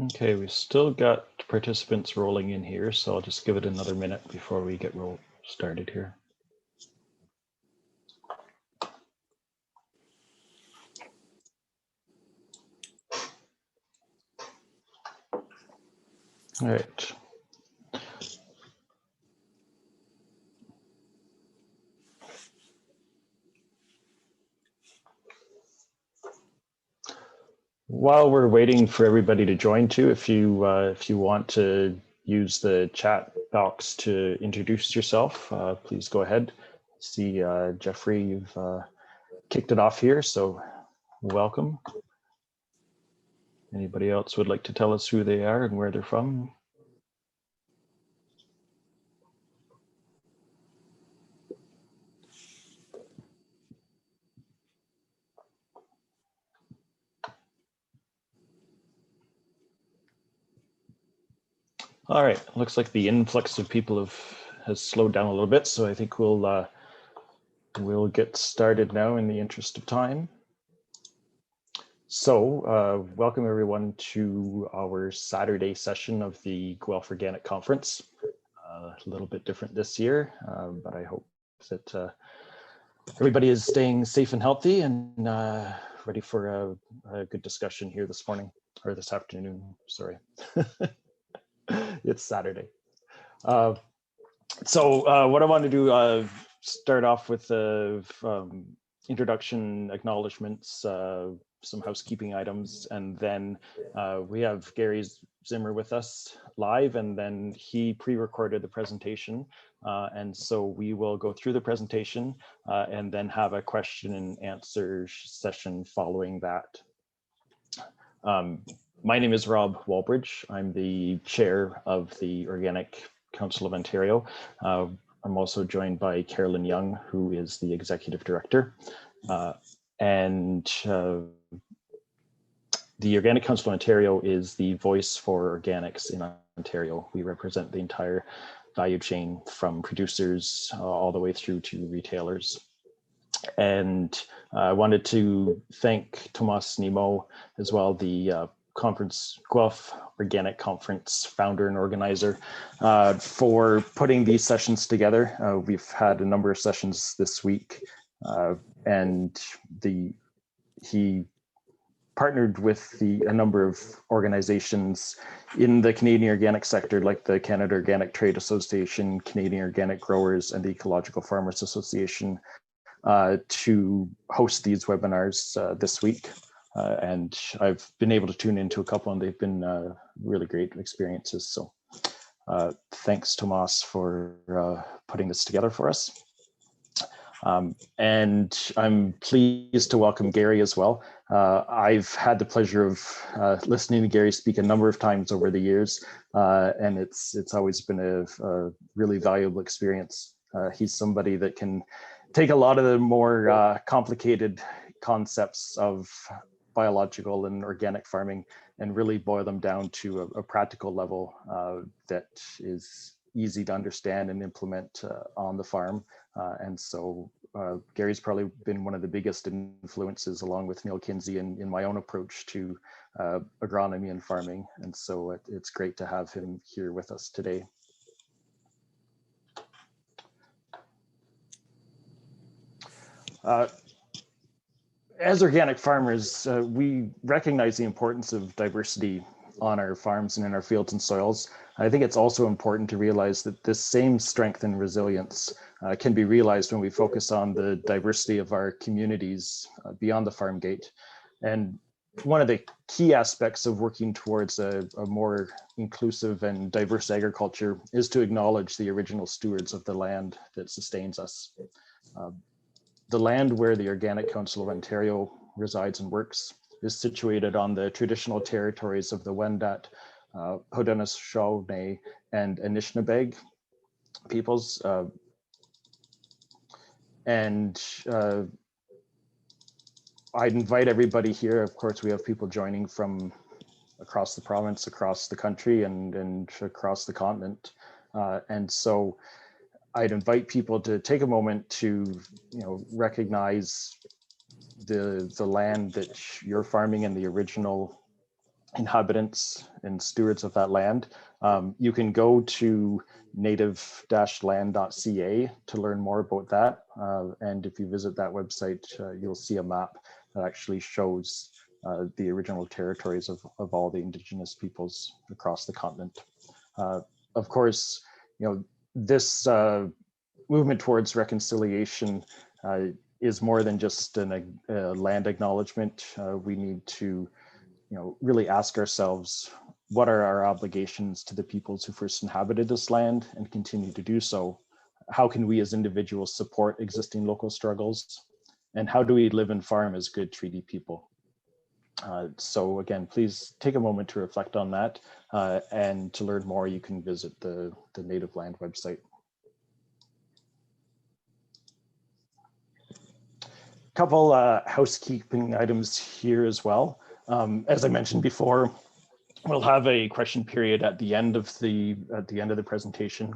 Okay, we've still got participants rolling in here, so I'll just give it another minute before we get started here. All right. While we're waiting for everybody to join too, if you want to use the chat box to introduce yourself, please go ahead. See, Jeffrey, you've kicked it off here, so welcome. Anybody else would like to tell us who they are and where they're from? All right, looks like the influx of people has slowed down a little bit, so I think we'll get started now in the interest of time. So welcome everyone to our Saturday session of the Guelph Organic Conference. A little bit different this year, but I hope that everybody is staying safe and healthy and ready for a good discussion here this morning, or this afternoon, sorry. It's Saturday. So what I want to do, start off with the introduction, acknowledgements, some housekeeping items, and then we have Gary Zimmer with us live, and then he pre-recorded the presentation. And so we will go through the presentation and then have a question and answer session following that. My name is Rob Wallbridge. I'm the chair of the Organic Council of Ontario. I'm also joined by Carolyn Young, who is the executive director. The Organic Council of Ontario is the voice for organics in Ontario. We represent the entire value chain from producers all the way through to retailers. And I wanted to thank Tomas Nemo as well, the Guelph Organic Conference founder and organizer, for putting these sessions together. We've had a number of sessions this week, and he partnered with a number of organizations in the Canadian organic sector, like the Canada Organic Trade Association, Canadian Organic Growers, and the Ecological Farmers Association, to host these webinars this week. And I've been able to tune into a couple, and they've been really great experiences. So thanks, Tomas, for putting this together for us. And I'm pleased to welcome Gary as well. I've had the pleasure of listening to Gary speak a number of times over the years, and it's always been a really valuable experience. He's somebody that can take a lot of the more complicated concepts of biological and organic farming and really boil them down to a practical level that is easy to understand and implement on the farm. And so Gary's probably been one of the biggest influences, along with Neil Kinsey, in my own approach to agronomy and farming. And so it's great to have him here with us today. As organic farmers, we recognize the importance of diversity on our farms and in our fields and soils. I think it's also important to realize that this same strength and resilience can be realized when we focus on the diversity of our communities beyond the farm gate. And one of the key aspects of working towards a more inclusive and diverse agriculture is to acknowledge the original stewards of the land that sustains us. The land where the Organic Council of Ontario resides and works is situated on the traditional territories of the Wendat, Haudenosaunee, and Anishinaabeg peoples. I'd invite everybody here. Of course, we have people joining from across the province, across the country, and across the continent. And so I'd invite people to take a moment to, recognize the land that you're farming and the original inhabitants and stewards of that land. You can go to native-land.ca to learn more about that. And if you visit that website, you'll see a map that actually shows the original territories of all the Indigenous peoples across the continent. Of course, this movement towards reconciliation is more than just a land acknowledgement. We need to really ask ourselves, what are our obligations to the peoples who first inhabited this land and continue to do so? How can we as individuals support existing local struggles? And how do we live and farm as good treaty people? So again, please take a moment to reflect on that. And to learn more, you can visit the Native Land website. Couple housekeeping items here as well. As I mentioned before, we'll have a question period at the end of the presentation.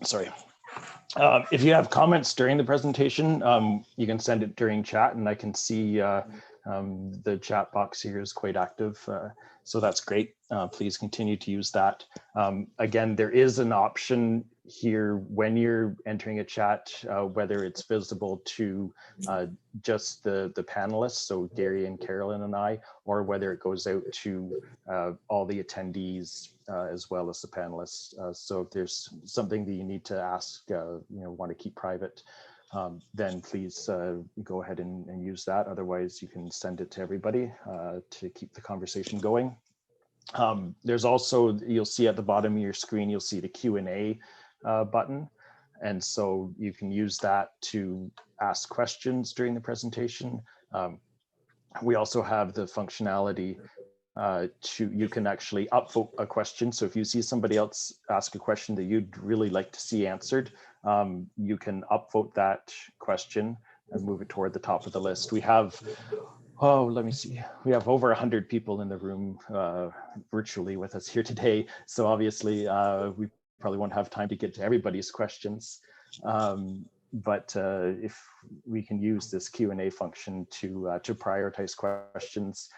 Sorry. If you have comments during the presentation, you can send it during chat, and I can see the chat box here is quite active. So that's great. Please continue to use that. Again, there is an option here when you're entering a chat, whether it's visible to just the panelists, so Gary and Carolyn and I, or whether it goes out to all the attendees as well as the panelists. So if there's something that you need to ask, want to keep private, then please go ahead and use that. Otherwise, you can send it to everybody to keep the conversation going. There's also, you'll see at the bottom of your screen, you'll see the Q&A button. And so you can use that to ask questions during the presentation. We also have the functionality you can actually upvote a question. So if you see somebody else ask a question that you'd really like to see answered, you can upvote that question and move it toward the top of the list. We have, let me see. We have over 100 people in the room virtually with us here today. So obviously we probably won't have time to get to everybody's questions. But if we can use this Q&A function to prioritize questions,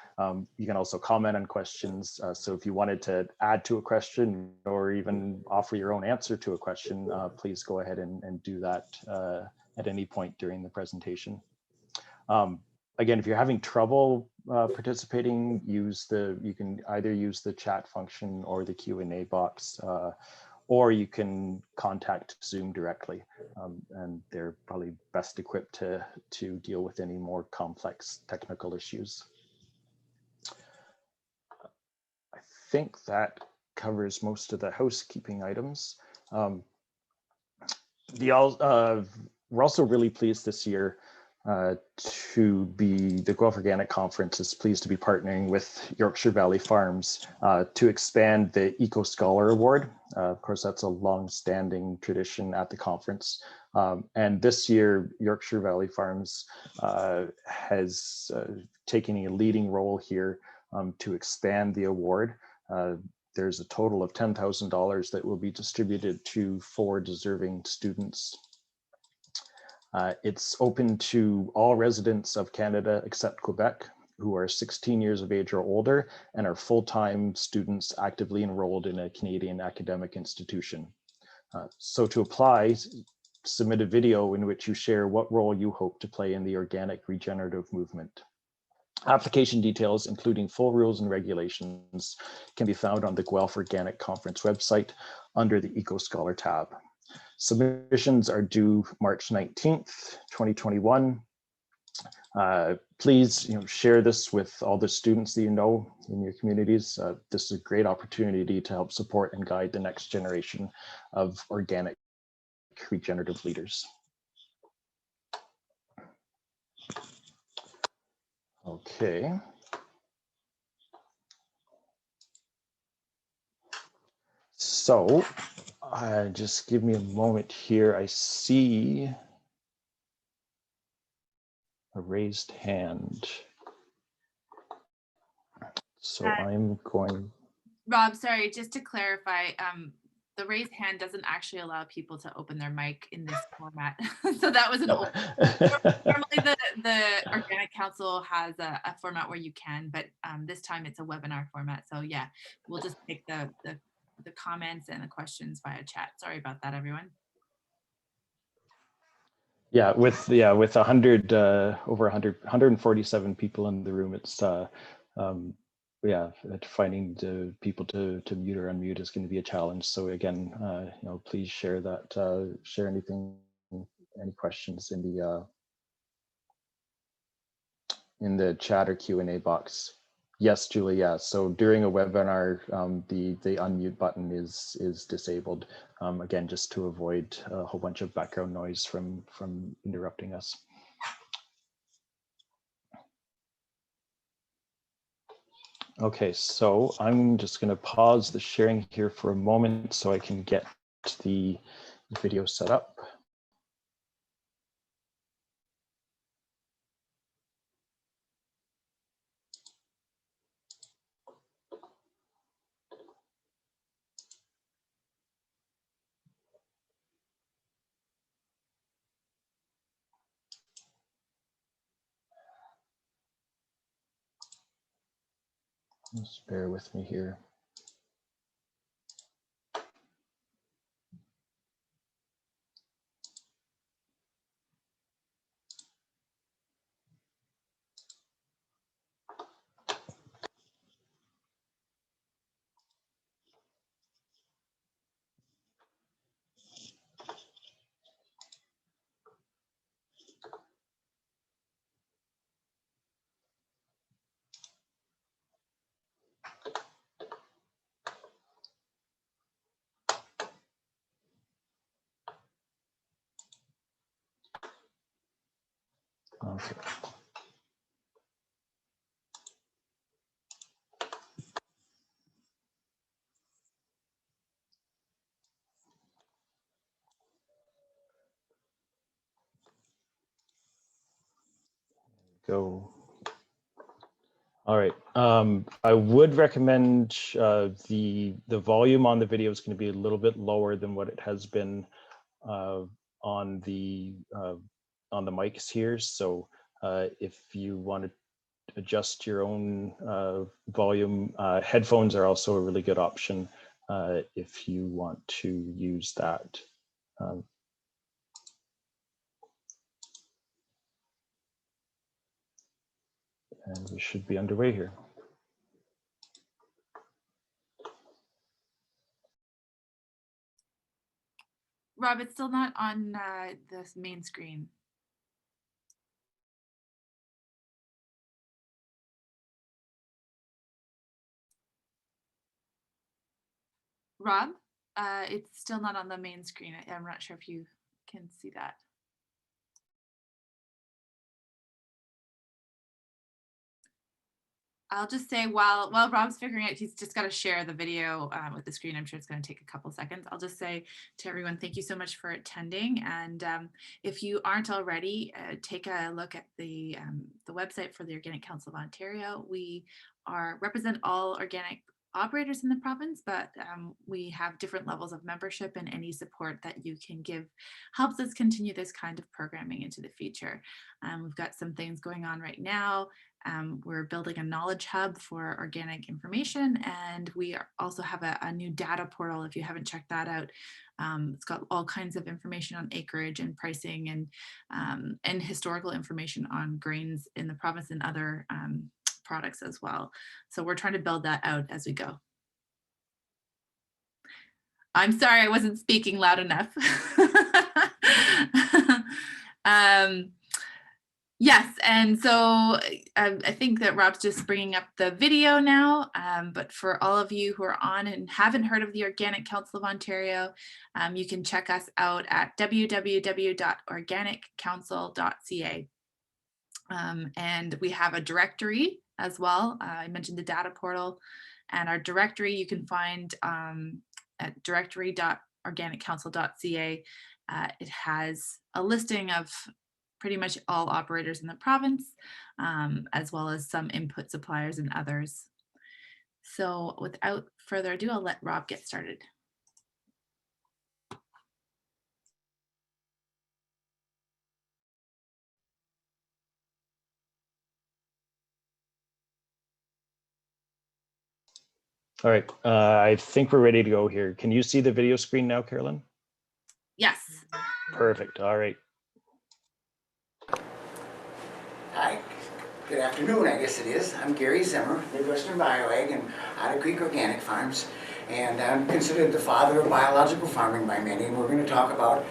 you can also comment on questions. So if you wanted to add to a question or even offer your own answer to a question, please go ahead and do that at any point during the presentation. Again, if you're having trouble participating, you can either use the chat function or the Q&A box, or you can contact Zoom directly, and they're probably best equipped to deal with any more complex technical issues. I think that covers most of the housekeeping items. We're also really pleased this year the Guelph Organic Conference is pleased to be partnering with Yorkshire Valley Farms to expand the Eco Scholar Award. Of course, that's a long-standing tradition at the conference. And this year, Yorkshire Valley Farms has taken a leading role here to expand the award. There's a total of $10,000 that will be distributed to 4 deserving students. It's open to all residents of Canada except Quebec who are 16 years of age or older and are full-time students actively enrolled in a Canadian academic institution. So to apply, submit a video in which you share what role you hope to play in the organic regenerative movement. Application details, including full rules and regulations, can be found on the Guelph Organic Conference website under the Eco Scholar tab. Submissions are due March 19th, 2021. Please share this with all the students that you know in your communities. This is a great opportunity to help support and guide the next generation of organic regenerative leaders. Okay. So just give me a moment here. I see a raised hand. So I'm going. Rob, sorry, just to clarify, The raised hand doesn't actually allow people to open their mic in this format. So that was an No. old. Normally the Organic Council has a format where you can, but this time it's a webinar format. So yeah, we'll just take the comments and the questions via chat. Sorry about that, everyone. Yeah, with 100 over 147 people in the room, it's yeah, finding the people to mute or unmute is going to be a challenge. So again, you know, please share that, share anything, any questions in the chat or Q&A box. Yes, Julie. Yeah. So during a webinar, the unmute button is disabled. Again, just to avoid a whole bunch of background noise from interrupting us. Okay, so I'm just going to pause the sharing here for a moment so I can get the video set up. Just bear with me here. Okay. Go. All right. I would recommend the volume on the video is going to be a little bit lower than what it has been on the mics here. So if you want to adjust your own volume, headphones are also a really good option if you want to use that. And we should be underway here. Rob, it's still not on the main screen. Rob, it's still not on the main screen. I'm not sure if you can see that. I'll just say while Rob's figuring out, he's just got to share the video with the screen. I'm sure it's going to take a couple seconds. I'll just say to everyone, thank you so much for attending. And if you aren't already, take a look at the website for the Organic Council of Ontario. We represent all organic operators in the province, but we have different levels of membership, and any support that you can give helps us continue this kind of programming into the future. We've got some things going on right now. We're building a knowledge hub for organic information, and we also have a new data portal. If you haven't checked that out, it's got all kinds of information on acreage and pricing and historical information on grains in the province and other products as well. So we're trying to build that out as we go. I'm sorry I wasn't speaking loud enough. Yes, and so I think that Rob's just bringing up the video now, but for all of you who are on and haven't heard of the Organic Council of Ontario, you can check us out at www.organiccouncil.ca. And we have a directory as well. I mentioned the data portal, and our directory you can find at directory.organiccouncil.ca. It has a listing of pretty much all operators in the province, as well as some input suppliers and others. So without further ado, I'll let Rob get started. All right, I think we're ready to go here. Can you see the video screen now, Carolyn? Yes. Perfect. All right. Hi, good afternoon, I guess it is. I'm Gary Zimmer, Midwestern BioAg and Otter Creek Organic Farms, and I'm considered the father of biological farming by many, and we're going to talk about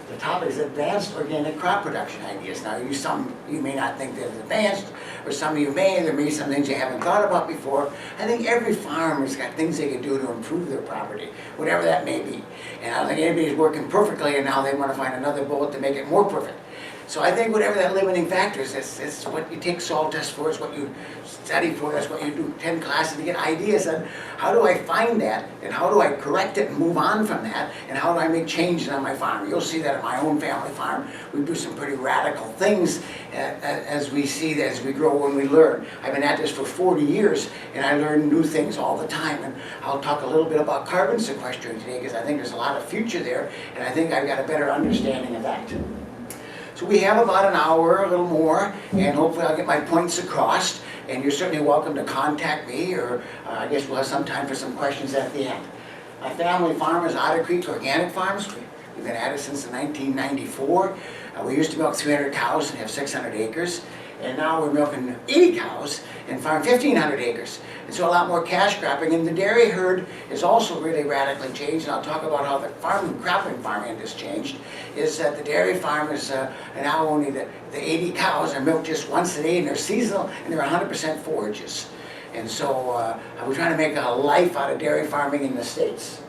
the topic is advanced organic crop production ideas. Now, you may not think that it's advanced, or some of you may, there may be some things you haven't thought about before. I think every farmer's got things they can do to improve their property, whatever that may be. And I don't think anybody's working perfectly, and now they want to find another bullet to make it more perfect. So I think whatever that limiting factor is, it's what you take soil tests for, it's what you study for, that's what you do 10 classes to get ideas on how do I find that, and how do I correct it and move on from that, and how do I make changes on my farm. You'll see that at my own family farm. We do some pretty radical things as we see, as we grow and we learn. I've been at this for 40 years, and I learn new things all the time. And I'll talk a little bit about carbon sequestering today, because I think there's a lot of future there, and I think I've got a better understanding of that. So we have about an hour, a little more, and hopefully I'll get my points across. And you're certainly welcome to contact me, or I guess we'll have some time for some questions at the end. My family farm is Otter Creek Organic Farms. We've been at it since 1994. We used to milk 300 cows and have 600 acres. And now we're milking 80 cows and farm 1,500 acres. And so a lot more cash cropping. And the dairy herd is also really radically changed. And I'll talk about how the cropping farm end has changed. Is that the dairy farm is now only the 80 cows are milked just once a day, and they're seasonal, and they're 100% forages. And so we're trying to make a life out of dairy farming in the States.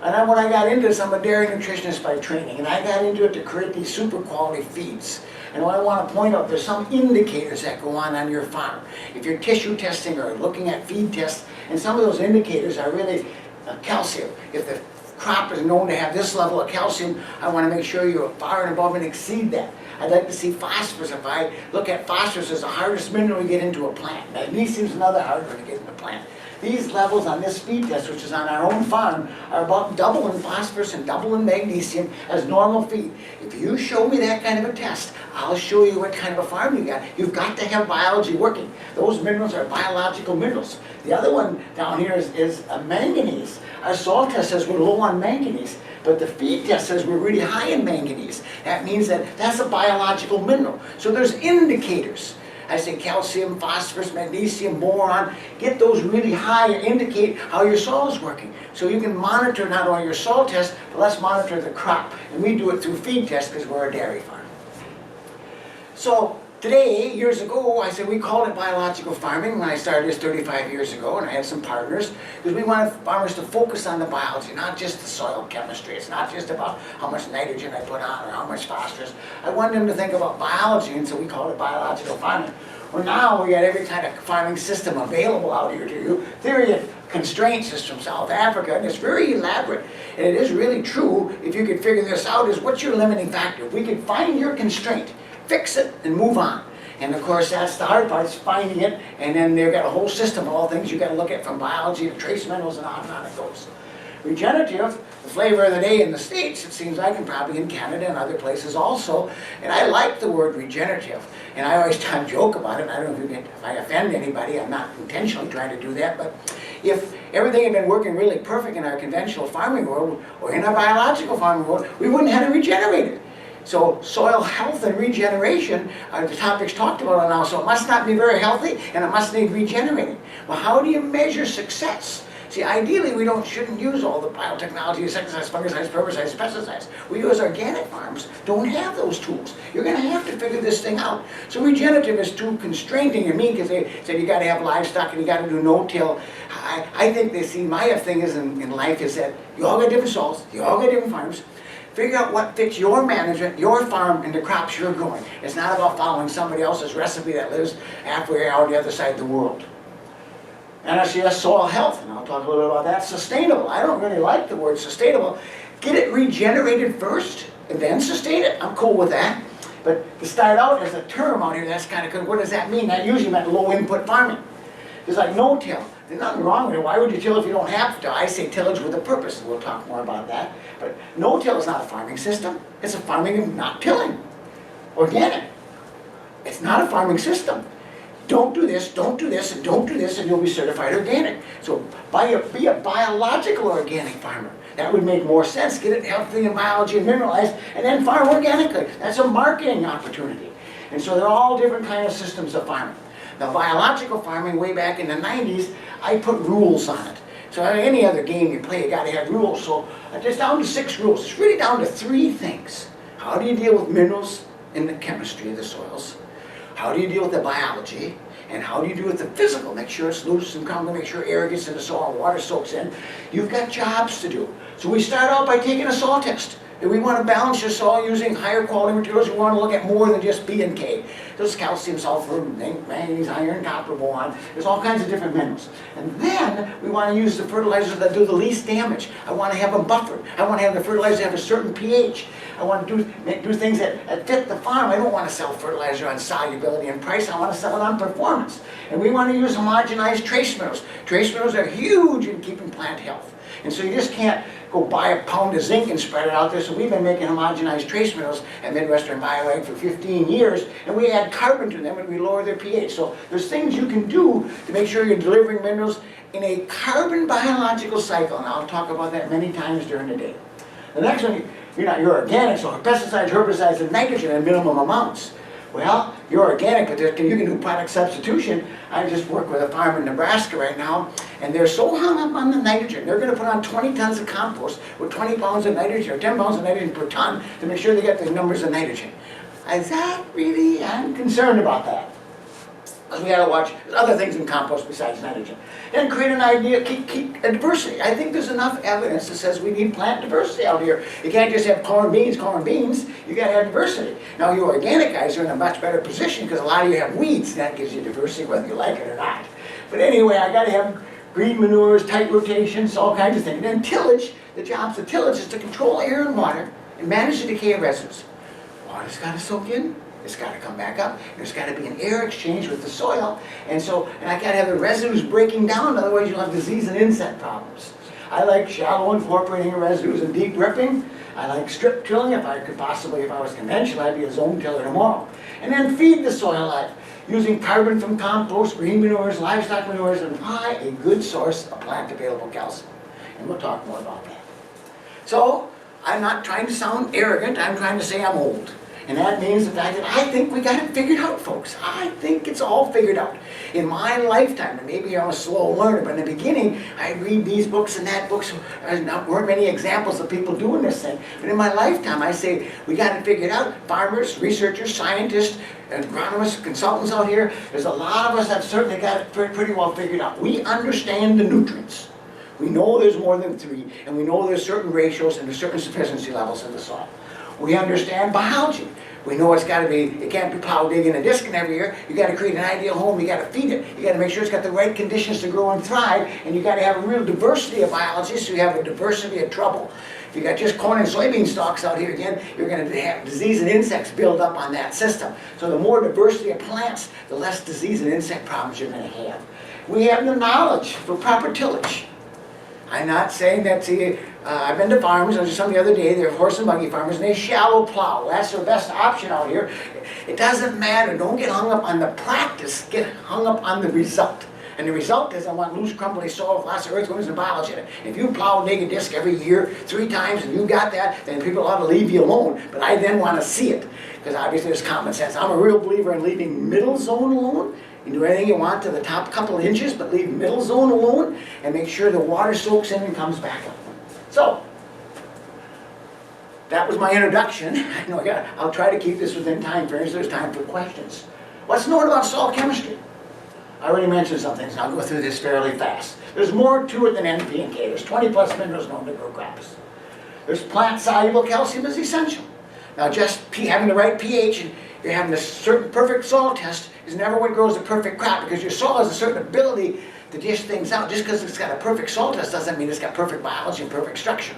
And then when I got into this, I'm a dairy nutritionist by training, and I got into it to create these super quality feeds. And what I want to point out, there's some indicators that go on your farm. If you're tissue testing or looking at feed tests, and some of those indicators are really calcium. If the crop is known to have this level of calcium, I want to make sure you're far and above and exceed that. I'd like to see phosphorus. If I look at phosphorus as the hardest mineral to get into a plant. Magnesium is another hard one to get into a plant. These levels on this feed test, which is on our own farm, are about double in phosphorus and double in magnesium as normal feed. If you show me that kind of a test, I'll show you what kind of a farm you got. You've got to have biology working. Those minerals are biological minerals. The other one down here is manganese. Our soil test says we're low on manganese, but the feed test says we're really high in manganese. That means that that's a biological mineral. So there's indicators. I say calcium, phosphorus, magnesium, boron. Get those really high and indicate how your soil is working. So you can monitor not only your soil test, but let's monitor the crop. And we do it through feed tests because we're a dairy farm. So today, years ago, I said we called it biological farming when I started this 35 years ago, and I had some partners, because we wanted farmers to focus on the biology, not just the soil chemistry. It's not just about how much nitrogen I put on or how much phosphorus. I wanted them to think about biology, and so we called it biological farming. Well, now we got every kind of farming system available out here to you. Theory of constraints is from South Africa, and it's very elaborate. And it is really true, if you could figure this out, is what's your limiting factor? If we could find your constraint, fix it, and move on. And of course, that's the hard part, is finding it, and then they've got a whole system of all things you got to look at, from biology to trace minerals and on it goes. Regenerative, the flavor of the day in the States, it seems like, and probably in Canada and other places also. And I like the word regenerative, and I always try to joke about it. I don't know if I offend anybody, I'm not intentionally trying to do that, but if everything had been working really perfect in our conventional farming world, or in our biological farming world, we wouldn't have to regenerate it. So soil health and regeneration are the topics talked about now. So it must not be very healthy, and it must need regenerating. Well, how do you measure success? See, ideally, we shouldn't use all the biotechnology, insecticides, fungicides, herbicides, pesticides. We use organic farms, don't have those tools. You're going to have to figure this thing out. So regenerative is too constraining to me, because they said you got to have livestock and you got to do no-till. I think they see my thing is in life is that you all got different soils, you all got different farms. Figure out what fits your management, your farm, and the crops you're growing. It's not about following somebody else's recipe that lives halfway out the other side of the world. And I see soil health, and I'll talk a little bit about that. Sustainable. I don't really like the word sustainable. Get it regenerated first, and then sustain it. I'm cool with that. But to start out as a term out here, that's kind of good. What does that mean? That usually meant low input farming. It's like no-till. There's nothing wrong with it. Why would you till if you don't have to? I say tillage with a purpose. We'll talk more about that. But no-till is not a farming system. It's a farming of not tilling. Organic. It's not a farming system. don't do this, and don't do this, and you'll be certified organic. So be a biological organic farmer. That would make more sense. Get it healthy in biology and mineralized, and then farm organically. That's a marketing opportunity. And so there are all different kinds of systems of farming. Now, biological farming, way back in the 90s, I put rules on it. So any other game you play, you got to have rules. So it's down to 6 rules. It's really down to 3 things. How do you deal with minerals in the chemistry of the soils? How do you deal with the biology? And how do you deal with the physical? Make sure it's loose and calm, make sure air gets in the soil, water soaks in. You've got jobs to do. So we start out by taking a soil test. If we want to balance your soil using higher quality materials, we want to look at more than just P and K. There's calcium, sulfur, zinc, manganese, iron, copper, boron. There's all kinds of different minerals. And then we want to use the fertilizers that do the least damage. I want to have them buffered. I want to have the fertilizer have a certain pH. I want to do things that fit the farm. I don't want to sell fertilizer on solubility and price. I want to sell it on performance. And we want to use homogenized trace minerals. Trace minerals are huge in keeping plant health. And so you just can't go buy a pound of zinc and spread it out there. So we've been making homogenized trace minerals at Midwestern BioAg for 15 years, and we add carbon to them and we lower their pH. So there's things you can do to make sure you're delivering minerals in a carbon biological cycle, and I'll talk about that many times during the day. The next one, you're organic, so pesticides, herbicides, and nitrogen in minimum amounts. Well, you're organic, but you can do product substitution. I just work with a farm in Nebraska right now, and they're so hung up on the nitrogen. They're going to put on 20 tons of compost with 20 pounds of nitrogen, or 10 pounds of nitrogen per ton, to make sure they get the numbers of nitrogen. I'm concerned about that. Because we got to watch other things in compost besides nitrogen. Then create an idea, keep a diversity. I think there's enough evidence that says we need plant diversity out here. You can't just have corn beans. You got to have diversity. Now, you organic guys are in a much better position because a lot of you have weeds. And that gives you diversity whether you like it or not. But anyway, I got to have green manures, tight rotations, all kinds of things. And then tillage, the jobs of tillage is to control air and water and manage the decay of residues. Water's got to soak in. It's got to come back up. There's got to be an air exchange with the soil. And I got to have the residues breaking down, otherwise you'll have disease and insect problems. I like shallow incorporating of residues and deep ripping. I like strip tilling. If I was conventional, I'd be a zone tiller tomorrow. And then feed the soil life using carbon from compost, green manures, livestock manures, and a good source of plant available calcium. And we'll talk more about that. So, I'm not trying to sound arrogant. I'm trying to say I'm old. And that means the fact that I think we got it figured out, folks. I think it's all figured out. In my lifetime, and maybe I'm a slow learner, but in the beginning, I'd read these books and that books. There weren't many examples of people doing this thing. But in my lifetime, I say, we got it figured out. Farmers, researchers, scientists, agronomists, consultants out here, there's a lot of us that certainly got it pretty well figured out. We understand the nutrients. We know there's more than 3, and we know there's certain ratios and there's certain sufficiency levels in the soil. We understand biology. We know it can't be plow digging and discing every year. You got to create an ideal home. You got to feed it. You got to make sure it's got the right conditions to grow and thrive. And you got to have a real diversity of biology, so you have a diversity of trouble. If you got just corn and soybean stalks out here again, you're going to have disease and insects build up on that system. So the more diversity of plants, the less disease and insect problems you're going to have. We have the knowledge for proper tillage. I'm not saying that, I've been to farms, I was just some the other day, they're horse and buggy farmers, and they shallow plow. That's their best option out here. It doesn't matter, don't get hung up on the practice, get hung up on the result. And the result is I want loose, crumbly soil with lots of earthworms and biology in it. If you plow, dig, and disc every year, 3 times, and you got that, then people ought to leave you alone. But I then want to see it, because obviously there's common sense. I'm a real believer in leaving middle zone alone. You do anything you want to the top couple inches, but leave middle zone alone and make sure the water soaks in and comes back up. So, that was my introduction. I know I'll try to keep this within time frames. There's time for questions. What's known about soil chemistry? I already mentioned some things, and I'll go through this fairly fast. There's more to it than N, P, and K. There's 20 plus minerals known to grow crops. There's plant-soluble calcium is essential. Now, just having the right pH and you're having a certain perfect soil test is never what grows a perfect crop, because your soil has a certain ability to dish things out. Just because it's got a perfect soil test doesn't mean it's got perfect biology and perfect structure.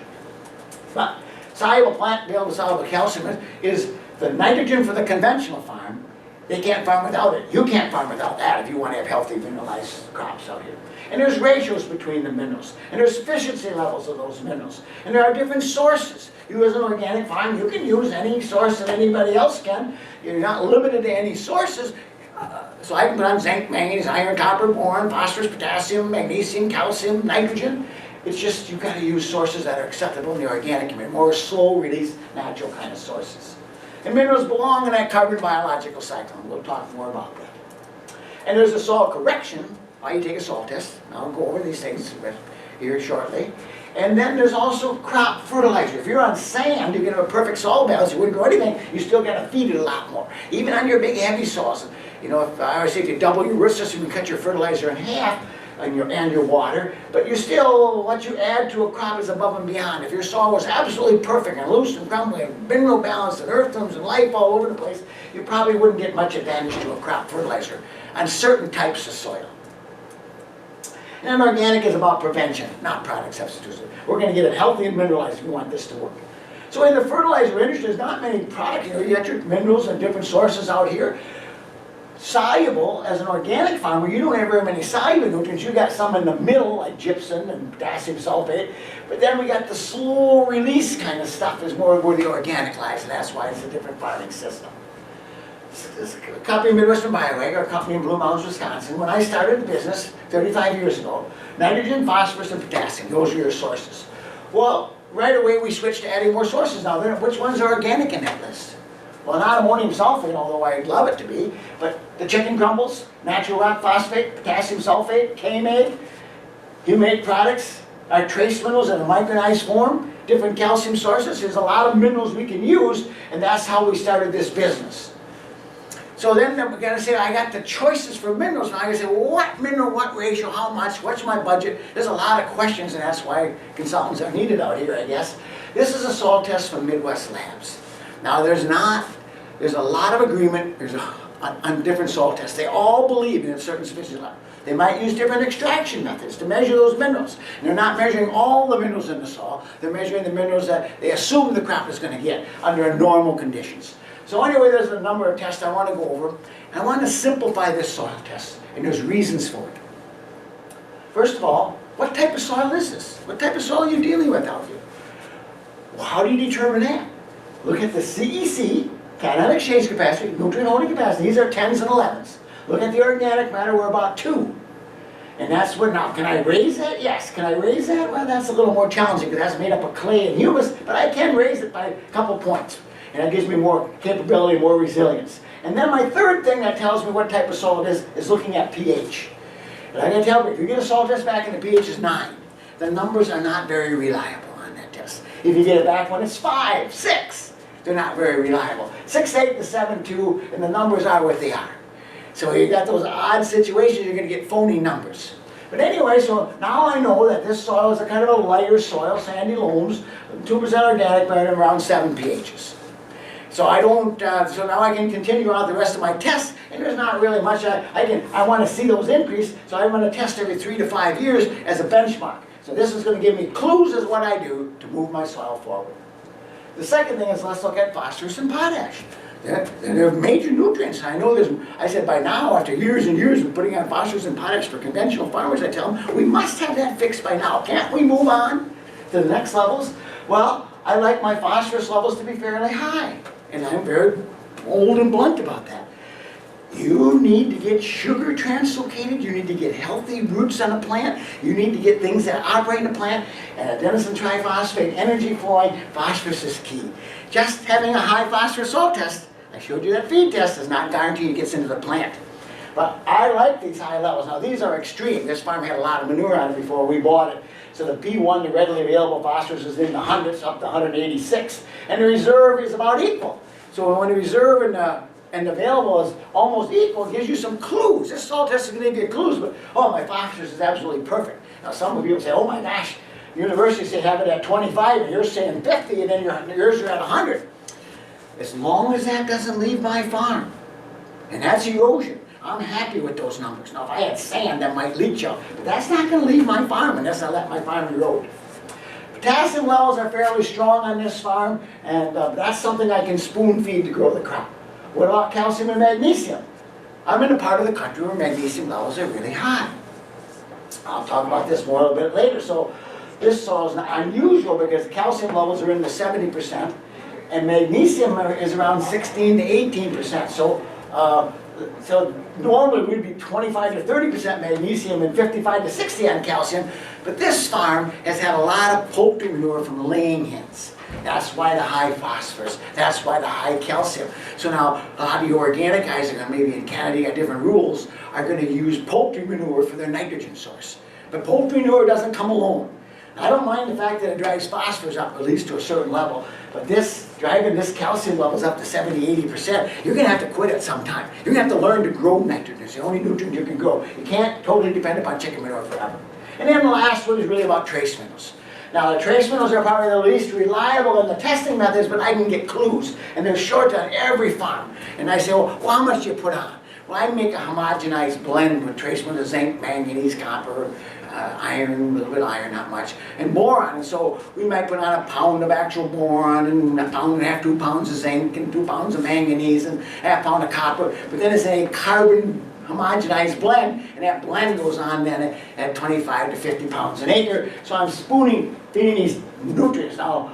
But soluble plant available soluble calcium is the nitrogen for the conventional farm. They can't farm without it. You can't farm without that if you want to have healthy mineralized crops out here. And there's ratios between the minerals. And there's sufficiency levels of those minerals. And there are different sources. You as an organic farm, you can use any source that anybody else can. You're not limited to any sources. So I can put on zinc, manganese, iron, copper, boron, phosphorus, potassium, magnesium, calcium, nitrogen. It's just you've got to use sources that are acceptable in the organic community, more slow release, natural kind of sources. And minerals belong in that carbon biological cycle, and we'll talk more about that. And there's a soil correction, why you take a soil test. I'll go over these things here shortly. And then there's also crop fertilizer. If you're on sand, you can have a perfect soil balance, you wouldn't grow anything, you still got to feed it a lot more. Even on your big heavy soils. You know, if I always say if you double your root system, you can cut your fertilizer in half and your water, but you still, what you add to a crop is above and beyond. If your soil was absolutely perfect and loose and crumbly and mineral balance and earth tones and life all over the place, you probably wouldn't get much advantage to a crop fertilizer on certain types of soil. And organic is about prevention, not product substitution. We're going to get it healthy and mineralized if we want this to work. So in the fertilizer industry, there's not many products. You know, you got your minerals and different sources out here. Soluble, as an organic farmer, you don't have very many soluble nutrients. You got some in the middle, like gypsum and potassium sulfate. But then we got the slow release kind of stuff is more where the organic lies, and that's why it's a different farming system. This company, Midwestern BioAg, our company in Blue Mountains, Wisconsin, when I started the business 35 years ago, nitrogen, phosphorus, and potassium, those are your sources. Well, right away we switched to adding more sources now. Which ones are organic in that list? Well, not ammonium sulfate, although I'd love it to be, but the chicken crumbles, natural rock phosphate, potassium sulfate, K-Mag, humate products, our trace minerals in a micronized form, different calcium sources. There's a lot of minerals we can use, and that's how we started this business. So then we're going to say, I got the choices for minerals. Now I got to say, well, what mineral, what ratio, how much, what's my budget? There's a lot of questions, and that's why consultants are needed out here, I guess. This is a soil test from Midwest Labs. Now there's a lot of agreement on different soil tests. They all believe in a certain sufficiency level. They might use different extraction methods to measure those minerals. And they're not measuring all the minerals in the soil. They're measuring the minerals that they assume the crop is going to get under normal conditions. So anyway, there's a number of tests I want to go over. I want to simplify this soil test, and there's reasons for it. First of all, what type of soil is this? What type of soil are you dealing with out here? Well, how do you determine that? Look at the CEC, cation exchange capacity, nutrient holding capacity. These are 10s and 11s. Look at the organic matter, we're about 2. And that's what, now, can I raise that? Yes. Can I raise that? Well, that's a little more challenging because that's made up of clay and humus, but I can raise it by a couple points. And that gives me more capability, more resilience. And then my third thing that tells me what type of soil it is looking at pH. And I'm going to tell you, if you get a soil test back and the pH is 9, the numbers are not very reliable on that test. If you get it back when it's 5, 6, they're not very reliable. 6, 8 to 7, 2, and the numbers are what they are. So you got those odd situations, you're going to get phony numbers. But anyway, so now I know that this soil is a kind of a lighter soil, sandy loams, 2% organic matter, around 7 pHs. So I don't, so now I can continue on the rest of my tests, and there's not really much I want to see those increase, so I want to test every 3 to 5 years as a benchmark. So this is going to give me clues as what I do to move my soil forward. The second thing is let's look at phosphorus and potash. They're major nutrients. I know I said by now, after years and years of putting on phosphorus and potash for conventional farmers, I tell them, we must have that fixed by now. Can't we move on to the next levels? Well, I like my phosphorus levels to be fairly high. And I'm very bold and blunt about that. You need to get sugar translocated, you need to get healthy roots on a plant, you need to get things that operate in a plant, and adenosine triphosphate, energy flowing, phosphorus is key. Just having a high phosphorus soil test, I showed you that feed test, does not guarantee it gets into the plant. But I like these high levels. Now these are extreme. This farm had a lot of manure on it before we bought it. So the P1, the readily available phosphorus, is in the hundreds, up to 186. And the reserve is about equal. So when the reserve and available is almost equal, it gives you some clues. This soil test is going to give you clues, but oh, my phosphorus is absolutely perfect. Now some of you say, oh my gosh, universities say have it at 25, and you're saying 50, and then yours are at 100. As long as that doesn't leave my farm, and that's erosion, I'm happy with those numbers. Now if I had sand, that might leach out, but that's not going to leave my farm unless I let my farm erode. Potassium levels are fairly strong on this farm, and that's something I can spoon feed to grow the crop. What about calcium and magnesium? I'm in a part of the country where magnesium levels are really high. I'll talk about this more a little bit later. So this soil is unusual because calcium levels are in the 70%, and magnesium is around 16 to 18%. So So normally we'd be 25 to 30% magnesium and 55 to 60 on calcium, but this farm has had a lot of poultry manure from laying hens. That's why the high phosphorus, that's why the high calcium. So now a lot of you organic guys are going to, maybe in Canada you got different rules, are going to use poultry manure for their nitrogen source. But poultry manure doesn't come alone. I don't mind the fact that it drives phosphorus up at least to a certain level, but driving this calcium levels up to 70, 80%, you're going to have to quit at some time. You're going to have to learn to grow nitrogen. It's the only nutrient you can grow. You can't totally depend upon chicken manure forever. And then the last one is really about trace minerals. Now the trace minerals are probably the least reliable in the testing methods, but I can get clues, and they're short on every farm. And I say, well, how much do you put on? Well, I make a homogenized blend with trace minerals, zinc, manganese, copper, iron, a little bit of iron, not much, and boron. And so we might put on a pound of actual boron, and a pound and a half, 2 pounds of zinc, and 2 pounds of manganese, and half pound of copper. But then it's a carbon homogenized blend, and that blend goes on then at 25 to 50 pounds an acre. So I'm feeding these nutrients. Now,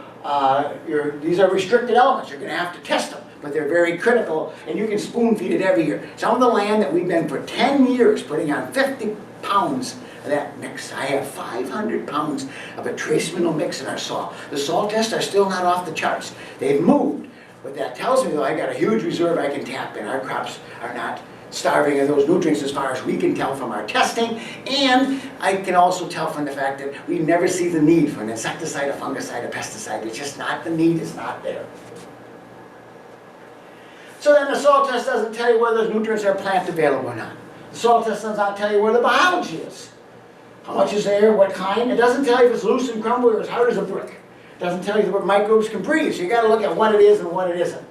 these are restricted elements. You're going to have to test them, but they're very critical, and you can spoon feed it every year. Some of the land that we've been for 10 years putting on 50 pounds of that mix. I have 500 pounds of a trace mineral mix in our soil. The soil tests are still not off the charts. They've moved. What that tells me, though, I got a huge reserve I can tap in. Our crops are not starving of those nutrients as far as we can tell from our testing, and I can also tell from the fact that we never see the need for an insecticide, a fungicide, a pesticide. It's just not, the need is not there. So then the soil test doesn't tell you whether those nutrients are plant available or not. The soil test does not tell you where the biology is. How much is there, what kind. It doesn't tell you if it's loose and crumbly or as hard as a brick. It doesn't tell you what microbes can breathe. So you got to look at what it is and what it isn't.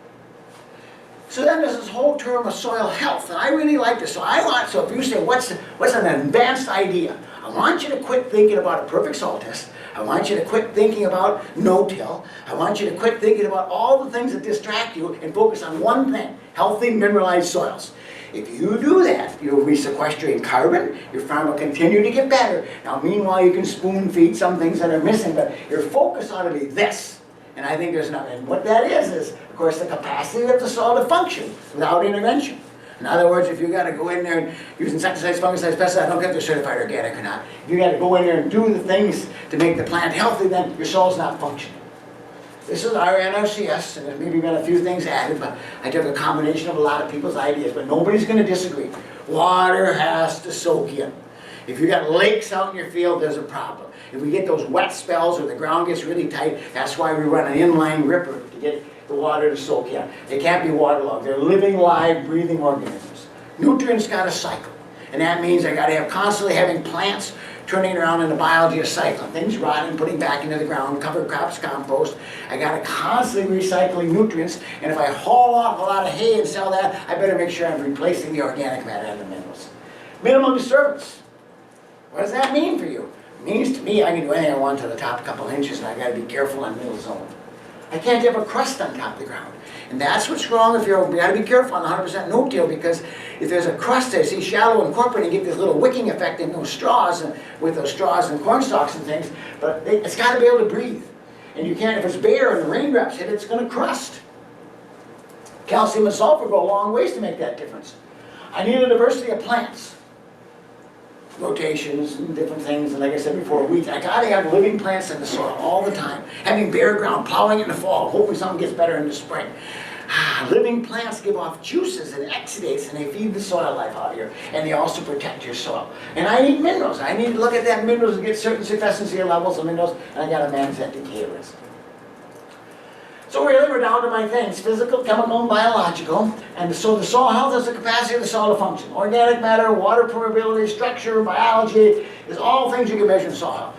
So then there's this whole term of soil health, and I really like this. So if you say, what's an advanced idea? I want you to quit thinking about a perfect soil test. I want you to quit thinking about no-till. I want you to quit thinking about all the things that distract you and focus on one thing: healthy mineralized soils. If you do that, you'll be sequestering carbon, your farm will continue to get better. Now meanwhile you can spoon feed some things that are missing, but your focus ought to be this. And I think there's nothing. And what that is, of course, the capacity of the soil to function without intervention. In other words, if you got to go in there and use insecticides, fungicides, pesticides, I don't care if they're certified organic or not. If you got to go in there and do the things to make the plant healthy, then your soil's not functioning. This is our NRCS, and there's maybe been a few things added, but I took a combination of a lot of people's ideas, but nobody's going to disagree. Water has to soak in. If you got lakes out in your field, there's a problem. If we get those wet spells or the ground gets really tight, that's why we run an inline ripper to get the water to soak in. They can't be waterlogged. They're living, live, breathing organisms. Nutrients got to cycle, and that means I got to have constantly having plants turning around in the biology of cycling, things rotting, putting back into the ground, cover crops, compost. I got to constantly recycling nutrients, and if I haul off a lot of hay and sell that, I better make sure I'm replacing the organic matter and the minerals. Minimum disturbance. What does that mean for you? It means to me I can do anything I want to the top couple inches, and I got to be careful on the middle zone. I can't have a crust on top of the ground. And that's what's wrong if you got to be careful on the 100% no-till, because if there's a crust there, see, shallow and corporate, and get this little wicking effect in those straws, and with those straws and corn stalks and things, but it's got to be able to breathe. And you can't, if it's bare and the raindrops hit it, it's going to crust. Calcium and sulfur go a long ways to make that difference. I need a diversity of plants. Rotations and different things, and like I said before, weeds. I gotta have living plants in the soil all the time. Having bare ground, plowing in the fall, hoping something gets better in the spring. Living plants give off juices and exudates, and they feed the soil life out here, and they also protect your soil. And I need minerals. I need to look at that minerals and get certain sufficiency levels of minerals, and I gotta manage that decay risk. So really we're down to my things: physical, chemical, and biological. And so the soil health is the capacity of the soil to function. Organic matter, water permeability, structure, biology, is all things you can measure in soil health.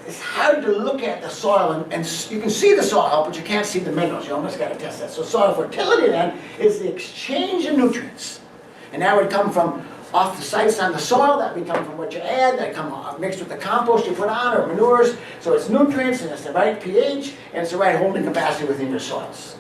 It's hard to look at the soil, and you can see the soil health, but you can't see the minerals. You almost got to test that. So soil fertility then is the exchange of nutrients. And that would come from off the sites on the soil, that would come from what you add, that come mixed with the compost you put on, or manures. So it's nutrients, and it's the right pH, and it's the right holding capacity within your soils.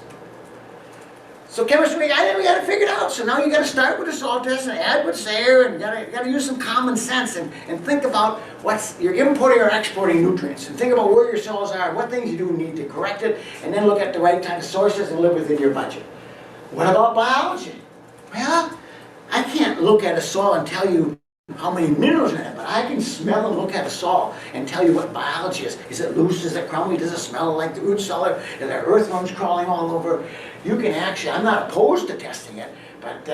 So chemistry, I think we got to figure it out. So now you got to start with a soil test and add what's there, and you got to use some common sense and think about what's you're importing or exporting nutrients, and think about where your soils are, what things you do need to correct it, and then look at the right kind of sources and live within your budget. What about biology? Well, I can't look at a soil and tell you how many minerals in it, but I can smell and look at a soil and tell you what biology is. Is it loose? Is it crumbly? Does it smell like the root cellar? Are there earthworms crawling all over? You can actually, I'm not opposed to testing it, but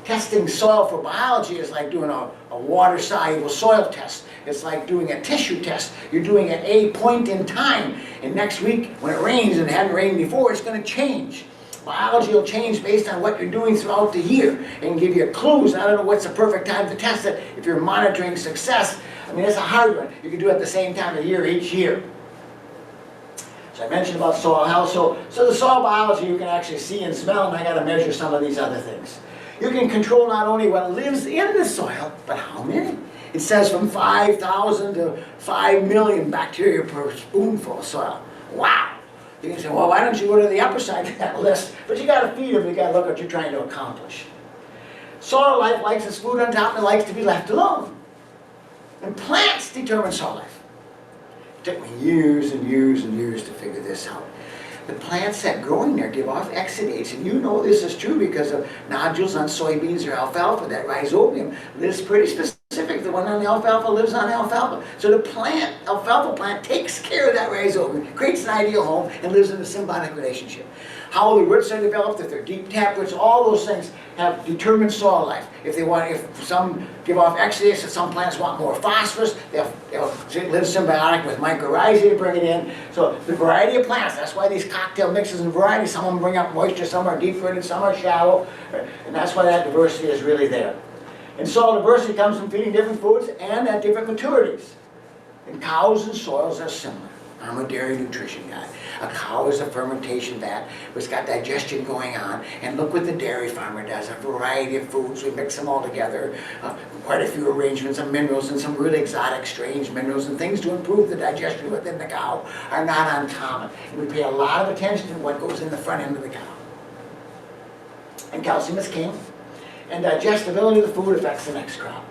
testing soil for biology is like doing a water-soluble soil test. It's like doing a tissue test. You're doing it at a point in time, and next week when it rains and it hadn't rained before, it's going to change. Biology will change based on what you're doing throughout the year and give you clues. I don't know what's the perfect time to test it. If you're monitoring success, I mean, it's a hard one. You can do it at the same time of year each year. So I mentioned about soil health. So the soil biology you can actually see and smell, and I got to measure some of these other things. You can control not only what lives in the soil, but how many. It says from 5,000 to 5 million bacteria per spoonful of soil. Wow. You can say, well, why don't you go to the upper side of that list? But you got to feed them. You got to look at what you're trying to accomplish. Soil life likes its food on top and it likes to be left alone. And plants determine soil life. It took me years and years and years to figure this out. The plants that grow in there give off exudates, and you know this is true because of nodules on soybeans or alfalfa. That rhizobium lives pretty specific. The one on the alfalfa lives on alfalfa. So the plant, alfalfa plant, takes care of that rhizobium, creates an ideal home, and lives in a symbiotic relationship. How the roots are developed, if they're deep tap roots, all those things have determined soil life. If some give off exudates, if some plants want more phosphorus, they'll live symbiotic with mycorrhizae to bring it in. So the variety of plants, that's why these cocktail mixes and varieties, some of them bring up moisture, some are deep rooted, some are shallow, and that's why that diversity is really there. And soil diversity comes from feeding different foods and at different maturities. And cows and soils are similar. I'm a dairy nutrition guy. A cow is a fermentation vat. It's got digestion going on. And look what the dairy farmer does. A variety of foods. We mix them all together. Quite a few arrangements of minerals and some really exotic, strange minerals and things to improve the digestion within the cow are not uncommon. And we pay a lot of attention to what goes in the front end of the cow. And calcium is king. And digestibility of the food affects the next crop.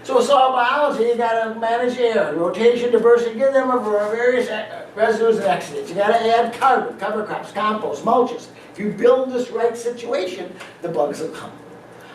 So soil biology, you got to manage air, rotation, diversity, give them various residues and exudates. You got to add carbon, cover crops, compost, mulches. If you build this right situation, the bugs will come.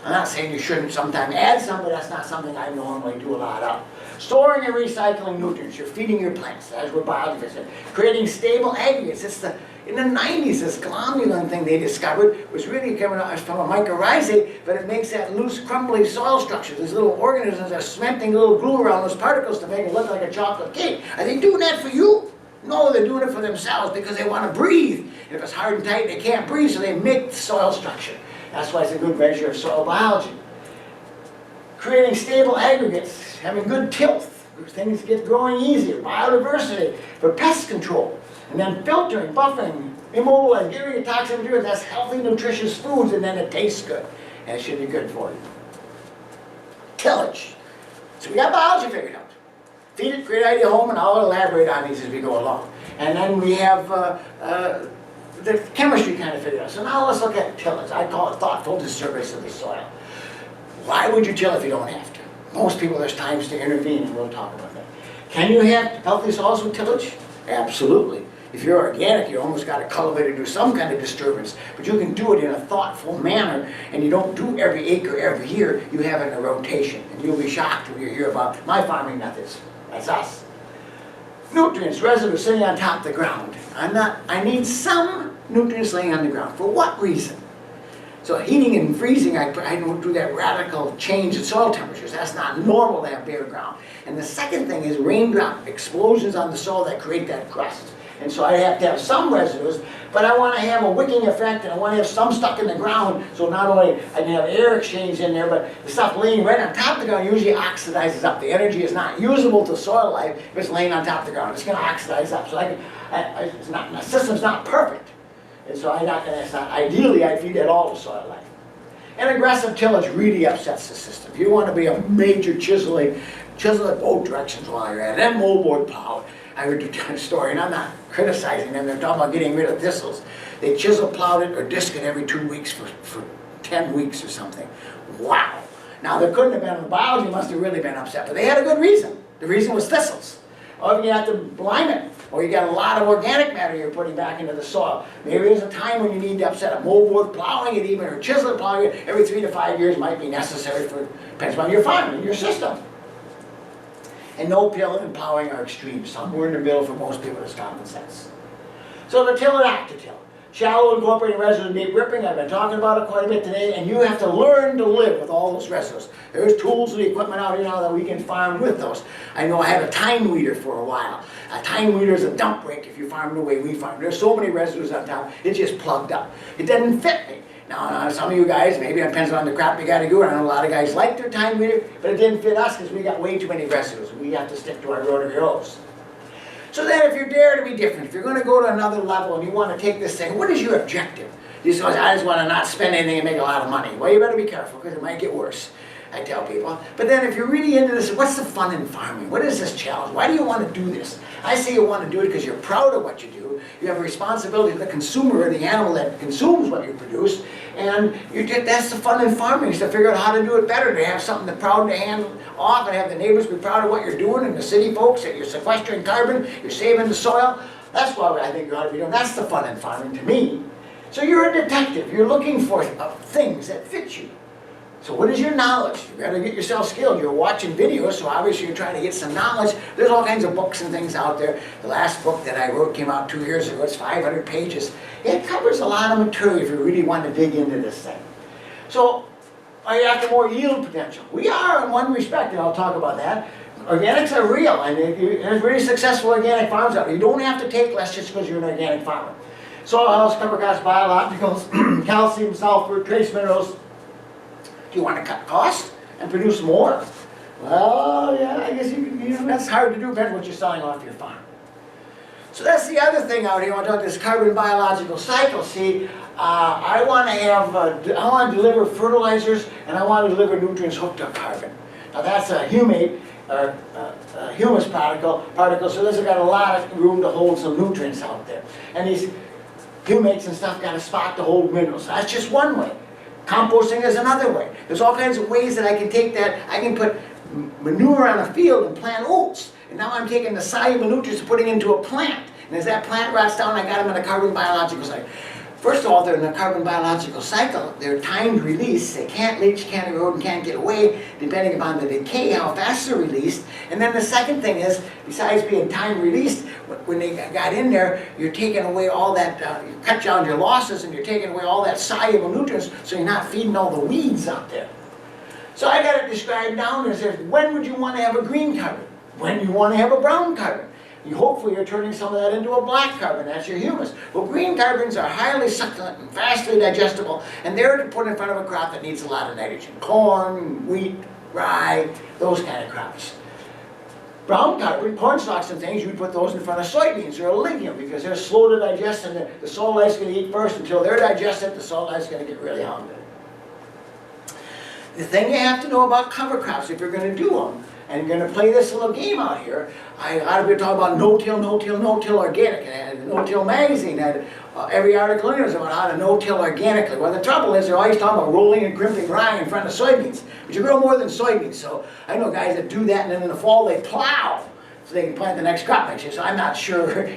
I'm not saying you shouldn't sometimes add some, but that's not something I normally do a lot of. Storing and recycling nutrients, you're feeding your plants, that's what biology is. Creating stable aggregates, in the 90s, this glomalin thing they discovered was really coming out from a mycorrhizae, but it makes that loose, crumbly soil structure. These little organisms are cementing little glue around those particles to make it look like a chocolate cake. Are they doing that for you? No, they're doing it for themselves because they want to breathe. And if it's hard and tight, they can't breathe, so they make the soil structure. That's why it's a good measure of soil biology. Creating stable aggregates, having good tilth, things get growing easier. Biodiversity for pest control. And then filtering, buffering, immobilizing, getting rid of toxic materials. That's healthy, nutritious foods, and then it tastes good. And it should be good for you. Tillage. So we got biology figured out. Feed it, create ideal home, and I'll elaborate on these as we go along. And then we have the chemistry kind of figured out. So now let's look at tillage. I call it thoughtful disturbance of the soil. Why would you till if you don't have to? Most people, there's times to intervene, and we'll talk about that. Can you have healthy soils with tillage? Absolutely. If you're organic, you almost got to cultivate or do some kind of disturbance, but you can do it in a thoughtful manner, and you don't do every acre every year. You have it in a rotation, and you'll be shocked when you hear about my farming methods. That's us. Nutrients, residues sitting on top of the ground. I need some nutrients laying on the ground. For what reason? So heating and freezing, I don't do that radical change in soil temperatures. That's not normal to have bare ground. And the second thing is raindrop explosions on the soil that create that crust. And so I have to have some residues, but I want to have a wicking effect, and I want to have some stuck in the ground, so not only I can have air exchange in there, but the stuff laying right on top of the ground usually oxidizes up. The energy is not usable to soil life if it's laying on top of the ground. It's going to oxidize up. So my system's not perfect. And so ideally I'd feed that all to soil life. And aggressive tillage really upsets the system. If you want to be a major chisel it both directions while you're at it. And moldboard plow. I heard a story, and I'm not criticizing them. They're talking about getting rid of thistles. They chisel plowed it or disc it every 2 weeks for 10 weeks or something. Wow. Now there couldn't have been, the biology must have really been upset, but they had a good reason. The reason was thistles. Or if you have to lime it, or you got a lot of organic matter you're putting back into the soil. Maybe there's a time when you need to upset a moldboard plowing it even, or chisel plowing it every 3 to 5 years might be necessary for, depends on your farm and your system. And no tilling and plowing are extremes. Somewhere in the middle for most people is common sense. So the till and act to till. Shallow incorporating residues and deep ripping, I've been talking about it quite a bit today, and you have to learn to live with all those residues. There's tools and equipment out here now that we can farm with those. I know I had a time weeder for a while. A time weeder is a dump break if you farm the way we farm. There's so many residues on top, it just plugged up. It doesn't fit me. Now, some of you guys, maybe it depends on the crop you got to do, and I know a lot of guys like their time weeder, but it didn't fit us because we got way too many residues. We have to stick to our rotary rows. So then if you dare to be different, if you're going to go to another level and you want to take this thing, what is your objective? You say, I just want to not spend anything and make a lot of money. Well, you better be careful because it might get worse, I tell people. But then if you're really into this, what's the fun in farming? What is this challenge? Why do you want to do this? I say you want to do it because you're proud of what you do. You have a responsibility to the consumer or the animal that consumes what you produce. And that's the fun in farming, is to figure out how to do it better, to have something that's proud to hand off and have the neighbors be proud of what you're doing, and the city folks that you're sequestering carbon, you're saving the soil. That's what I think you ought to be doing. That's the fun in farming to me. So you're a detective. You're looking for things that fit you. So what is your knowledge? You've got to get yourself skilled. You're watching videos, so obviously you're trying to get some knowledge. There's all kinds of books and things out there. The last book that I wrote came out 2 years ago. It's 500 pages. It covers a lot of material if you really want to dig into this thing. So are you after more yield potential? We are in one respect, and I'll talk about that. Organics are real, and there's really successful organic farms out there. You don't have to take less just because you're an organic farmer. Soil health, cover crops, biologicals, calcium, sulfur, trace minerals. Do you want to cut costs and produce more? Well, yeah, I guess that's hard to do, depends what you're selling off your farm. So that's the other thing out here. I want to talk this carbon biological cycle. See, I want to deliver fertilizers, and I want to deliver nutrients hooked to carbon. Now that's a humate, humus particle, so this has got a lot of room to hold some nutrients out there. And these humates and stuff got a spot to hold minerals. That's just one way. Composting is another way. There's all kinds of ways that I can take that. I can put manure on a field and plant oats. And now I'm taking the soluble nutrients and putting into a plant. And as that plant rots down, I got them in a carbon biological cycle. First of all, they're in a carbon biological cycle. They're timed release. They can't leach, can't erode, and can't get away, depending upon the decay, how fast they're released. And then the second thing is, besides being time released, when they got in there, you're taking away all that, you cut down your losses, and you're taking away all that soluble nutrients, so you're not feeding all the weeds out there. So I got it described down there. It says, when would you want to have a green carbon? When you want to have a brown carbon? Hopefully you're turning some of that into a black carbon, that's your humus. Well, green carbons are highly succulent and vastly digestible, and they're to put in front of a crop that needs a lot of nitrogen. Corn, wheat, rye, those kind of crops. Brown carbon, corn stalks and things, you'd put those in front of soybeans or a legume because they're slow to digest, and the soil life's going to eat first. Until they're digested, the soil life's going to get really hungry. The thing you have to know about cover crops, if you're going to do them, and you're going to play this little game out here, a lot of people talk about no-till, no-till, no-till organic. And the No-Till magazine had every article in there was about how to no-till organically. Well, the trouble is they're always talking about rolling and crimping rye in front of soybeans. But you grow more than soybeans, so I know guys that do that, and then in the fall they plow so they can plant the next crop next year. So I'm not sure,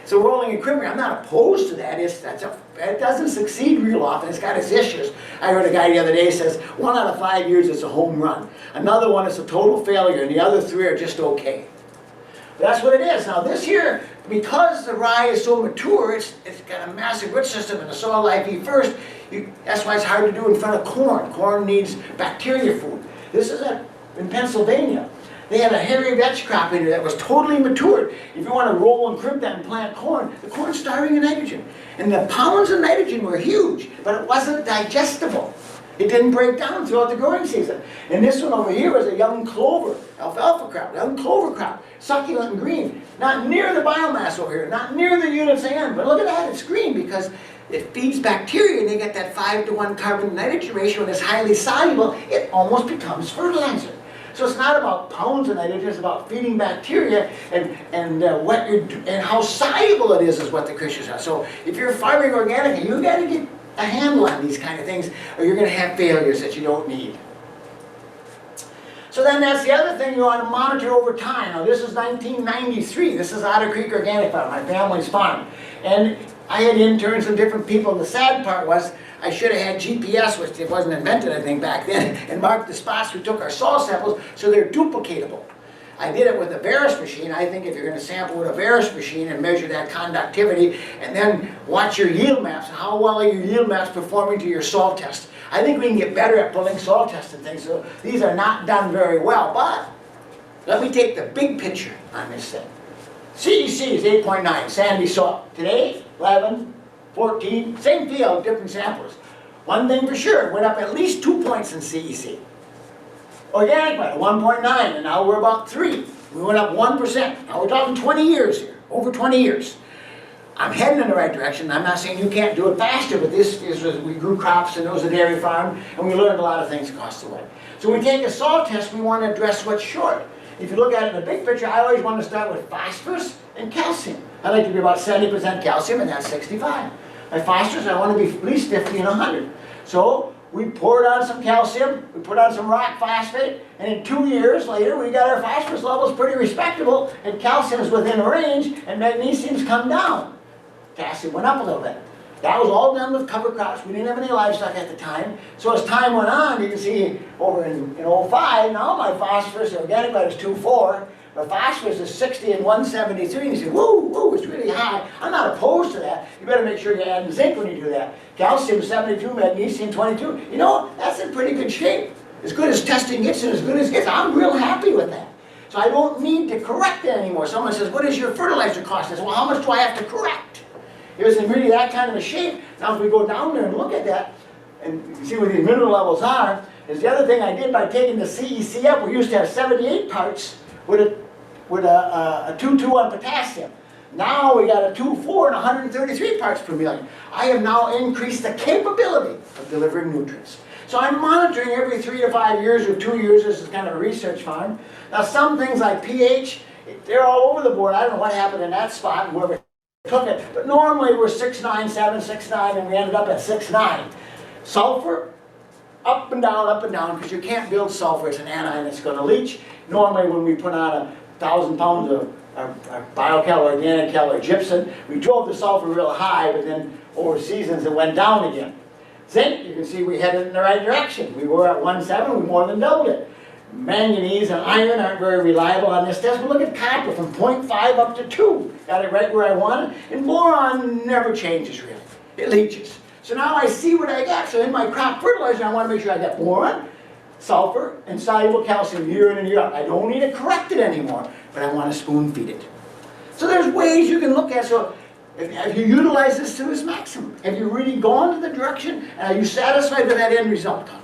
So rolling and crimping, I'm not opposed to that. It doesn't succeed real often. It's got its issues. I heard a guy the other day says 1 out of 5 years is a home run. Another one is a total failure, and the other 3 are just okay. But that's what it is. Now this year, because the rye is so mature, it's got a massive root system and the soil life eat first. That's why it's hard to do in front of corn. Corn needs bacteria food. This is in Pennsylvania. They had a hairy vetch crop in here that was totally matured. If you want to roll and crimp that and plant corn, the corn's starving of nitrogen. And the pounds of nitrogen were huge, but it wasn't digestible. It didn't break down throughout the growing season. And this one over here was a young clover, alfalfa crop, young clover crop, succulent and green. Not near the biomass over here, not near the units in, but look at that, it's green because it feeds bacteria and they get that 5-to-1 carbon to nitrogen ratio and it's highly soluble, it almost becomes fertilizer. So it's not about pounds of nitrogen, it's about feeding bacteria and how soluble it is what the issues are. So if you're farming organically, you've got to get a handle on these kind of things or you're going to have failures that you don't need. So then that's the other thing you want to monitor over time. Now this is 1993. This is Otter Creek Organic Farm, my family's farm. And I had interns and different people. The sad part was I should have had GPS, which it wasn't invented, I think, back then, and marked the spots we took our soil samples so they're duplicatable. I did it with a Varus machine. I think if you're going to sample with a Varus machine and measure that conductivity and then watch your yield maps, how well are your yield maps performing to your soil test. I think we can get better at pulling soil tests and things, so these are not done very well. But let me take the big picture on this thing. CEC is 8.9, sandy soil. Today, 11, 14, same field, different samplers. One thing for sure, it went up at least 2 points in CEC. Organic matter, 1.9, and now we're about 3. We went up 1%. Now we're talking 20 years here, over 20 years. I'm heading in the right direction. I'm not saying you can't do it faster, but this is, we grew crops and it was a dairy farm, and we learned a lot of things across the way. So when we take a soil test, we want to address what's short. If you look at it in the big picture, I always want to start with phosphorus and calcium. I like to be about 70% calcium, and that's 65. My phosphorus, I want to be at least 50 and 100. So we poured on some calcium, we put on some rock phosphate, and in 2 years later, we got our phosphorus levels pretty respectable, and calcium's within range, and magnesium's come down. Calcium went up a little bit. That was all done with cover crops. We didn't have any livestock at the time. So as time went on, you can see over in 05, now my phosphorus, organic matter is 2.4, but phosphorus is 60 and 173, and you say, woo, woo, it's really high. I'm not opposed to that. You better make sure you're adding zinc when you do that. Calcium 72, magnesium 22. You know, that's in pretty good shape. As good as testing gets and as good as it gets, I'm real happy with that. So I don't need to correct it anymore. Someone says, what is your fertilizer cost? I say, well, how much do I have to correct? It was in really that kind of a shape. Now if we go down there and look at that, and you can see where these mineral levels are, is the other thing I did by taking the CEC up. We used to have 78 parts with a 2.2 on potassium. Now we got a 2.4 and 133 parts per million. I have now increased the capability of delivering nutrients. So I'm monitoring every 3 to 5 years or 2 years. This is kind of a research farm. Now some things like pH, they're all over the board. I don't know what happened in that spot, whoever took it, but normally we're 6.9, 7, 6.9, and we ended up at 6.9. Sulfur, up and down, because you can't build sulfur. It's an anion that's going to leach. Normally when we put on 1,000 pounds of BioAg or organic or gypsum, we drove the sulfur real high, but then over seasons it went down again. Zinc, you can see we headed in the right direction. We were at 1.7, we more than doubled it. Manganese and iron aren't very reliable on this test, but look at copper from 0.5 up to 2. Got it right where I want it. And boron never changes really. It leaches. So now I see what I got. So in my crop fertilizer, I want to make sure I got boron, sulfur, and soluble calcium year in and year out. I don't need to correct it anymore, but I want to spoon feed it. So there's ways you can look at. So have you utilized this to its maximum? Have you really gone to the direction? And are you satisfied with that end result out there?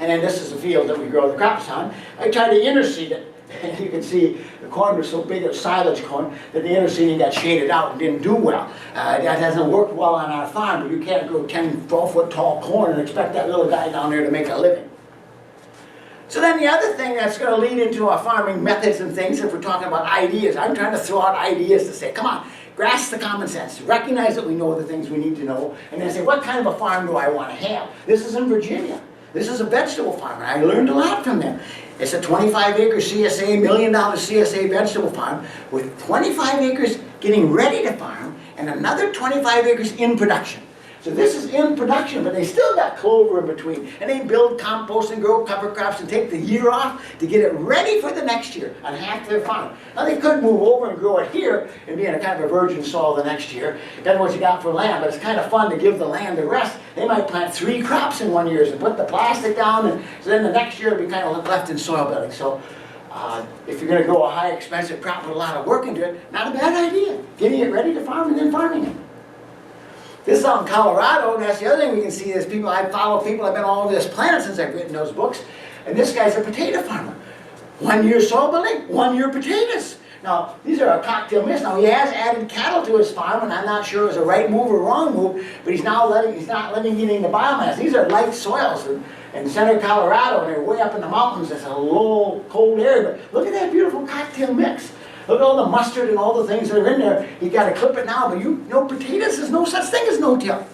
And then this is the field that we grow the crops on. I try to interseed it. And you can see the corn was so big of silage corn that the interseeding got shaded out and didn't do well. That hasn't worked well on our farm, but you can't grow 10, 12-foot tall corn and expect that little guy down there to make a living. So then the other thing that's going to lead into our farming methods and things, if we're talking about ideas, I'm trying to throw out ideas to say, come on, grasp the common sense, recognize that we know the things we need to know, and then say, what kind of a farm do I want to have? This is in Virginia. This is a vegetable farm, and I learned a lot from them. It's a 25-acre CSA, $1 million CSA vegetable farm with 25 acres getting ready to farm and another 25 acres in production. So this is in production, but they still got clover in between. And they build compost and grow cover crops and take the year off to get it ready for the next year on half their farm. Now they could move over and grow it here and be in a kind of a virgin soil the next year. That's what you got for land, but it's kind of fun to give the land a rest. They might plant 3 crops in 1 year and put the plastic down, and so then the next year it'll be kind of left in soil building. So if you're going to grow a high expensive crop with a lot of work into it, not a bad idea. Getting it ready to farm and then farming it. This is out in Colorado, and that's the other thing we can see is people, I follow people, I've been all over this planet since I've written those books, and this guy's a potato farmer. 1 year soil building, 1 year potatoes. Now, these are a cocktail mix. Now, he has added cattle to his farm, and I'm not sure it was a right move or wrong move, but he's not letting getting the biomass. These are light soils in center Colorado, and they're way up in the mountains. It's a low, cold area, but look at that beautiful cocktail mix. Look at all the mustard and all the things that are in there. You got to clip it now, but you know potatoes, there's no such thing as no-till.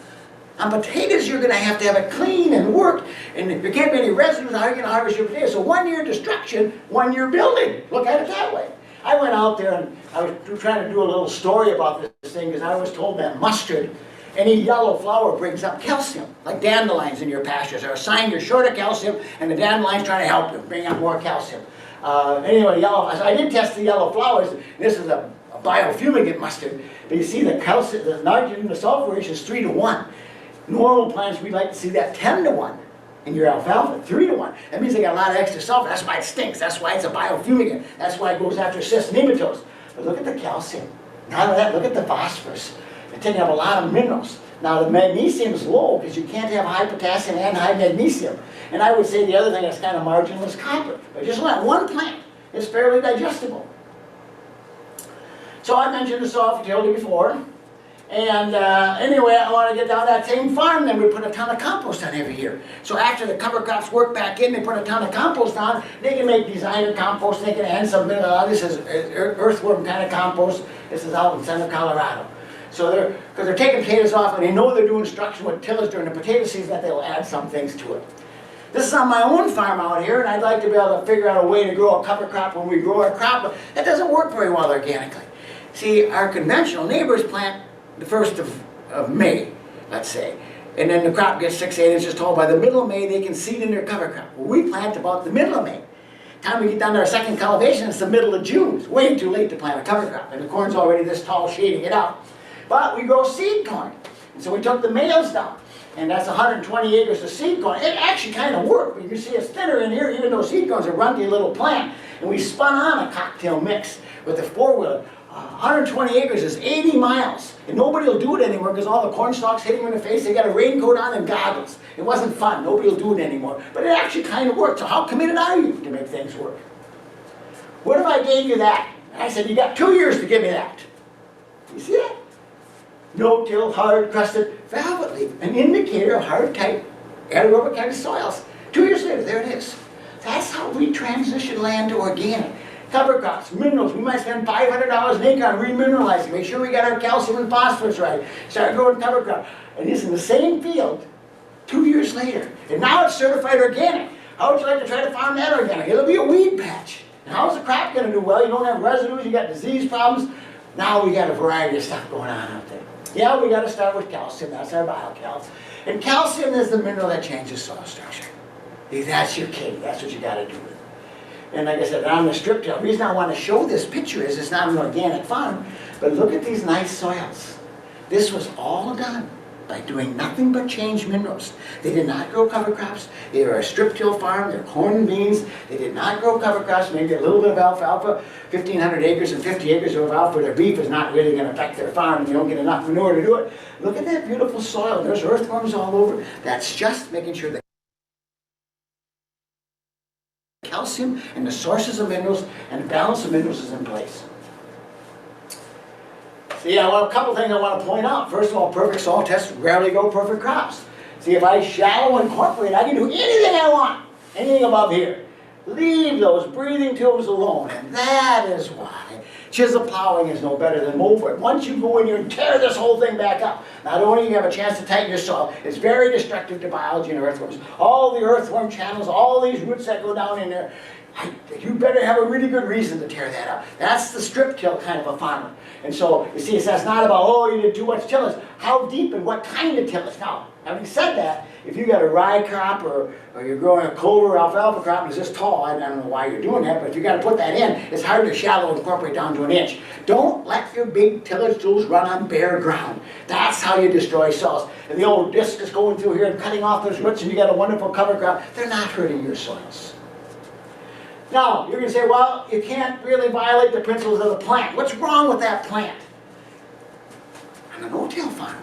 On potatoes, you're going to have it clean and worked, and there can't be any residues. How are you going to harvest your potatoes? So 1 year destruction, 1 year building. Look at it that way. I went out there and I was trying to do a little story about this thing because I was told that mustard, any yellow flower brings up calcium, like dandelions in your pastures are a sign you're short of calcium, and the dandelion's trying to help you bring up more calcium. Anyway, yellow. So I did test the yellow flowers. This is a biofumigant mustard, but you see the calcium, the nitrogen, the sulfur ratio is 3 to 1. Normal plants, we'd like to see that 10 to 1. In your alfalfa, 3 to 1. That means they got a lot of extra sulfur. That's why it stinks. That's why it's a biofumigant. That's why it goes after cysts and nematodes. But look at the calcium. Now that, look at the phosphorus. It's taking up a lot of minerals. Now the magnesium is low because you can't have high potassium and high magnesium. And I would say the other thing that's kind of marginal is copper. But just let one plant is fairly digestible. So I mentioned the soil fertility before. And anyway, I want to get down that same farm, then we put a ton of compost on every year. So after the cover crops work back in, they put a ton of compost on. They can make designer compost, they can add some mineral. This is earthworm kind of compost. This is out in central Colorado. So because they're taking potatoes off and they know they're doing structure with tillage during the potato season, that they'll add some things to it. This is on my own farm out here, and I'd like to be able to figure out a way to grow a cover crop when we grow our crop, but that doesn't work very well organically. See, our conventional neighbors plant the 1st of May, let's say, and then the crop gets 6 to 8 inches tall. By the middle of May, they can seed in their cover crop. Well, we plant about the middle of May. Time we get down to our second cultivation, it's the middle of June. It's way too late to plant a cover crop, and the corn's already this tall, shading it out. But we grow seed corn, and so we took the males down, and that's 120 acres of seed corn. It actually kind of worked, but you can see it's thinner in here, even though seed corn's a runty little plant. And we spun on a cocktail mix with a 4-wheeler. 120 acres is 80 miles, and nobody will do it anymore because all the corn stalks hitting them in the face. They got a raincoat on and goggles. It wasn't fun. Nobody will do it anymore. But it actually kind of worked. So how committed are you to make things work? What if I gave you that? And I said, you got 2 years to give me that. You see that? No-till, hard-crusted velvet leaf, an indicator of hard-type, anaerobic kind of soils. 2 years later, there it is. That's how we transition land to organic. Cover crops, minerals, we might spend $500 an acre on remineralizing, make sure we got our calcium and phosphorus right, start growing cover crop. And it's in the same field 2 years later. And now it's certified organic. How would you like to try to farm that organic? It'll be a weed patch. And how's the crop going to do? Well, you don't have residues, you got disease problems. Now we got a variety of stuff going on out there. Yeah, we got to start with calcium, that's our BioCal. And calcium is the mineral that changes soil structure. That's your key, that's what you got to do with it. And like I said, on the strip till, the reason I want to show this picture is it's not an organic farm, but look at these nice soils. This was all done by doing nothing but change minerals. They did not grow cover crops. They were a strip till farm, they're corn and beans. They did not grow cover crops, maybe a little bit of alfalfa, 1,500 acres and 50 acres of alfalfa. Their beef is not really going to affect their farm. They don't get enough manure to do it. Look at that beautiful soil. There's earthworms all over. That's just making sure that calcium and the sources of minerals and the balance of minerals is in place. See, a couple things I want to point out. First of all, perfect soil tests rarely go perfect crops. See, if I shallow incorporate, I can do anything I want, anything above here. Leave those breathing tubes alone, and that is why chisel plowing is no better than mow. Once you go in here and tear this whole thing back up, not only do you have a chance to tighten your soil, it's very destructive to biology and earthworms. All the earthworm channels, all these roots that go down in there, you better have a really good reason to tear that up. That's the strip till kind of a farmer. And so, you see, it's not about, oh, you did too much tillage. How deep and what kind of tillage? Now, having said that, if you got a rye crop or you're growing a clover or alfalfa crop and it's this tall, I don't know why you're doing that, but if you got to put that in, it's hard to shallow incorporate down to 1 inch. Don't let your big tillage tools run on bare ground. That's how you destroy soils. And the old disc is going through here and cutting off those roots and you got a wonderful cover crop. They're not hurting your soils. Now, you're going to say, well, you can't really violate the principles of the plant. What's wrong with that plant? On a no-till farm.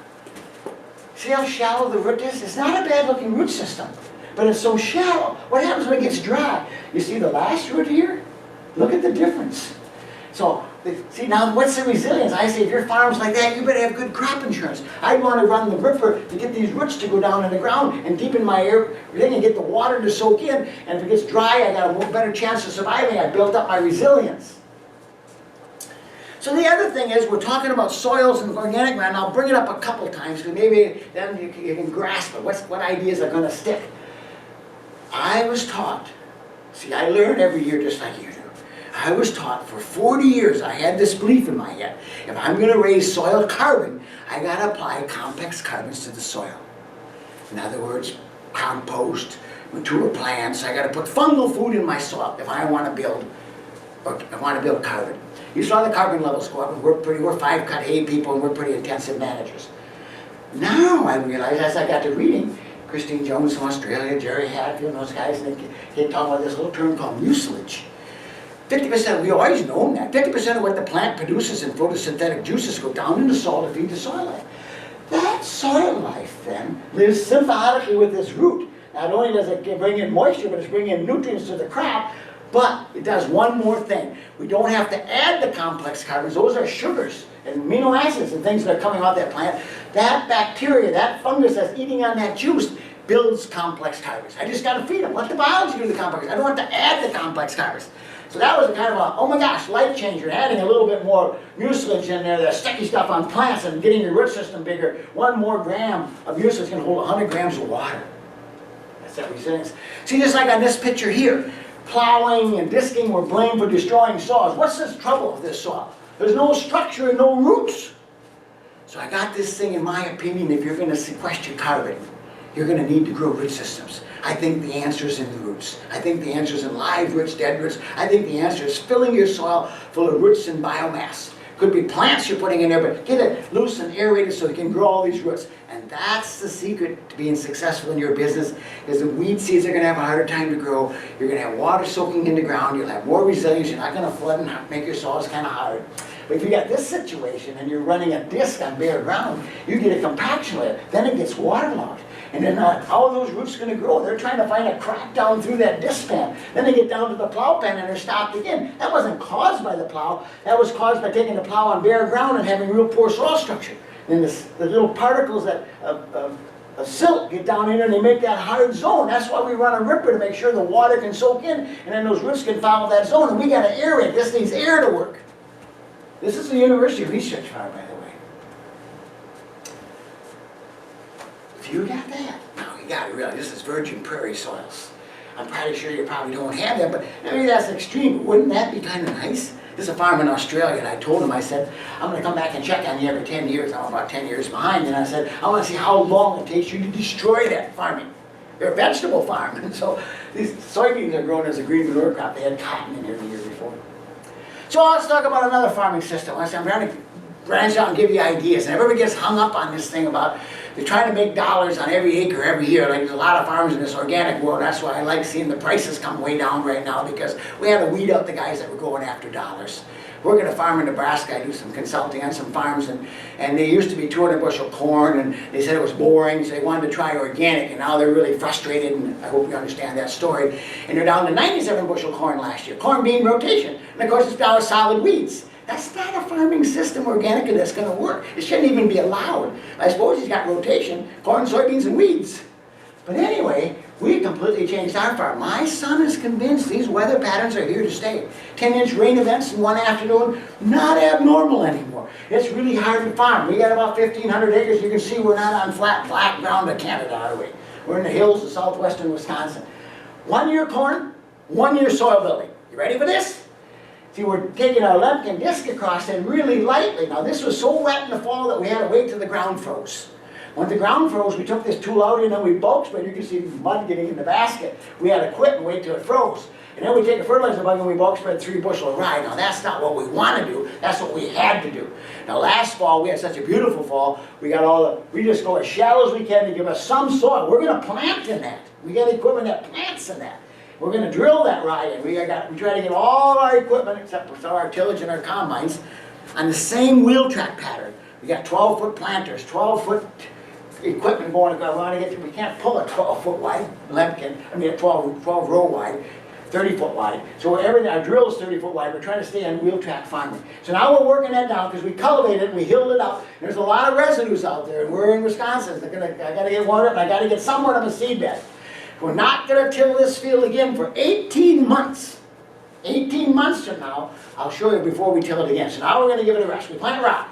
See how shallow the root is? It's not a bad-looking root system, but it's so shallow. What happens when it gets dry? You see the last root here? Look at the difference. So, see, now what's the resilience? I say if your farm's like that, you better have good crop insurance. I want to run the ripper to get these roots to go down in the ground and deepen my everything and get the water to soak in. And if it gets dry, I got a better chance of surviving. I built up my resilience. So the other thing is, we're talking about soils and organic matter, and I'll bring it up a couple times, because maybe then you can grasp it. What ideas are going to stick? I was taught, see, I learn every year just like you do. I was taught for 40 years, I had this belief in my head, if I'm going to raise soil carbon, I got to apply complex carbons to the soil. In other words, compost, mature plants, I got to put fungal food in my soil if I want to build carbon. You saw the carbon levels go up, and we're 5-cut hay people, and we're pretty intensive managers. Now I realize, as I got to reading, Christine Jones from Australia, Jerry Hadfield, and those guys, and they talk about this little term called mucilage. 50%, we always known that, 50% of what the plant produces in photosynthetic juices go down in the soil to feed the soil life. That soil life then lives symbiotically with this root. Not only does it bring in moisture, but it's bringing in nutrients to the crop, but it does one more thing. We don't have to add the complex carbons. Those are sugars and amino acids and things that are coming off that plant. That bacteria, that fungus that's eating on that juice builds complex carbons. I just got to feed them. Let the biology do the complex. I don't want to add the complex carbons. So that was a kind of a, oh my gosh, life changer, adding a little bit more mucilage in there, that sticky stuff on plants, and getting your root system bigger. 1 more gram of mucilage can hold 100 grams of water. That's that resilience. See, just like on this picture here, plowing and disking were blamed for destroying soils. What's the trouble with this soil? There's no structure and no roots. So I got this thing, in my opinion, if you're going to sequester carbon, you're going to need to grow root systems. I think the answer is in the roots. I think the answer is in live roots, dead roots. I think the answer is filling your soil full of roots and biomass. Could be plants you're putting in there, but get it loose and aerated so it can grow all these roots. And that's the secret to being successful in your business, because the weed seeds are going to have a harder time to grow. You're going to have water soaking in the ground. You'll have more resilience. You're not going to flood and make your soils kind of hard. But if you got this situation and you're running a disc on bare ground, you get a compaction layer. Then it gets waterlogged. And then how are those roots going to grow? They're trying to find a crack down through that disc pan. Then they get down to the plow pan and they're stopped again. That wasn't caused by the plow. That was caused by taking the plow on bare ground and having real poor soil structure. Then the little particles of silt get down in there and they make that hard zone. That's why we run a ripper, to make sure the water can soak in and then those roots can follow that zone. And we got to aerate. This needs air to work. This is the university research farm, by the way. If you got that, now you got to realize this is virgin prairie soils. I'm pretty sure you probably don't have that, but maybe that's extreme. Wouldn't that be kind of nice? There's a farm in Australia, and I told him, I said, I'm going to come back and check on you every 10 years. I'm about 10 years behind, and I said, I want to see how long it takes you to destroy that farming. They're a vegetable farm, and so these soybeans are grown as a green manure crop. They had cotton in here the year before. So let's talk about another farming system. I'm trying to branch out and give you ideas. And everybody gets hung up on this thing about they're trying to make dollars on every acre every year. Like, there's a lot of farmers in this organic world. That's why I like seeing the prices come way down right now, because we had to weed out the guys that were going after dollars. Working a farm in Nebraska, I do some consulting on some farms, and they used to be 200 bushel corn, and they said it was boring, so they wanted to try organic, and now they're really frustrated, and I hope you understand that story. And they're down to 97 bushel corn last year. Corn bean rotation. And of course it's down to solid weeds. That's not a farming system organically that's going to work. It shouldn't even be allowed. I suppose he's got rotation, corn, soybeans, and weeds. But anyway, we completely changed our farm. My son is convinced these weather patterns are here to stay. 10-inch rain events in one afternoon, not abnormal anymore. It's really hard to farm. We got about 1,500 acres. You can see we're not on flat, flat ground of Canada, are we? We're in the hills of southwestern Wisconsin. 1 year corn, 1 year soil building. You ready for this? See, we're taking our Lemkin disc across it really lightly. Now, this was so wet in the fall that we had to wait till the ground froze. When the ground froze, we took this tool out and then we bulk spread. You can see mud getting in the basket. We had to quit and wait till it froze. And then we take a fertilizer bug and we bulk spread 3 bushel a rye. Now, that's not what we want to do. That's what we had to do. Now, last fall, we had such a beautiful fall. We just go as shallow as we can to give us some soil. We're going to plant in that. We got equipment that plants in that. We're going to drill that rye in. We try to get all our equipment, except for our tillage and our combines, on the same wheel track pattern. We got 12-foot planters, 12-foot equipment going. We can't pull a 12-foot wide Lemkin. I mean, a 12 row wide, 30-foot wide. So everything, our drill is 30-foot wide. We're trying to stay on wheel track farming. So now we're working that down because we cultivated it and we hilled it up. There's a lot of residues out there, and we're in Wisconsin. I got to get water and I got to get somewhat of a seed bed. We're not going to till this field again for 18 months. 18 months from now, I'll show you before we till it again. So now we're going to give it a rest. We plant rye.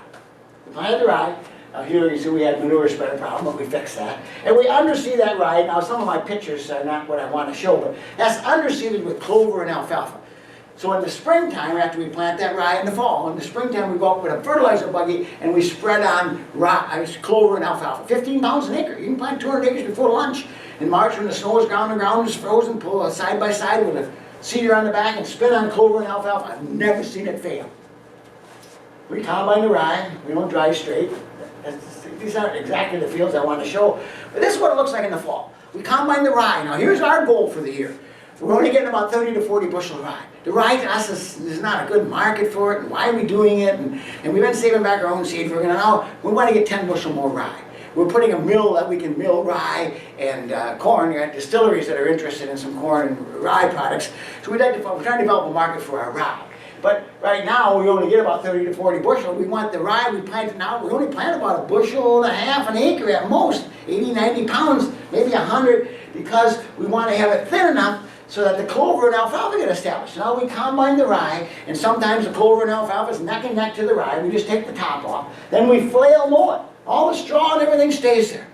We planted the rye. Now here you see we had manure spreader problem, but we fixed that. And we underseed that rye. Now some of my pictures are not what I want to show, but that's underseeded with clover and alfalfa. So in the springtime, after we plant that rye in the fall, in the springtime we go up with a fertilizer buggy and we spread on rye, clover and alfalfa. 15 pounds an acre. You can plant 200 acres before lunch. In March when the snow is ground, the ground is frozen, pull side by side with a seeder on the back and spin on clover and alfalfa. I've never seen it fail. We combine the rye. We don't dry straight. These aren't exactly the fields I want to show, but this is what it looks like in the fall. We combine the rye. Now here's our goal for the year. We're only getting about 30 to 40 bushel of rye. The rye to us is not a good market for it, and why are we doing it? And we've been saving back our own seed. We want to get 10 bushel more rye. We're putting a mill that we can mill rye and corn. You got distilleries that are interested in some corn and rye products. So we're trying to develop a market for our rye. But right now, we only get about 30 to 40 bushel. We want the rye we plant now. We only plant about a bushel and a half an acre at most, 80, 90 pounds, maybe 100, because we want to have it thin enough so that the clover and alfalfa get established. Now we combine the rye, and sometimes the clover and alfalfa is neck and neck to the rye. We just take the top off. Then we flail mow it. All the straw and everything stays there.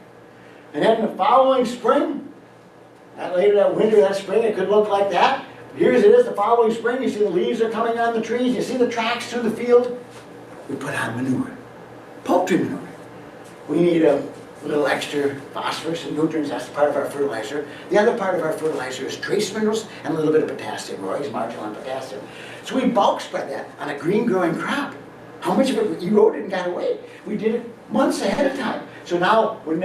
And then the following spring, later that winter, that spring, it could look like that. Here as it is the following spring, you see the leaves are coming on the trees, you see the tracks through the field. We put on manure, poultry manure. We need a little extra phosphorus and nutrients, that's part of our fertilizer. The other part of our fertilizer is trace minerals and a little bit of potassium, Roy's marginal on potassium. So we bulk spread that on a green growing crop. How much of it eroded and got away? We did it months ahead of time. So now, when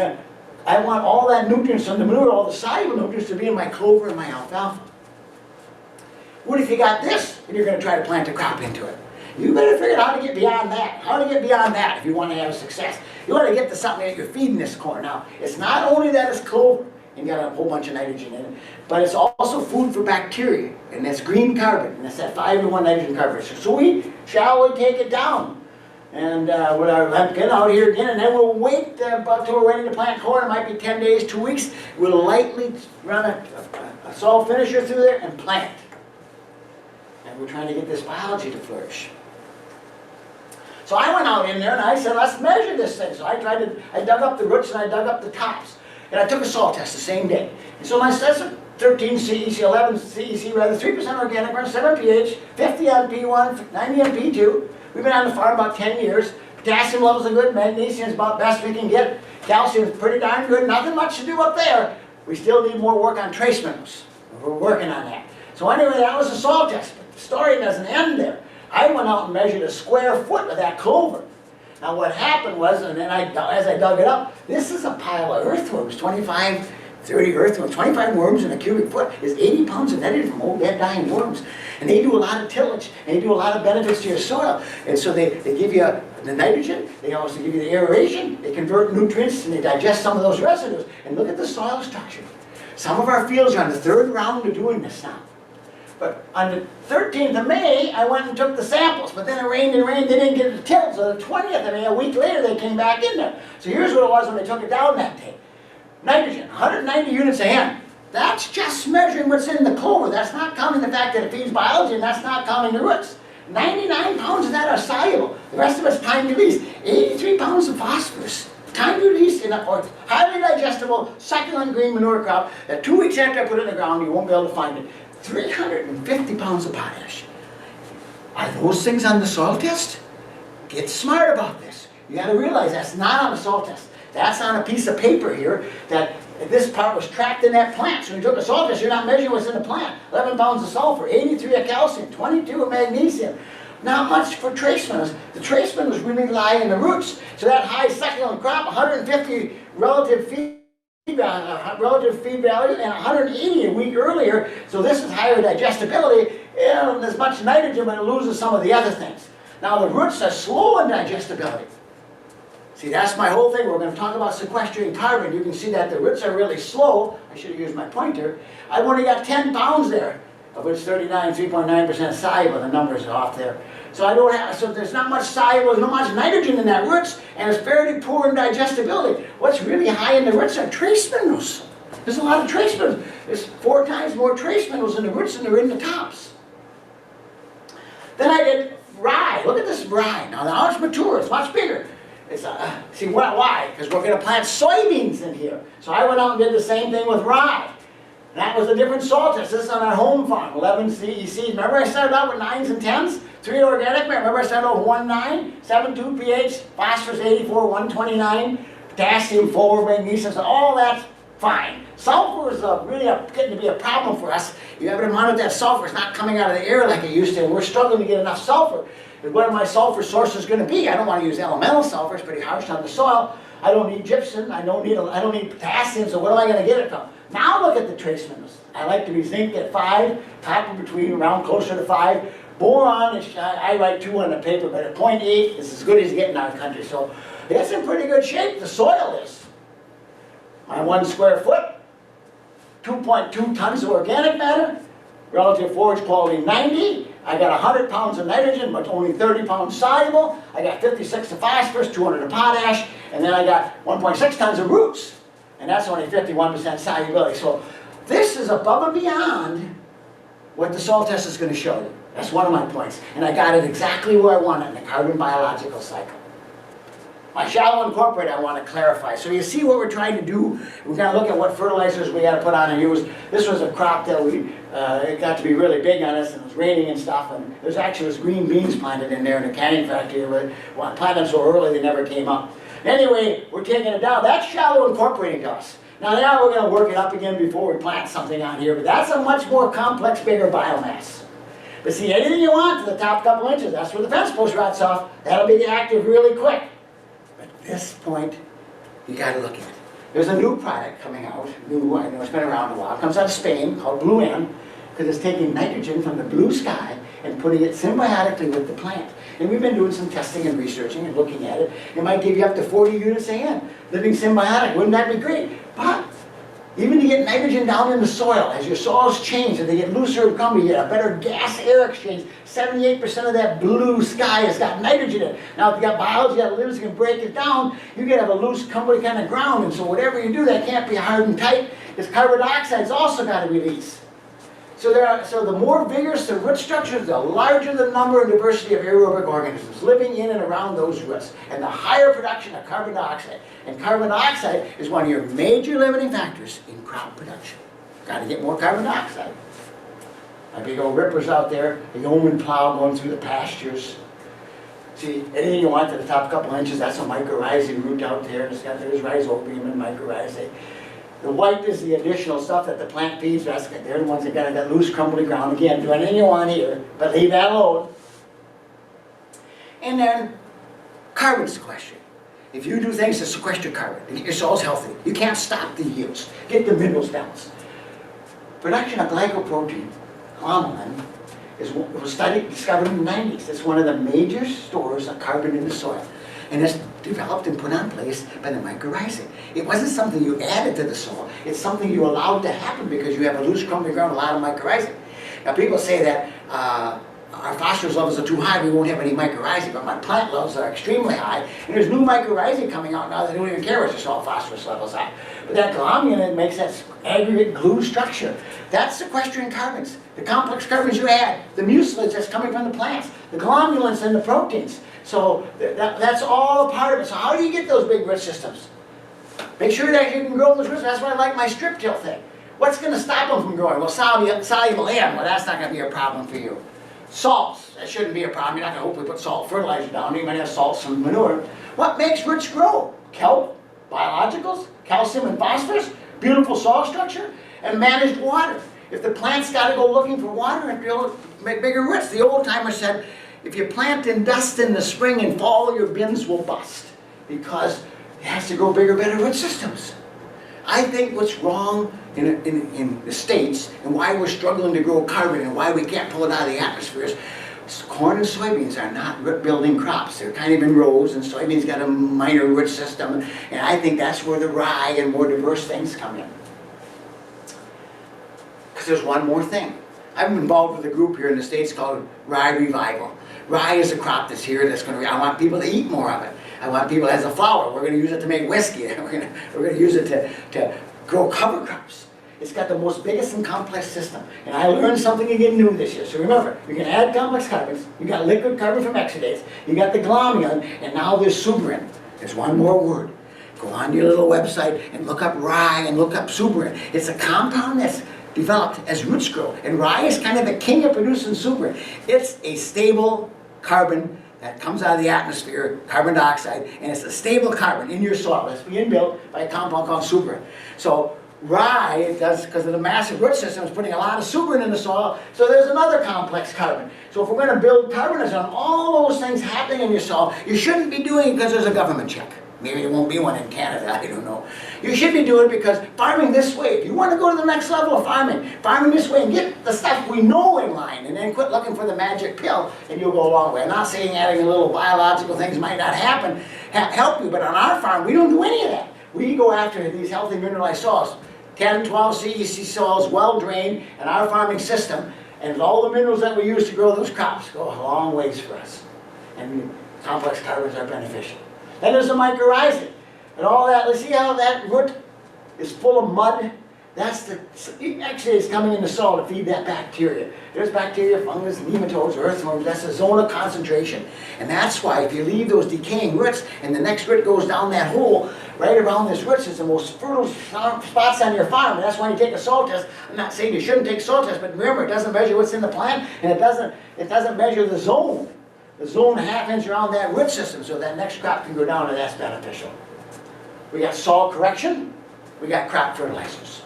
I want all that nutrients from the manure, all the soluble nutrients to be in my clover and my alfalfa. What if you got this and you're going to try to plant a crop into it? You better figure out how to get beyond that. How to get beyond that if you want to have success. You want to get to something that you're feeding this corn. Now, it's not only that it's clover and got a whole bunch of nitrogen in it, but it's also food for bacteria, and that's green carbon, and that's that 5-to-1 nitrogen carbon. So we shallowly take it down. And with our get out here again, and then we'll wait until we're ready to plant corn. It might be 10 days, 2 weeks. We'll lightly run a soil finisher through there and plant. And we're trying to get this biology to flourish. So I went out in there and I said, let's measure this thing. So I dug up the roots and I dug up the tops. And I took a soil test the same day. And so my tests are 13 CEC, 11 CEC, rather 3% organic matter, 7 pH, 50 on P1, 90 on P2. We've been on the farm about 10 years. Potassium levels are good, magnesium is about best we can get. Calcium is pretty darn good, nothing much to do up there. We still need more work on trace minerals. We're working on that. So anyway, that was a soil test, but the story doesn't end there. I went out and measured a square foot of that clover. Now what happened was, and then as I dug it up, this is a pile of earthworms, 25, 30 earthworms, 25 worms in a cubic foot is 80 pounds of nitrogen from old dead dying worms. And they do a lot of tillage, and they do a lot of benefits to your soil. And so they give you the nitrogen, they also give you the aeration, they convert nutrients, and they digest some of those residues. And look at the soil structure. Some of our fields are on the 3rd round of doing this now. But on the 13th of May, I went and took the samples, but then it rained and rained, they didn't get it tilled. So the 20th of May, a week later, they came back in there. So here's what it was when they took it down that day. Nitrogen, 190 units a hen. That's just measuring what's in the clover. That's not counting the fact that it feeds biology, and that's not counting the roots. 99 pounds of that are soluble. The rest of it's time release. 83 pounds of phosphorus. Time release in a highly digestible, succulent green manure crop that 2 weeks after I put it in the ground, you won't be able to find it. 350 pounds of potash. Are those things on the soil test? Get smart about this. You got to realize that's not on the soil test. That's on a piece of paper here that this part was trapped in that plant. So when you took a soil test, you're not measuring what's in the plant. 11 pounds of sulfur, 83 of calcium, 22 of magnesium. Not much for trace minerals. The trace minerals really lie in the roots. So that high succulent crop, 150 relative feed value and 180 a week earlier. So this is higher digestibility. And there's much nitrogen, but it loses some of the other things. Now the roots are slow in digestibility. See, that's my whole thing. We're going to talk about sequestering carbon. You can see that the roots are really slow. I should have used my pointer. I've only got 10 pounds there, of which 3.9% soluble. The numbers are off there. So I don't have, so there's not much soluble, not much nitrogen in that roots, and it's fairly poor in digestibility. What's really high in the roots are trace minerals. There's a lot of trace minerals. There's 4 times more trace minerals in the roots than there are in the tops. Then I did rye. Look at this rye. Now it's mature. It's much bigger. It's see why? Because we're going to plant soybeans in here. So I went out and did the same thing with rye. That was a different soil test. This is on our home farm, 11 CECs. Remember I started out with 9s and 10s? 3 organic. Remember I started out with 1,9, 7,2 pH, phosphorus 84, 129, potassium 4, magnesium, all that's fine. Sulfur is really getting to be a problem for us. You have to monitor that sulfur. It's not coming out of the air like it used to, and we're struggling to get enough sulfur. And what are my sulfur sources going to be? I don't want to use elemental sulfur. It's pretty harsh on the soil. I don't need gypsum. I don't need potassium. So what am I going to get it from? Now look at the trace minerals. I like to be zinc at 5, copper between around closer to 5. Boron, I write 2 on the paper, but at 0.8 is as good as you get in our country. So it's in pretty good shape. The soil is. My 1 square foot, 2.2 tons of organic matter, relative forage quality 90. I got 100 pounds of nitrogen, but only 30 pounds soluble. I got 56 of phosphorus, 200 of potash, and then I got 1.6 tons of roots. And that's only 51% solubility. So this is above and beyond what the soil test is going to show you. That's one of my points. And I got it exactly where I want it in the carbon biological cycle. My shallow incorporate I want to clarify. So you see what we're trying to do. We're going to look at what fertilizers we got to put on and use. This was a crop that it got to be really big on us, and it was raining and stuff. And there's actually green beans planted in there in the canning factory. Well, I planted them so early they never came up. Anyway, we're taking it down. That's shallow incorporating to us. Now we're going to work it up again before we plant something on here, but that's a much more complex, bigger biomass. But see, anything you want to the top couple inches, that's where the fence post rots off. That'll be active really quick. But this point, you got to look at it. There's a new product coming out, new, I know it's been around a while. It comes out of Spain, called Blue M, because it's taking nitrogen from the blue sky and putting it symbiotically with the plant. And we've been doing some testing and researching and looking at it. It might give you up to 40 units a hand, living symbiotic. Wouldn't that be great? But even to get nitrogen down in the soil, as your soils change and they get looser and crumbly, you get a better gas-air exchange. 78% of that blue sky has got nitrogen in it. Now, if you got biology that lives and can break it down, you can have a loose, crumbly kind of ground. And so whatever you do, that can't be hard and tight, because carbon dioxide's also got to release. So the more vigorous the root structures, the larger the number and diversity of aerobic organisms living in and around those roots, and the higher production of carbon dioxide. And carbon dioxide is one of your major limiting factors in crop production. Got to get more carbon dioxide. My big old rippers out there, the yeoman plow going through the pastures. See, anything you want to the top couple inches, that's a mycorrhizae root out there. There's rhizobium and mycorrhizae. The white is the additional stuff that the plant feeds. They're the ones that got that loose, crumbly ground. Again, do anything you want here, but leave that alone. And then carbon sequestration. If you do things to sequester carbon, to get your soils healthy, you can't stop the yields. Get the minerals balanced. Production of glycoprotein, glomalin, was discovered in the 90s. It's one of the major stores of carbon in the soil. And it's developed and put on place by the mycorrhizae. It wasn't something you added to the soil. It's something you allowed to happen because you have a loose, crumbly ground, a lot of mycorrhizae. Now people say that our phosphorus levels are too high, we won't have any mycorrhizae, but my plant levels are extremely high. And there's new mycorrhizae coming out now that don't even care what your soil phosphorus levels are. But that glomalin makes that aggregate glue structure. That's sequestering carbons. The complex carbons you add, the mucilages that's coming from the plants, the glomulins and the proteins. So that's all a part of it. So how do you get those big root systems? Make sure that you can grow those roots. That's why I like my strip till thing. What's going to stop them from growing? Well, soluble M, well, that's not going to be a problem for you. Salts, that shouldn't be a problem. You're not going to hopefully put salt fertilizer down. You might have salts and manure. What makes roots grow? Kelp, biologicals, calcium and phosphorus, beautiful soil structure, and managed water. If the plant's got to go looking for water and make bigger roots, the old timer said, if you plant in dust in the spring and fall, your bins will bust because it has to grow bigger, better root systems. I think what's wrong in the States and why we're struggling to grow carbon and why we can't pull it out of the atmosphere is corn and soybeans are not root-building crops. They're kind of in rows, and soybeans got a minor root system, and I think that's where the rye and more diverse things come in. Because there's one more thing. I'm involved with a group here in the States called Rye Revival. Rye is a crop that's here that's going to, I want people to eat more of it. I want people as a flour. We're going to use it to make whiskey. We're going to use it to grow cover crops. It's got the most biggest and complex system. And I learned something again new this year. So remember, you can add complex carbons. You got liquid carbon from exudates. You got the glomalin, and now there's suberin. There's one more word. Go on to your little website and look up rye and look up suberin. It's a compound that's developed as roots grow. And rye is kind of the king of producing suberin. It's a stable carbon that comes out of the atmosphere, carbon dioxide, and it's a stable carbon in your soil. It's being built by a compound called suberin. So rye, it does, because of the massive root system, is putting a lot of suberin in the soil, so there's another complex carbon. So if we're going to build carbonation on all those things happening in your soil, you shouldn't be doing it because there's a government check. Maybe there won't be one in Canada, I don't know. You should be doing it because farming this way, if you want to go to the next level of farming this way and get the stuff we know in line, and then quit looking for the magic pill, and you'll go a long way. I'm not saying adding a little biological things might not help you, but on our farm, we don't do any of that. We go after these healthy mineralized soils, 10, 12 CEC soils, well drained, and our farming system, and all the minerals that we use to grow those crops go a long ways for us. And complex carbons are beneficial. Then there's the mycorrhizal. And all that, let's see how that root is full of mud. That's the, actually it's coming in the soil to feed that bacteria. There's bacteria, fungus, nematodes, earthworms. That's a zone of concentration. And that's why if you leave those decaying roots and the next root goes down that hole, right around this root is the most fertile spots on your farm. And that's why you take a soil test. I'm not saying you shouldn't take soil tests, but remember, it doesn't measure what's in the plant, and it doesn't measure the zone. The zone half-inch around that root system, so that next crop can go down, and that's beneficial. We got soil correction, we got crop fertilizers.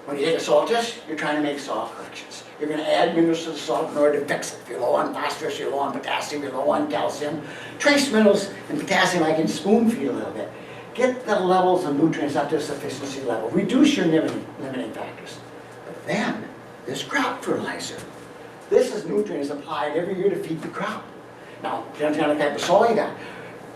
When you take a soil test, you're trying to make soil corrections. You're going to add minerals to the soil in order to fix it. If you're low on phosphorus, you're low on potassium, you're low on calcium. Trace minerals and potassium I can spoon feed a little bit. Get the levels of nutrients up to a sufficiency level. Reduce your limiting factors. But then, there's crop fertilizer. This is nutrients applied every year to feed the crop. Now, depending on the type of soil you got,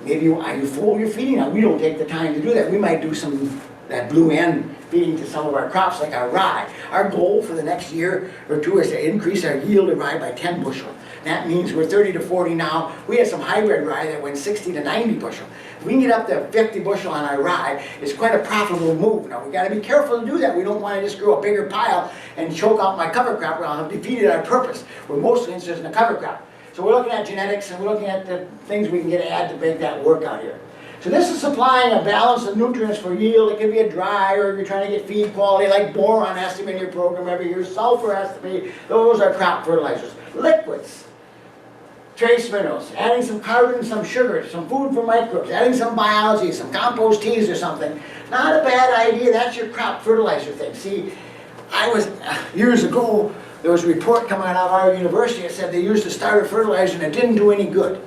maybe are you full you're feeding? Now, we don't take the time to do that. We might do some that blue end feeding to some of our crops, like our rye. Our goal for the next year or two is to increase our yield of rye by 10 bushel. That means we're 30 to 40 now. We had some hybrid rye that went 60 to 90 bushel. If we can get up to 50 bushel on our rye, it's quite a profitable move. Now, we got to be careful to do that. We don't want to just grow a bigger pile and choke out my cover crop, or I'll have defeated our purpose. We're mostly interested in the cover crop. So we're looking at genetics, and we're looking at the things we can get to add to make that work out here. So this is supplying a balance of nutrients for yield. It can be a dry, or if you're trying to get feed quality, like boron has to be in your program every year, sulfur has to be. Those are crop fertilizers. Liquids, trace minerals, adding some carbon and some sugar, some food for microbes, adding some biology, some compost teas or something. Not a bad idea. That's your crop fertilizer thing. See, years ago, there was a report coming out of our university that said they used a starter fertilizer and it didn't do any good.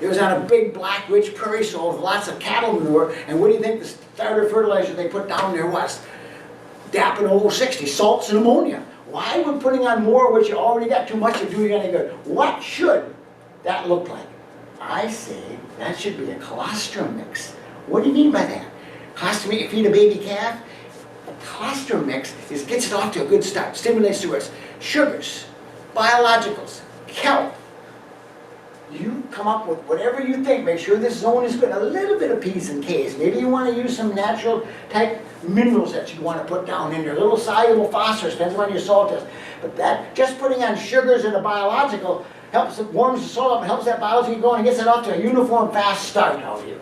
It was on a big black rich prairie soil with lots of cattle manure, and what do you think the starter fertilizer they put down there was? DAP and 060, salts and ammonia. Why would putting on more which you already got too much to do you any good? What should that look like? I say that should be a colostrum mix. What do you mean by that? Colostrum, you feed a baby calf? A colostrum mix gets it off to a good start, stimulates the rest. Sugars, biologicals, kelp. You come up with whatever you think. Make sure this zone is good. A little bit of P's and K's. Maybe you want to use some natural type minerals that you want to put down in there. A little soluble phosphorus, depends on your soil test. But that, just putting on sugars and a biological helps, it warms the soil up and helps that biology go and gets it off to a uniform, fast start out here.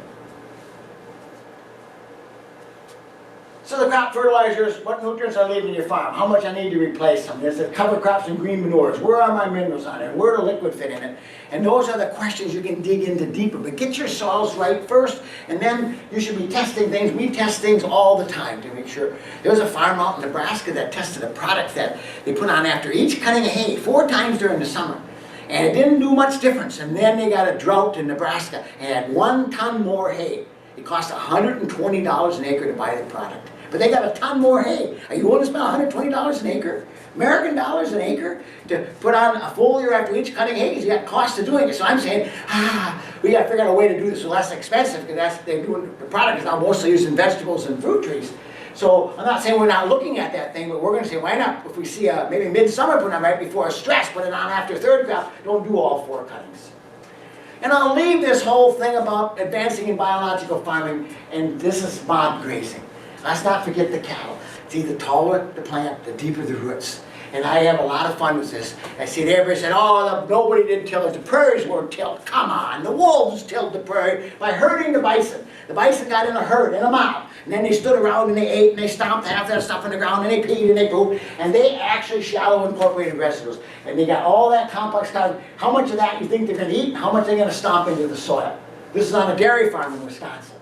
So the crop fertilizers, what nutrients I leave in your farm? How much I need to replace them? There's the cover crops and green manures. Where are my minerals on it? Where do liquid fit in it? And those are the questions you can dig into deeper. But get your soils right first, and then you should be testing things. We test things all the time to make sure. There was a farm out in Nebraska that tested a product that they put on after each cutting of hay 4 times during the summer. And it didn't do much difference. And then they got a drought in Nebraska and had 1 ton more hay. It cost $120 an acre to buy the product. But they got a ton more hay. Are you willing to spend $120 an acre? American dollars an acre to put on a full year after each cutting hay? Because you got cost of doing it. So I'm saying, we got to figure out a way to do this less expensive, because the product is now mostly used in vegetables and fruit trees. So I'm not saying we're not looking at that thing, but we're going to say, why not? If we see maybe midsummer, put it on right before a stress, put it on after third crop, don't do all 4 cuttings. And I'll leave this whole thing about advancing in biological farming, and this is mob grazing. let's not forget the cattle. See, the taller the plant, the deeper the roots. And I have a lot of fun with this. I see everybody said, oh, nobody did till it. The prairies weren't tilled. Come on, the wolves tilled the prairie by herding the bison. The bison got in a herd, in a mob. And then they stood around and they ate and they stomped half that stuff in the ground and they peed and they pooped. And they actually shallow incorporated residues. And they got all that complex carbon. How much of that you think they're going to eat and how much they're going to stomp into the soil? This is on a dairy farm in Wisconsin.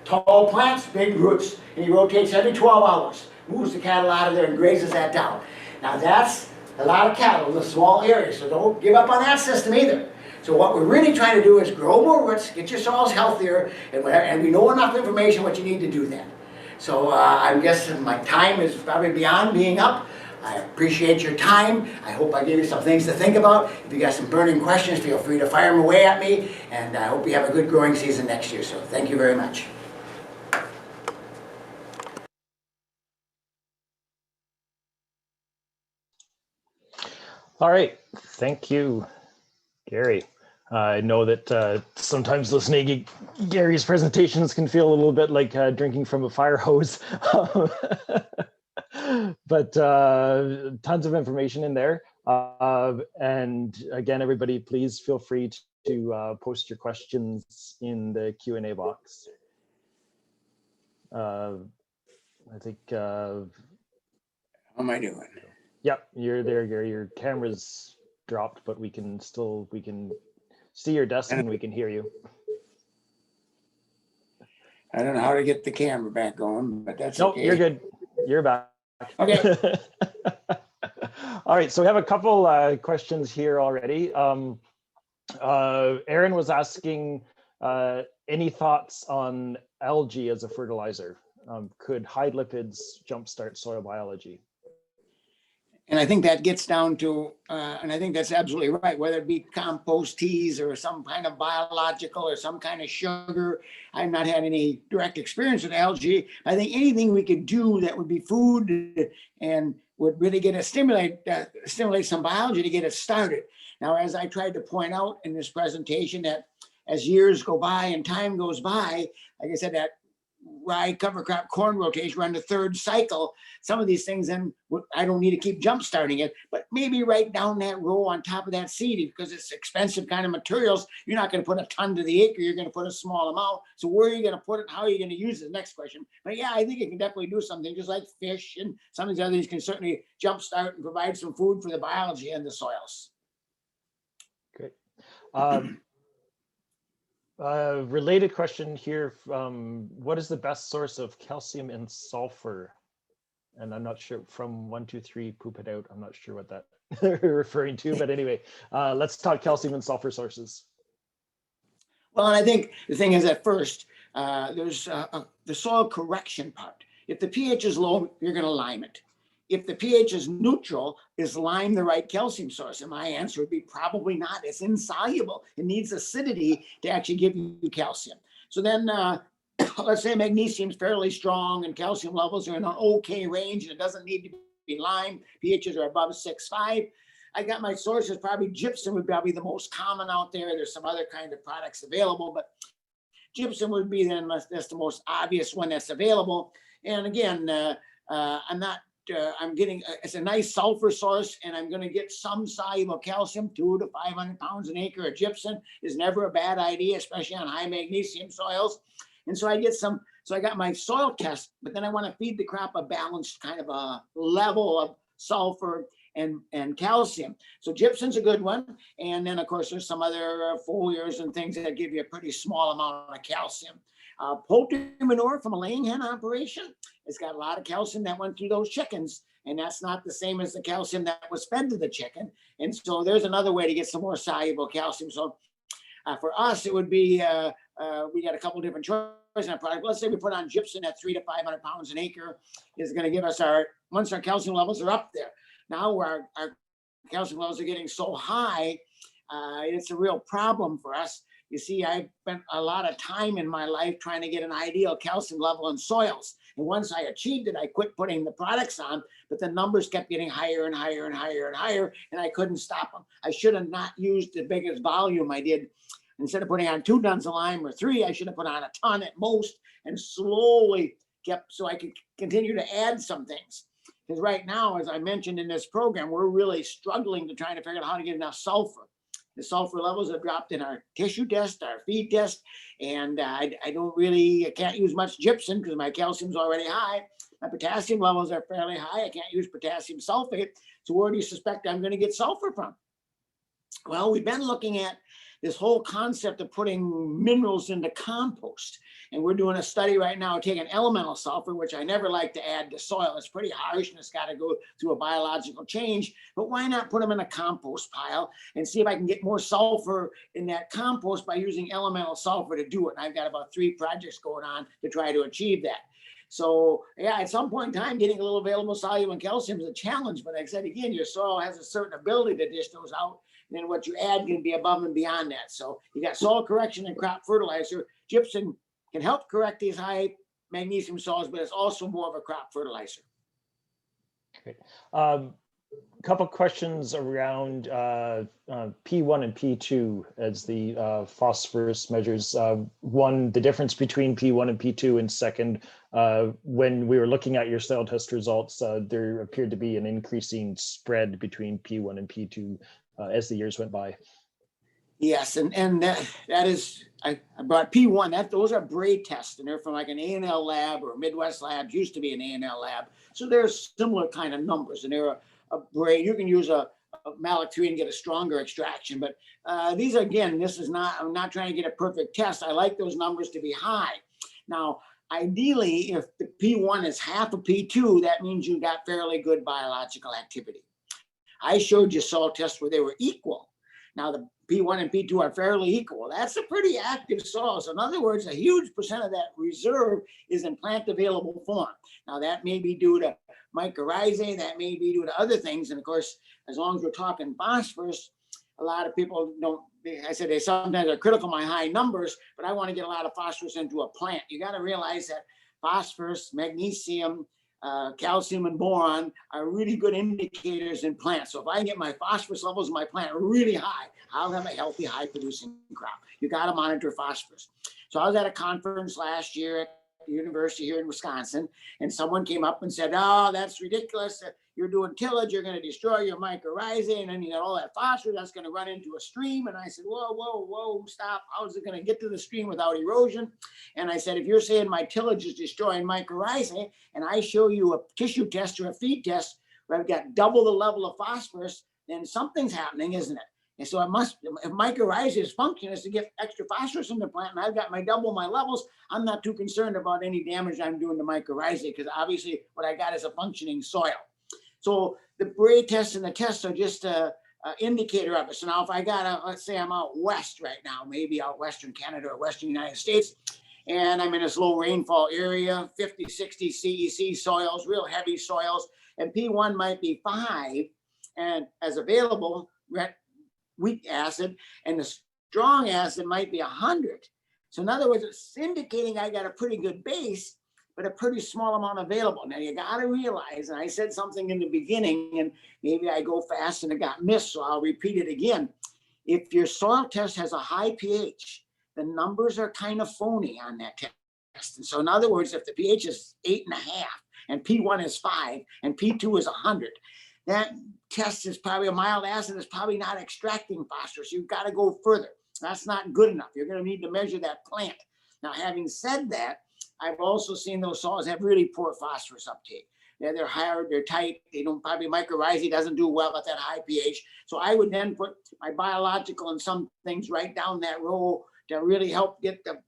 Tall plants, big roots. And he rotates every 12 hours. Moves the cattle out of there and grazes that down. Now that's a lot of cattle in a small area, so don't give up on that system either. So what we're really trying to do is grow more roots, get your soils healthier, and we know enough information what you need to do that. So I'm guessing my time is probably beyond being up. I appreciate your time. I hope I gave you some things to think about. If you got some burning questions, feel free to fire them away at me, and I hope you have a good growing season next year. So thank you very much. All right, thank you, Gary. I know that sometimes listening to Gary's presentations can feel a little bit like drinking from a fire hose, but tons of information in there. And again, everybody, please feel free to post your questions in the Q&A box. I think. How am I doing? Yep, you're there, Gary. Your camera's dropped, but we can see your desk and we can hear you. I don't know how to get the camera back on, but that's nope, okay. You're good. You're back. Okay. All right, so we have a couple questions here already. Aaron was asking any thoughts on algae as a fertilizer? Could high lipids jumpstart soil biology? And I think that gets down to, and I think that's absolutely right, whether it be compost teas or some kind of biological or some kind of sugar. I've not had any direct experience with algae. I think anything we could do that would be food and would really get it stimulate some biology to get it started. Now, as I tried to point out in this presentation, that as years go by and time goes by, like I said, that rye cover crop corn rotation, we're on the third cycle. Some of these things, then I don't need to keep jump starting it, but maybe right down that row on top of that seed, because it's expensive kind of materials. You're not going to put a ton to the acre. You're going to put a small amount. So where are you going to put it? How are you going to use it? Next question. But yeah, I think it can definitely do something, just like fish and some of these other things can certainly jump start and provide some food for the biology in the soils. Great. Related question here, what is the best source of calcium and sulfur? And I'm not sure, from 123 poop it out, I'm not sure what that you're referring to, but anyway, let's talk calcium and sulfur sources. Well, and I think the thing is, at first, there's the soil correction part. If the pH is low, you're going to lime it. If the pH is neutral, is lime the right calcium source? And my answer would be probably not. It's insoluble. It needs acidity to actually give you calcium. So then let's say magnesium is fairly strong and calcium levels are in an okay range and it doesn't need to be lime. pHs are above 6.5. I got my sources, probably gypsum would probably be the most common out there. There's some other kind of products available, but gypsum would be then, that's the most obvious one that's available. And again, I'm getting, it's a nice sulfur source, and I'm going to get some soluble calcium. 200 to 500 pounds an acre of gypsum is never a bad idea, especially on high magnesium soils. And so I get some, so I got my soil test, but then I want to feed the crop a balanced kind of a level of sulfur and calcium. So gypsum's a good one. And then of course there's some other foliars and things that give you a pretty small amount of calcium. Poultry manure from a laying hen operation, it's got a lot of calcium that went through those chickens, and that's not the same as the calcium that was fed to the chicken. And so there's another way to get some more soluble calcium. So for us, it would be, we got a couple different choices in our product. Let's say we put on gypsum at 300 to 500 pounds an acre is going to give us once our calcium levels are up there. Now where our calcium levels are getting so high, it's a real problem for us. You see, I've spent a lot of time in my life trying to get an ideal calcium level in soils. And once I achieved it, I quit putting the products on, but the numbers kept getting higher and higher and higher and higher, and I couldn't stop them. I should have not used the biggest volume I did. Instead of putting on 2 tons of lime or 3, I should have put on a ton at most and slowly kept so I could continue to add some things. Because right now, as I mentioned in this program, we're really struggling to try to figure out how to get enough sulfur. The sulfur levels have dropped in our tissue test, our feed test, and I can't use much gypsum because my calcium's already high. My potassium levels are fairly high. I can't use potassium sulfate. So where do you suspect I'm going to get sulfur from? Well, we've been looking at this whole concept of putting minerals into compost. And we're doing a study right now taking elemental sulfur, which I never like to add to soil. It's pretty harsh and it's got to go through a biological change. But why not put them in a compost pile and see if I can get more sulfur in that compost by using elemental sulfur to do it? And I've got about 3 projects going on to try to achieve that. So yeah, at some point in time, getting a little available soluble calcium is a challenge. But like I said, again, your soil has a certain ability to dish those out. And then what you add can be above and beyond that. So you got soil correction and crop fertilizer. Gypsum can help correct these high magnesium soils, but it's also more of a crop fertilizer. Great. Couple questions around P1 and P2 as the phosphorus measures. One, the difference between P1 and P2, and second, when we were looking at your soil test results, there appeared to be an increasing spread between P1 and P2 as the years went by. Yes, and that is, I brought P1, those are braid tests, and they're from like an A&L lab or Midwest labs, used to be an A&L lab. So they're similar kind of numbers, and they're a braid. You can use a malic 3 and get a stronger extraction, but these, again, I'm not trying to get a perfect test. I like those numbers to be high. Now, ideally, if the P1 is half of P2, that means you got fairly good biological activity. I showed you soil tests where they were equal. Now, the P1 and P2 are fairly equal. That's a pretty active soil. So in other words, a huge percent of that reserve is in plant available form. Now, that may be due to mycorrhizae, that may be due to other things. And of course, as long as we're talking phosphorus, a lot of people they sometimes are critical of my high numbers, but I want to get a lot of phosphorus into a plant. You got to realize that phosphorus, magnesium, calcium and boron are really good indicators in plants. So if I get my phosphorus levels in my plant really high, I'll have a healthy, high producing crop. You got to monitor phosphorus. So I was at a conference last year at the university here in Wisconsin, and someone came up and said, "Oh, that's ridiculous. You're doing tillage, you're going to destroy your mycorrhizae, and then you got all that phosphorus that's going to run into a stream." And I said, whoa, stop. How is it going to get to the stream without erosion? And I said, if you're saying my tillage is destroying mycorrhizae, and I show you a tissue test or a feed test where I've got double the level of phosphorus, then something's happening, isn't it? And so if mycorrhizae's function is to get extra phosphorus in the plant, and I've got double my levels, I'm not too concerned about any damage I'm doing to mycorrhizae, because obviously what I got is a functioning soil. So the braid tests and the tests are just an indicator of it. So now if I got let's say I'm out west right now, maybe out Western Canada or Western United States, and I'm in this low rainfall area, 50, 60 CEC soils, real heavy soils, and P1 might be 5 and as available, weak acid, and the strong acid might be 100. So in other words, it's indicating I got a pretty good base, but a pretty small amount available. Now you got to realize, and I said something in the beginning, and maybe I go fast and it got missed, so I'll repeat it again. If your soil test has a high pH, the numbers are kind of phony on that test. And so in other words, if the pH is 8.5 and P1 is 5 and P2 is 100, that test is probably a mild acid, is probably not extracting phosphorus. You've got to go further. That's not good enough. You're going to need to measure that plant. Now, having said that, I've also seen those soils have really poor phosphorus uptake. They're hard, they're tight. They don't, probably mycorrhizae doesn't do well at that high pH. So I would then put my biological and some things right down that row to really help get the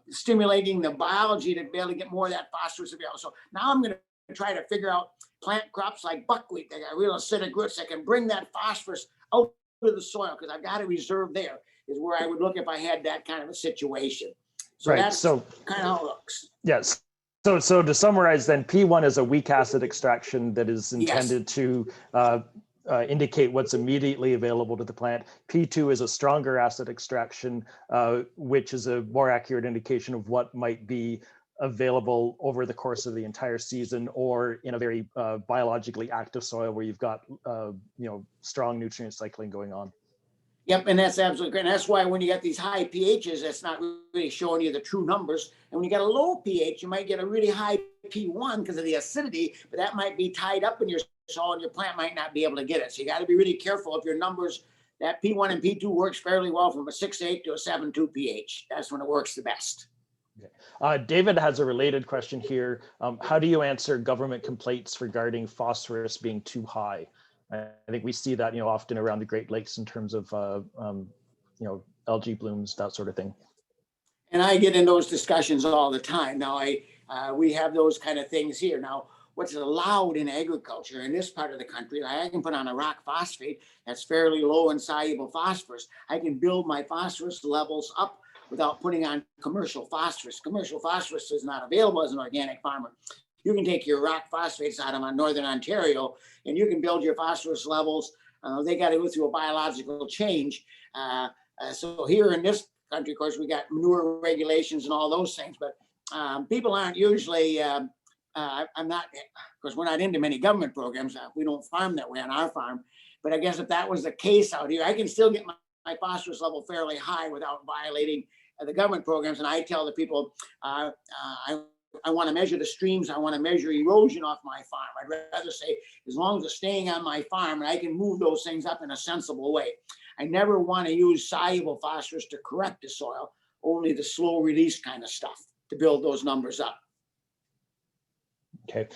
stimulating the biology to be able to get more of that phosphorus available. So now I'm going to try to figure out plant crops like buckwheat. They got real acidic roots that can bring that phosphorus out of the soil, because I've got a reserve there, is where I would look if I had that kind of a situation. So right. That's kind of how it looks. Yes. So to summarize then, P1 is a weak acid extraction that is intended to indicate what's immediately available to the plant. P2 is a stronger acid extraction, which is a more accurate indication of what might be available over the course of the entire season, or in a very biologically active soil where you've got strong nutrient cycling going on. Yep, and that's absolutely great. And that's why when you got these high pHs, that's not really showing you the true numbers. And when you got a low pH, you might get a really high P1 because of the acidity, but that might be tied up in your soil and your plant might not be able to get it. So you got to be really careful if your numbers, that P1 and P2 works fairly well from a 6.8 to a 7.2 pH. That's when it works the best. David has a related question here. How do you answer government complaints regarding phosphorus being too high? I think we see that, often around the Great Lakes in terms of, algae blooms, that sort of thing. And I get in those discussions all the time. Now, we have those kind of things here. Now, what's allowed in agriculture in this part of the country, I can put on a rock phosphate that's fairly low in soluble phosphorus. I can build my phosphorus levels up without putting on commercial phosphorus. Commercial phosphorus is not available as an organic farmer. You can take your rock phosphates out of Northern Ontario and you can build your phosphorus levels. They got to go through a biological change. So here in this country, of course, we got manure regulations and all those things, but people aren't usually, I'm not, of course, we're not into many government programs. We don't farm that way on our farm. But I guess if that was the case out here, I can still get my phosphorus level fairly high without violating the government programs. And I tell the people, I want to measure the streams. I want to measure erosion off my farm. I'd rather say, as long as it's staying on my farm and I can move those things up in a sensible way. I never want to use soluble phosphorus to correct the soil, only the slow release kind of stuff to build those numbers up. Okay.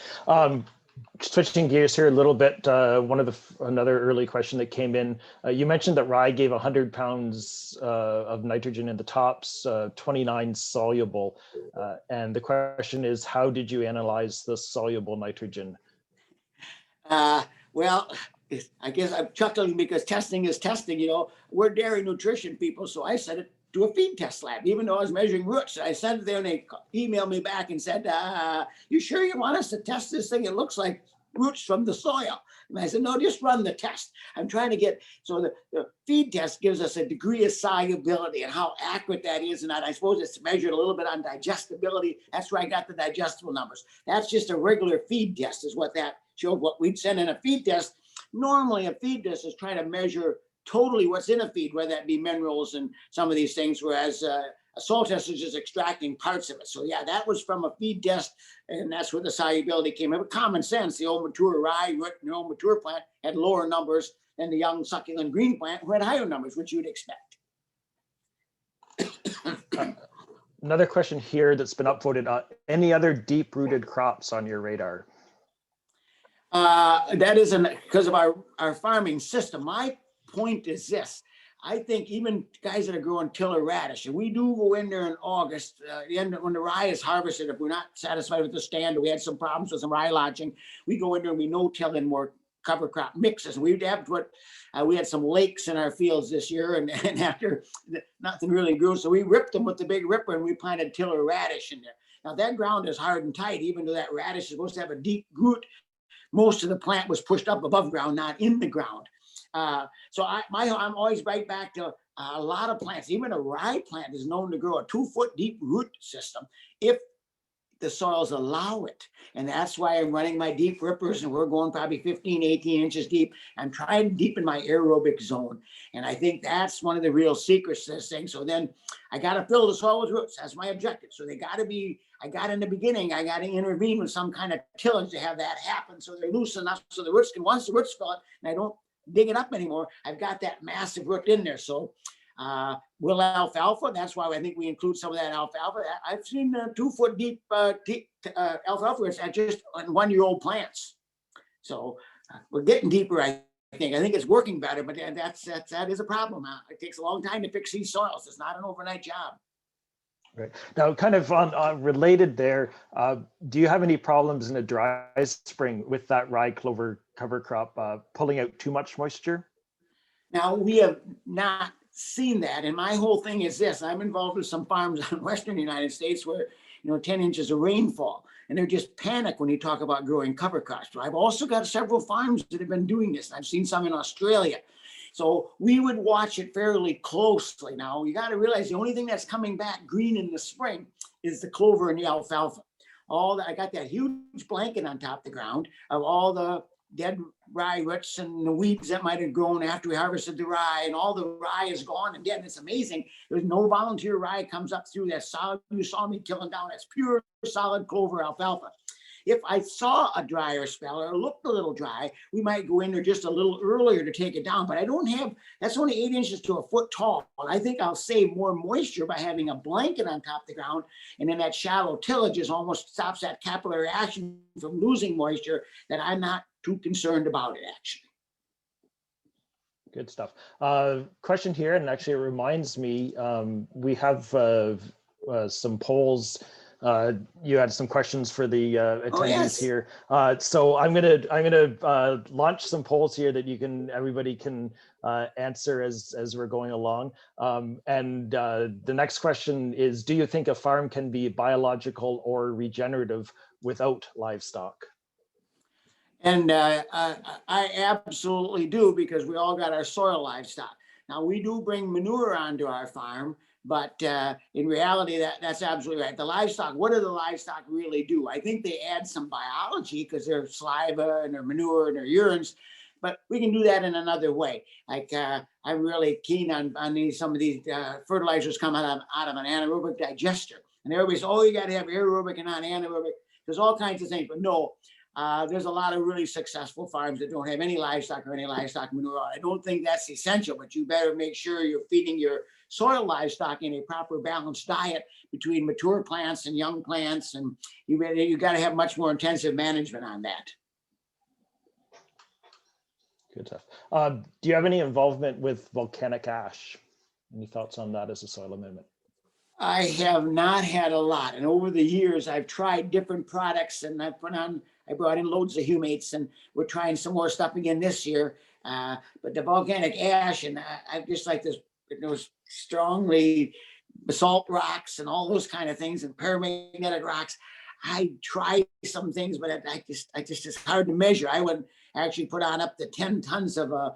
Switching gears here a little bit, another early question that came in, you mentioned that rye gave 100 pounds of nitrogen in the tops, 29 soluble. And the question is, how did you analyze the soluble nitrogen? Well, I guess I'm chuckling because testing is testing, we're dairy nutrition people. So I sent it to a feed test lab, even though I was measuring roots. I sent it there and they emailed me back and said, you sure you want us to test this thing? It looks like roots from the soil. And I said, no, just run the test. I'm trying to get, so the feed test gives us a degree of solubility and how accurate that is. And I suppose it's measured a little bit on digestibility. That's where I got the digestible numbers. That's just a regular feed test is what that showed. What we'd send in a feed test. Normally a feed test is trying to measure totally what's in a feed, whether that be minerals and some of these things, whereas a soil test is just extracting parts of it. So yeah, that was from a feed test, and that's where the solubility came in. But common sense, the old mature rye, the old mature plant had lower numbers than the young succulent green plant who had higher numbers, which you'd expect. Another question here that's been upvoted, any other deep-rooted crops on your radar? That isn't because of our farming system. My point is this. I think even guys that are growing tiller radish, and we do go in there in August, when the rye is harvested, if we're not satisfied with the stand, or we had some problems with some rye lodging, we go in there and we no-till in more cover crop mixes. We had some lakes in our fields this year, and after nothing really grew, so we ripped them with the big ripper and we planted tiller radish in there. Now that ground is hard and tight, even though that radish is supposed to have a deep root. Most of the plant was pushed up above ground, not in the ground. So I'm always right back to a lot of plants. Even a rye plant is known to grow a 2-foot deep root system if the soils allow it. And that's why I'm running my deep rippers, and we're going probably 15, 18 inches deep. I'm trying to deepen my aerobic zone. And I think that's one of the real secrets to this thing. So then I got to fill the soil with roots. That's my objective. So they got to be, I got in the beginning, I got to intervene with some kind of tillage to have that happen. So they're loose enough so the roots can, once the roots fill it, and I don't dig it up anymore, I've got that massive root in there. So will alfalfa, that's why I think we include some of that alfalfa. I've seen 2-foot deep alfalfa roots at just 1-year-old plants. So we're getting deeper, I think. I think it's working better, but that is a problem. It takes a long time to fix these soils. It's not an overnight job. Right. Now, kind of on related there, do you have any problems in a dry spring with that rye clover cover crop pulling out too much moisture? Now, we have not seen that. And my whole thing is this. I'm involved with some farms in Western United States where, 10 inches of rainfall, and they're just panic when you talk about growing cover crops. But I've also got several farms that have been doing this. I've seen some in Australia. So we would watch it fairly closely. Now, you got to realize the only thing that's coming back green in the spring is the clover and the alfalfa. I got that huge blanket on top of the ground of all the dead rye roots and the weeds that might have grown after we harvested the rye, and all the rye is gone and dead. And it's amazing. There's no volunteer rye comes up through that solid you saw me tilling down. That's pure solid clover alfalfa. If I saw a drier spell or looked a little dry, we might go in there just a little earlier to take it down. But I don't have, that's only 8 inches to a foot tall. And I think I'll save more moisture by having a blanket on top of the ground. And then that shallow tillage is almost stops that capillary action from losing moisture, that I'm not too concerned about it, actually. Good stuff. Question here, and actually it reminds me, we have some polls. You had some questions for the attendees here. So I'm gonna launch some polls here that everybody can answer as we're going along. The next question is, do you think a farm can be biological or regenerative without livestock? And I absolutely do, because we all got our soil livestock. Now, we do bring manure onto our farm, but in reality, that's absolutely right. The livestock, what do the livestock really do? I think they add some biology because their saliva and their manure and their urines, but we can do that in another way. Like I'm really keen on some of these fertilizers come out of an anaerobic digester. And everybody's, oh, you got to have aerobic and not anaerobic. There's all kinds of things, but no. There's a lot of really successful farms that don't have any livestock or any livestock manure. I don't think that's essential, but you better make sure you're feeding your soil livestock in a proper balanced diet between mature plants and young plants, and you got to have much more intensive management on that. Good stuff. Do you have any involvement with volcanic ash? Any thoughts on that as a soil amendment? I have not had a lot, and over the years I've tried different products, and I brought in loads of humates, and we're trying some more stuff again this year. But the volcanic ash, and I just like this, those strongly basalt rocks and all those kind of things, and paramagnetic rocks. I tried some things, but I just it's hard to measure. I would actually put on up to 10 tons of a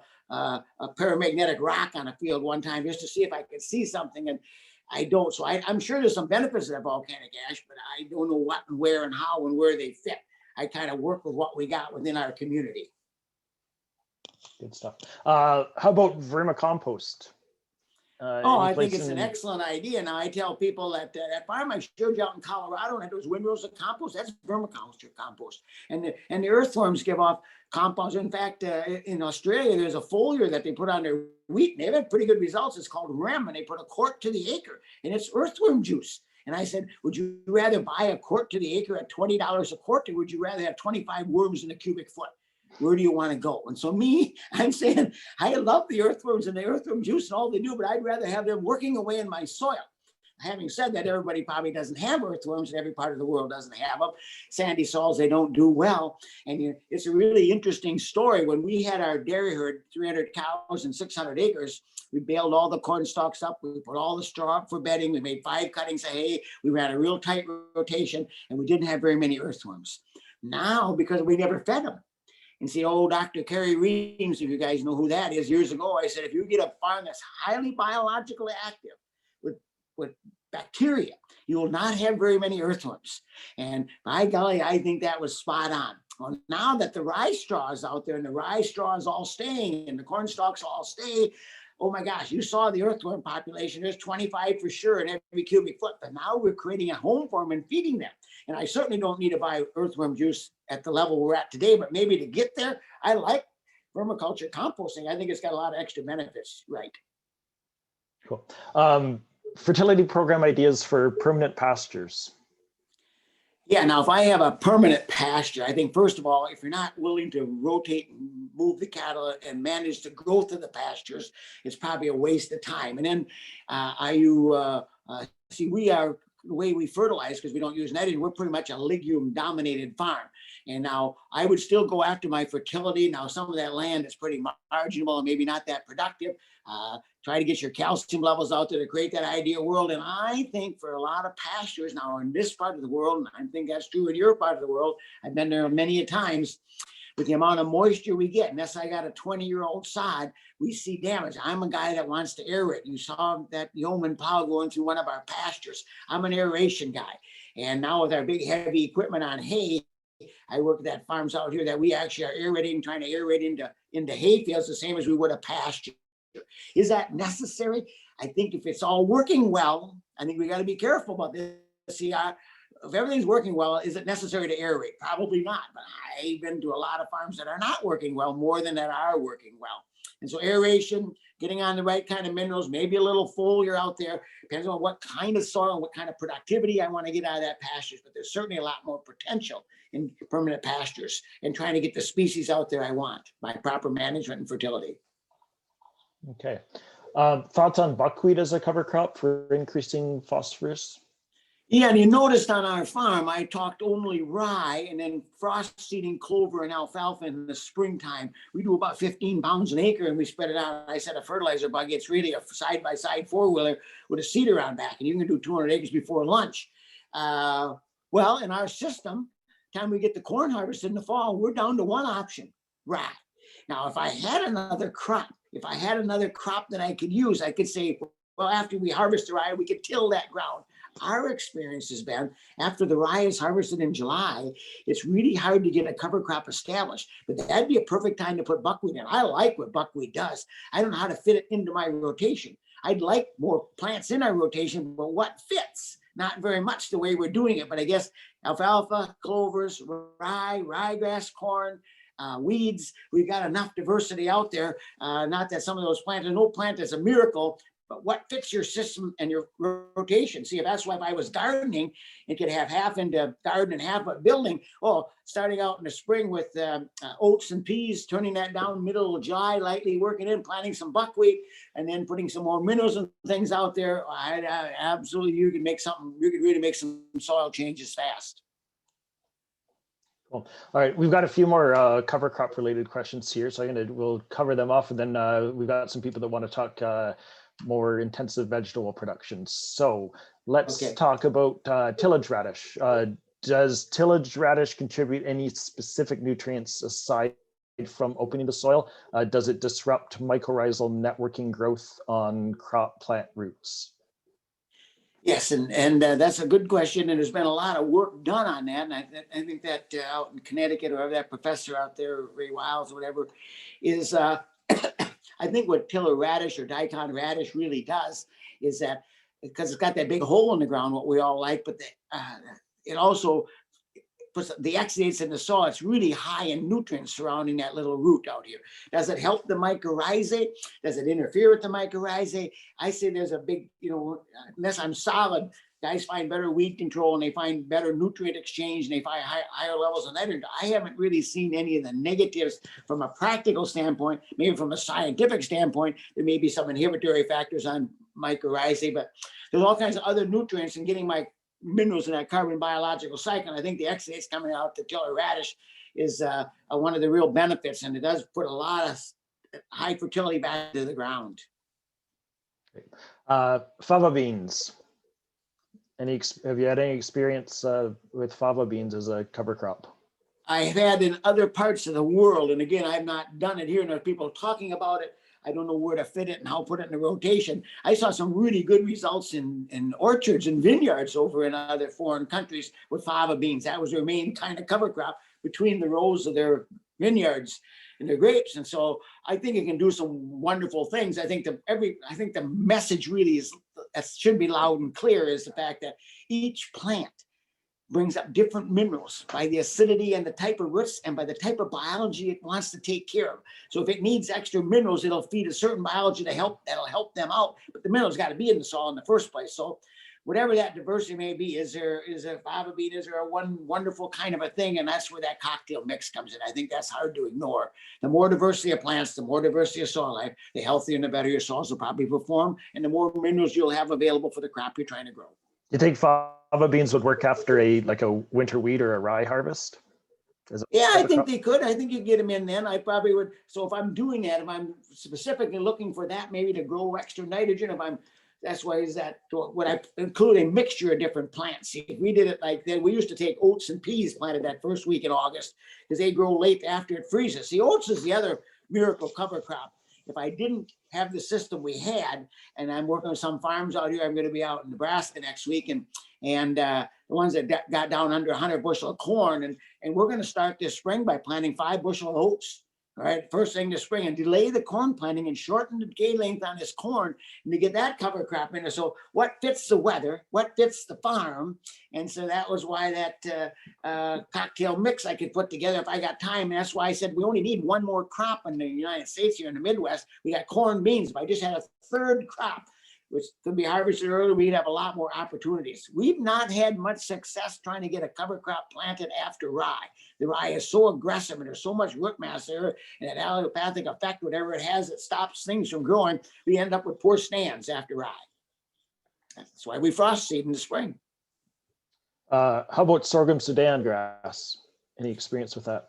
paramagnetic rock on a field one time just to see if I could see something, and I don't. So I'm sure there's some benefits of that volcanic ash, but I don't know what and where and how and where they fit. I kind of work with what we got within our community. Good stuff. How about Verma Compost? I think it's an excellent idea. Now, I tell people that that farm I showed you out in Colorado, and had those windrows of compost, that's vermicompost compost. And the earthworms give off compost. In fact, in Australia, there's a foliar that they put on their wheat, and they've had pretty good results. It's called REM, and they put a quart to the acre, and it's earthworm juice. And I said, would you rather buy a quart to the acre at $20 a quart, or would you rather have 25 worms in a cubic foot? Where do you want to go? And so I'm saying, I love the earthworms and the earthworm juice and all they do, but I'd rather have them working away in my soil. Having said that, everybody probably doesn't have earthworms, and every part of the world doesn't have them. Sandy soils, they don't do well. And it's a really interesting story. When we had our dairy herd, 300 cows and 600 acres, we baled all the corn stalks up. We put all the straw up for bedding. We made 5 cuttings of hay. We ran a real tight rotation, and we didn't have very many earthworms. Now, because we never fed them. And see, old Dr. Kerry Reams, if you guys know who that is, years ago, I said, if you get a farm that's highly biologically active with bacteria, you will not have very many earthworms. And by golly, I think that was spot on. Well, now that the rye straw is out there, and the rye straw is all staying, and the corn stalks all stay, oh my gosh, you saw the earthworm population. There's 25 for sure in every cubic foot, but now we're creating a home for them and feeding them. And I certainly don't need to buy earthworm juice at the level we're at today, but maybe to get there, I like permaculture composting. I think it's got a lot of extra benefits, right? Cool. Fertility program ideas for permanent pastures. Yeah, now if I have a permanent pasture, I think first of all, if you're not willing to rotate and move the cattle and manage the growth of the pastures, it's probably a waste of time. And then we are, the way we fertilize, because we don't use nitrogen, we're pretty much a legume dominated farm. And now I would still go after my fertility. Now some of that land is pretty marginal and maybe not that productive. Try to get your calcium levels out there to create that ideal world. And I think for a lot of pastures now in this part of the world, and I think that's true in your part of the world, I've been there many a times, with the amount of moisture we get, unless I got a 20-year-old sod, we see damage. I'm a guy that wants to aerate. You saw that yeoman plow going through one of our pastures. I'm an aeration guy. And now with our big heavy equipment on hay, I work at farms out here that we actually are aerating, trying to aerate into hay fields the same as we would a pasture. Is that necessary? I think if it's all working well, I think we got to be careful about this. See, if everything's working well, is it necessary to aerate? Probably not. But I've been to a lot of farms that are not working well, more than that are working well. And so aeration, getting on the right kind of minerals, maybe a little foliar out there, depends on what kind of soil and what kind of productivity I want to get out of that pastures. But there's certainly a lot more potential in permanent pastures and trying to get the species out there I want by proper management and fertility. Okay. Thoughts on buckwheat as a cover crop for increasing phosphorus? Yeah, and you noticed on our farm, I talked only rye and then frost seeding clover and alfalfa in the springtime. We do about 15 pounds an acre and we spread it out. I said a fertilizer bug, it's really a side-by-side four-wheeler with a seeder on back, and you can do 200 acres before lunch. Well, in our system, time we get the corn harvested in the fall, we're down to one option, rye. Now, if I had another crop that I could use, I could say, well, after we harvest the rye, we could till that ground. Our experience has been, after the rye is harvested in July, it's really hard to get a cover crop established. But that'd be a perfect time to put buckwheat in. I like what buckwheat does. I don't know how to fit it into my rotation. I'd like more plants in our rotation, but what fits? Not very much the way we're doing it. But I guess alfalfa, clovers, ryegrass, corn, weeds, we've got enough diversity out there. Not that some of those plants, no plant is a miracle, but what fits your system and your rotation? See, that's why if I was gardening, it could have half into garden and half a building. Oh, starting out in the spring with oats and peas, turning that down middle of July, lightly working in, planting some buckwheat, and then putting some more minerals and things out there. Absolutely, you could really make some soil changes fast. Cool. All right, we've got a few more cover crop related questions here, so we'll cover them off, and then we've got some people that want to talk more intensive vegetable production. So let's talk about tillage radish. Does tillage radish contribute any specific nutrients aside from opening the soil? Does it disrupt mycorrhizal networking growth on crop plant roots? Yes, and that's a good question, and there's been a lot of work done on that. And I think that out in Connecticut, or that professor out there, Ray Wiles or whatever, is I think what tiller radish or daikon radish really does is that, because it's got that big hole in the ground, what we all like, but it also puts the exudates in the soil. It's really high in nutrients surrounding that little root out here. Does it help the mycorrhizae? Does it interfere with the mycorrhizae? I say there's a big, unless I'm solid, guys find better weed control and they find better nutrient exchange and they find higher levels of nitrogen. I haven't really seen any of the negatives from a practical standpoint. Maybe from a scientific standpoint, there may be some inhibitory factors on mycorrhizae, but there's all kinds of other nutrients in getting my minerals in that carbon biological cycle. And I think the exudates coming out the tiller radish is one of the real benefits, and it does put a lot of high fertility back to the ground. Fava beans. Have you had any experience with fava beans as a cover crop? I've had in other parts of the world, and again, I've not done it here, and there's people talking about it. I don't know where to fit it and how to put it in the rotation. I saw some really good results in orchards and vineyards over in other foreign countries with fava beans. That was their main kind of cover crop between the rows of their vineyards and their grapes. And so I think it can do some wonderful things. I think the message really should be loud and clear, is the fact that each plant brings up different minerals by the acidity and the type of roots and by the type of biology it wants to take care of. So if it needs extra minerals, it'll feed a certain biology that'll help them out. But the minerals got to be in the soil in the first place. So whatever that diversity may be, is there a fava bean, is there a one wonderful kind of a thing? And that's where that cocktail mix comes in. I think that's hard to ignore. The more diversity of plants, the more diversity of soil life, the healthier and the better your soils will probably perform, and the more minerals you'll have available for the crop you're trying to grow. You think fava beans would work after a winter wheat or a rye harvest? Yeah, I think they could. I think you get them in then. I probably would. So if I'm doing that, if I'm specifically looking for that, maybe to grow extra nitrogen, that's why what I include a mixture of different plants. See, if we did it like then, we used to take oats and peas planted that first week in August because they grow late after it freezes. See, oats is the other miracle cover crop. if I didn't have the system we had, and I'm working with some farms out here, I'm going to be out in Nebraska next week, and the ones that got down under 100 bushel of corn, and we're going to start this spring by planting 5 bushel of oats. All right, first thing this spring, and delay the corn planting and shorten the decay length on this corn, and to get that cover crop in there. So what fits the weather, what fits the farm, and so that was why that cocktail mix I could put together if I got time. And that's why I said we only need one more crop in the United States here in the Midwest. We got corn, beans. If I just had a third crop, which could be harvested early, we'd have a lot more opportunities. We've not had much success trying to get a cover crop planted after rye. The rye is so aggressive and there's so much root mass there, and that allelopathic effect, whatever it has, that stops things from growing. We end up with poor stands after rye. That's why we frost seed in the spring. How about sorghum Sudan grass? Any experience with that?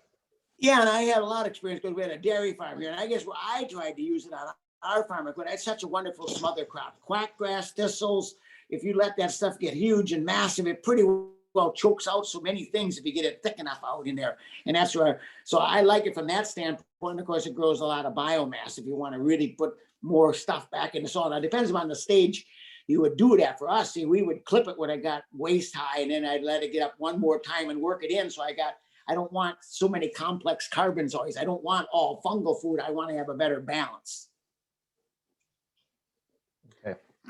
Yeah, and I had a lot of experience because we had a dairy farm here, and I guess where I tried to use it on our farm, but it's such a wonderful smother crop. Quackgrass, thistles, if you let that stuff get huge and massive, it pretty well chokes out so many things if you get it thick enough out in there. And that's where, so I like it from that standpoint. Of course, it grows a lot of biomass if you want to really put more stuff back in the soil. Now, it depends on the stage you would do that. For us, see, we would clip it when I got waist high, and then I'd let it get up one more time and work it in. So I don't want so many complex carbons always. I don't want all fungal food. I want to have a better balance.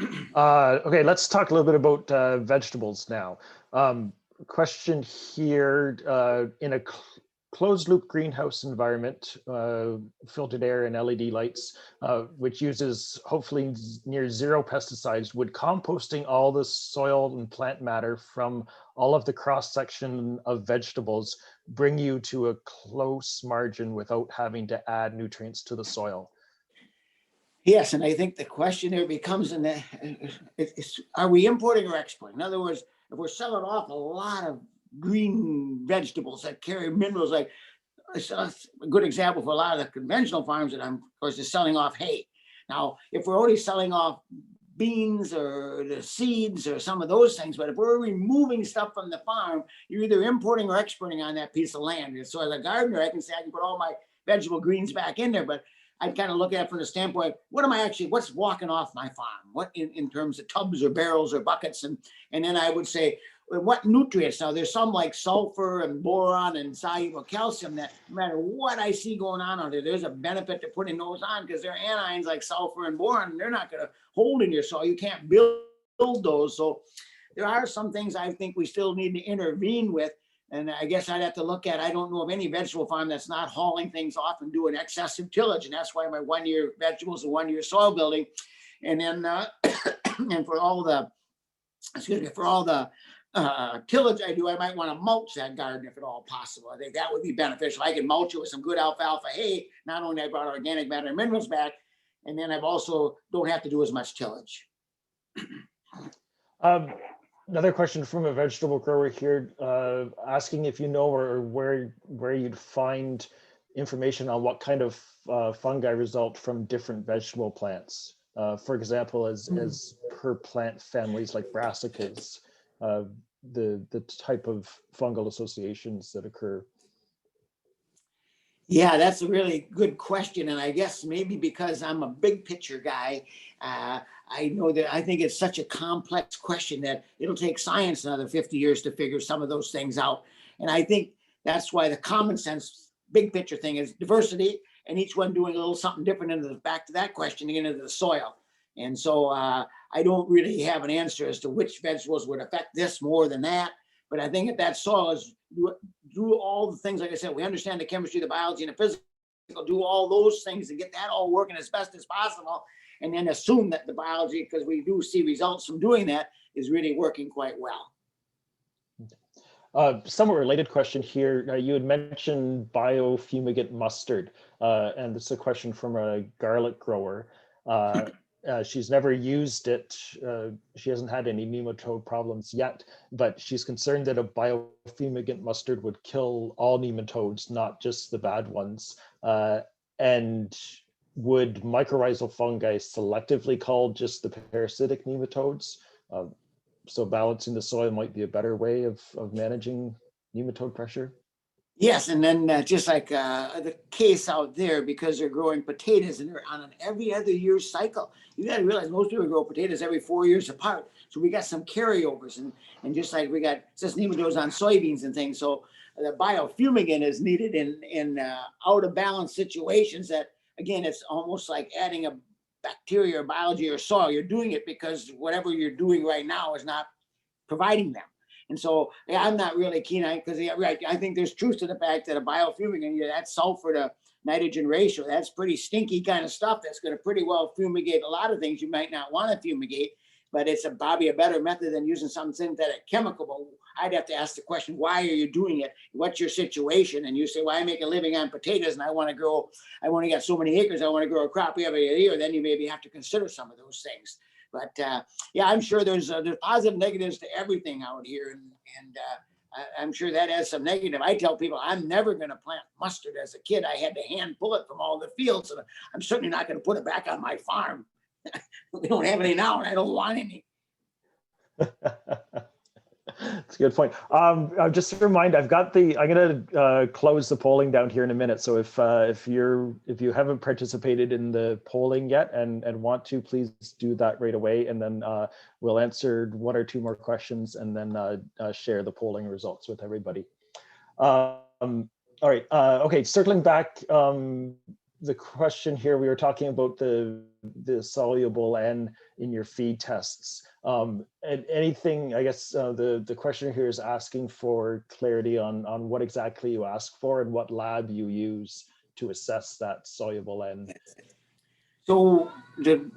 Okay, let's talk a little bit about vegetables now. Question here, in a closed loop greenhouse environment, filtered air and LED lights, which uses hopefully near zero pesticides, would composting all the soil and plant matter from all of the cross section of vegetables bring you to a close margin without having to add nutrients to the soil? Yes, and I think the question there becomes, are we importing or exporting? In other words, if we're selling off a lot of green vegetables that carry minerals, like a good example for a lot of the conventional farms that I'm, of course, is selling off hay. Now, if we're only selling off beans or the seeds or some of those things, but if we're removing stuff from the farm, you're either importing or exporting on that piece of land. And so as a gardener, I can say I can put all my vegetable greens back in there, but I'd kind of look at it from the standpoint, what's walking off my farm? What in terms of tubs or barrels or buckets? And then I would say, well, what nutrients? Now there's some like sulfur and boron and soluble calcium that no matter what I see going on there, there's a benefit to putting those on because they're anions like sulfur and boron, and they're not going to hold in your soil. You can't build those. So there are some things I think we still need to intervene with. And I guess I'd have to look at, I don't know of any vegetable farm that's not hauling things off and doing excessive tillage. And that's why my 1 year vegetables and 1 year soil building. And then, and for all the tillage I do, I might want to mulch that garden if at all possible. I think that would be beneficial. I can mulch it with some good alfalfa hay. Not only I brought organic matter and minerals back, and then I've also don't have to do as much tillage. Another question from a vegetable grower here, asking if you know or where you'd find information on what kind of fungi result from different vegetable plants. For example, as per plant families like brassicas, the type of fungal associations that occur. Yeah, that's a really good question. And I guess maybe because I'm a big picture guy, I know that I think it's such a complex question that it'll take science another 50 years to figure some of those things out. And I think that's why the common sense big picture thing is diversity and each one doing a little something different back to that question, into the soil. And so I don't really have an answer as to which vegetables would affect this more than that. But I think if that soil is do all the things, like I said, we understand the chemistry, the biology, and the physical, do all those things and get that all working as best as possible. And then assume that the biology, because we do see results from doing that, is really working quite well. Somewhat related question here. You had mentioned biofumigant mustard, and this is a question from a garlic grower. She's never used it. She hasn't had any nematode problems yet, but she's concerned that a biofumigant mustard would kill all nematodes, not just the bad ones. And would mycorrhizal fungi selectively call just the parasitic nematodes? So balancing the soil might be a better way of managing nematode pressure? Yes, and then just like the case out there, because they're growing potatoes and they're on an every other year cycle. You got to realize most people grow potatoes every 4 years apart. So we got some carryovers, and just like we got nematodes on soybeans and things. So the biofumigant is needed in out of balance situations that, again, it's almost like adding a bacteria or biology or soil. You're doing it because whatever you're doing right now is not providing them. And so yeah, I'm not really keen on it because right, I think there's truth to the fact that a biofumigant, that sulfur to nitrogen ratio, that's pretty stinky kind of stuff that's going to pretty well fumigate a lot of things you might not want to fumigate, but it's probably a better method than using some synthetic chemical. But I'd have to ask the question, why are you doing it? What's your situation? And you say, well, I make a living on potatoes and I only got so many acres, I want to grow a crop every year. Then you maybe have to consider some of those things. But yeah, I'm sure there's positive negatives to everything out here, and I'm sure that has some negative. I tell people I'm never going to plant mustard. As a kid, I had to hand pull it from all the fields, and I'm certainly not going to put it back on my farm. We don't have any now, and I don't want any. That's a good point. Just a reminder, I'm going to close the polling down here in a minute. So if you haven't participated in the polling yet and want to, please do that right away. And then we'll answer one or two more questions and then share the polling results with everybody. All right. Okay. Circling back, the question here, we were talking about the soluble N in your feed tests. And anything, I guess the question here is asking for clarity on what exactly you ask for and what lab you use to assess that soluble N. So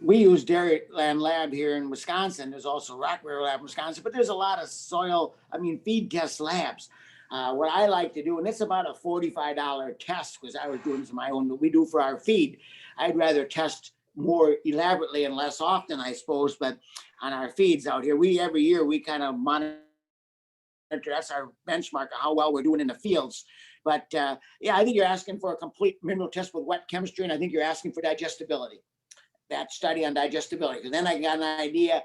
we use Dairyland Lab here in Wisconsin. There's also Rockwell Lab in Wisconsin, but there's a lot of feed test labs. What I like to do, and it's about a $45 test because I was doing my own, what we do for our feed. I'd rather test more elaborately and less often, I suppose, but on our feeds out here, every year we kind of monitor, that's our benchmark of how well we're doing in the fields. But yeah, I think you're asking for a complete mineral test with wet chemistry, and I think you're asking for digestibility, that study on digestibility. Because then I got an idea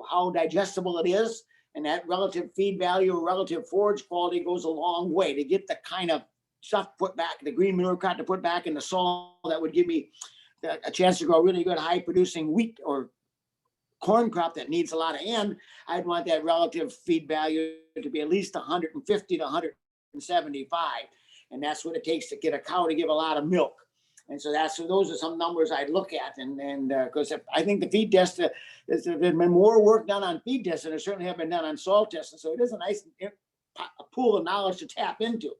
how digestible it is, and that relative feed value or relative forage quality goes a long way to get the kind of stuff put back, the green manure crop to put back in the soil that would give me a chance to grow really good high producing wheat or corn crop that needs a lot of N. I'd want that relative feed value to be at least 150 to 175. And that's what it takes to get a cow to give a lot of milk. And so those are some numbers I'd look at. And because I think the feed test, there's been more work done on feed tests than there certainly have been done on soil tests. And so it is a nice pool of knowledge to tap into.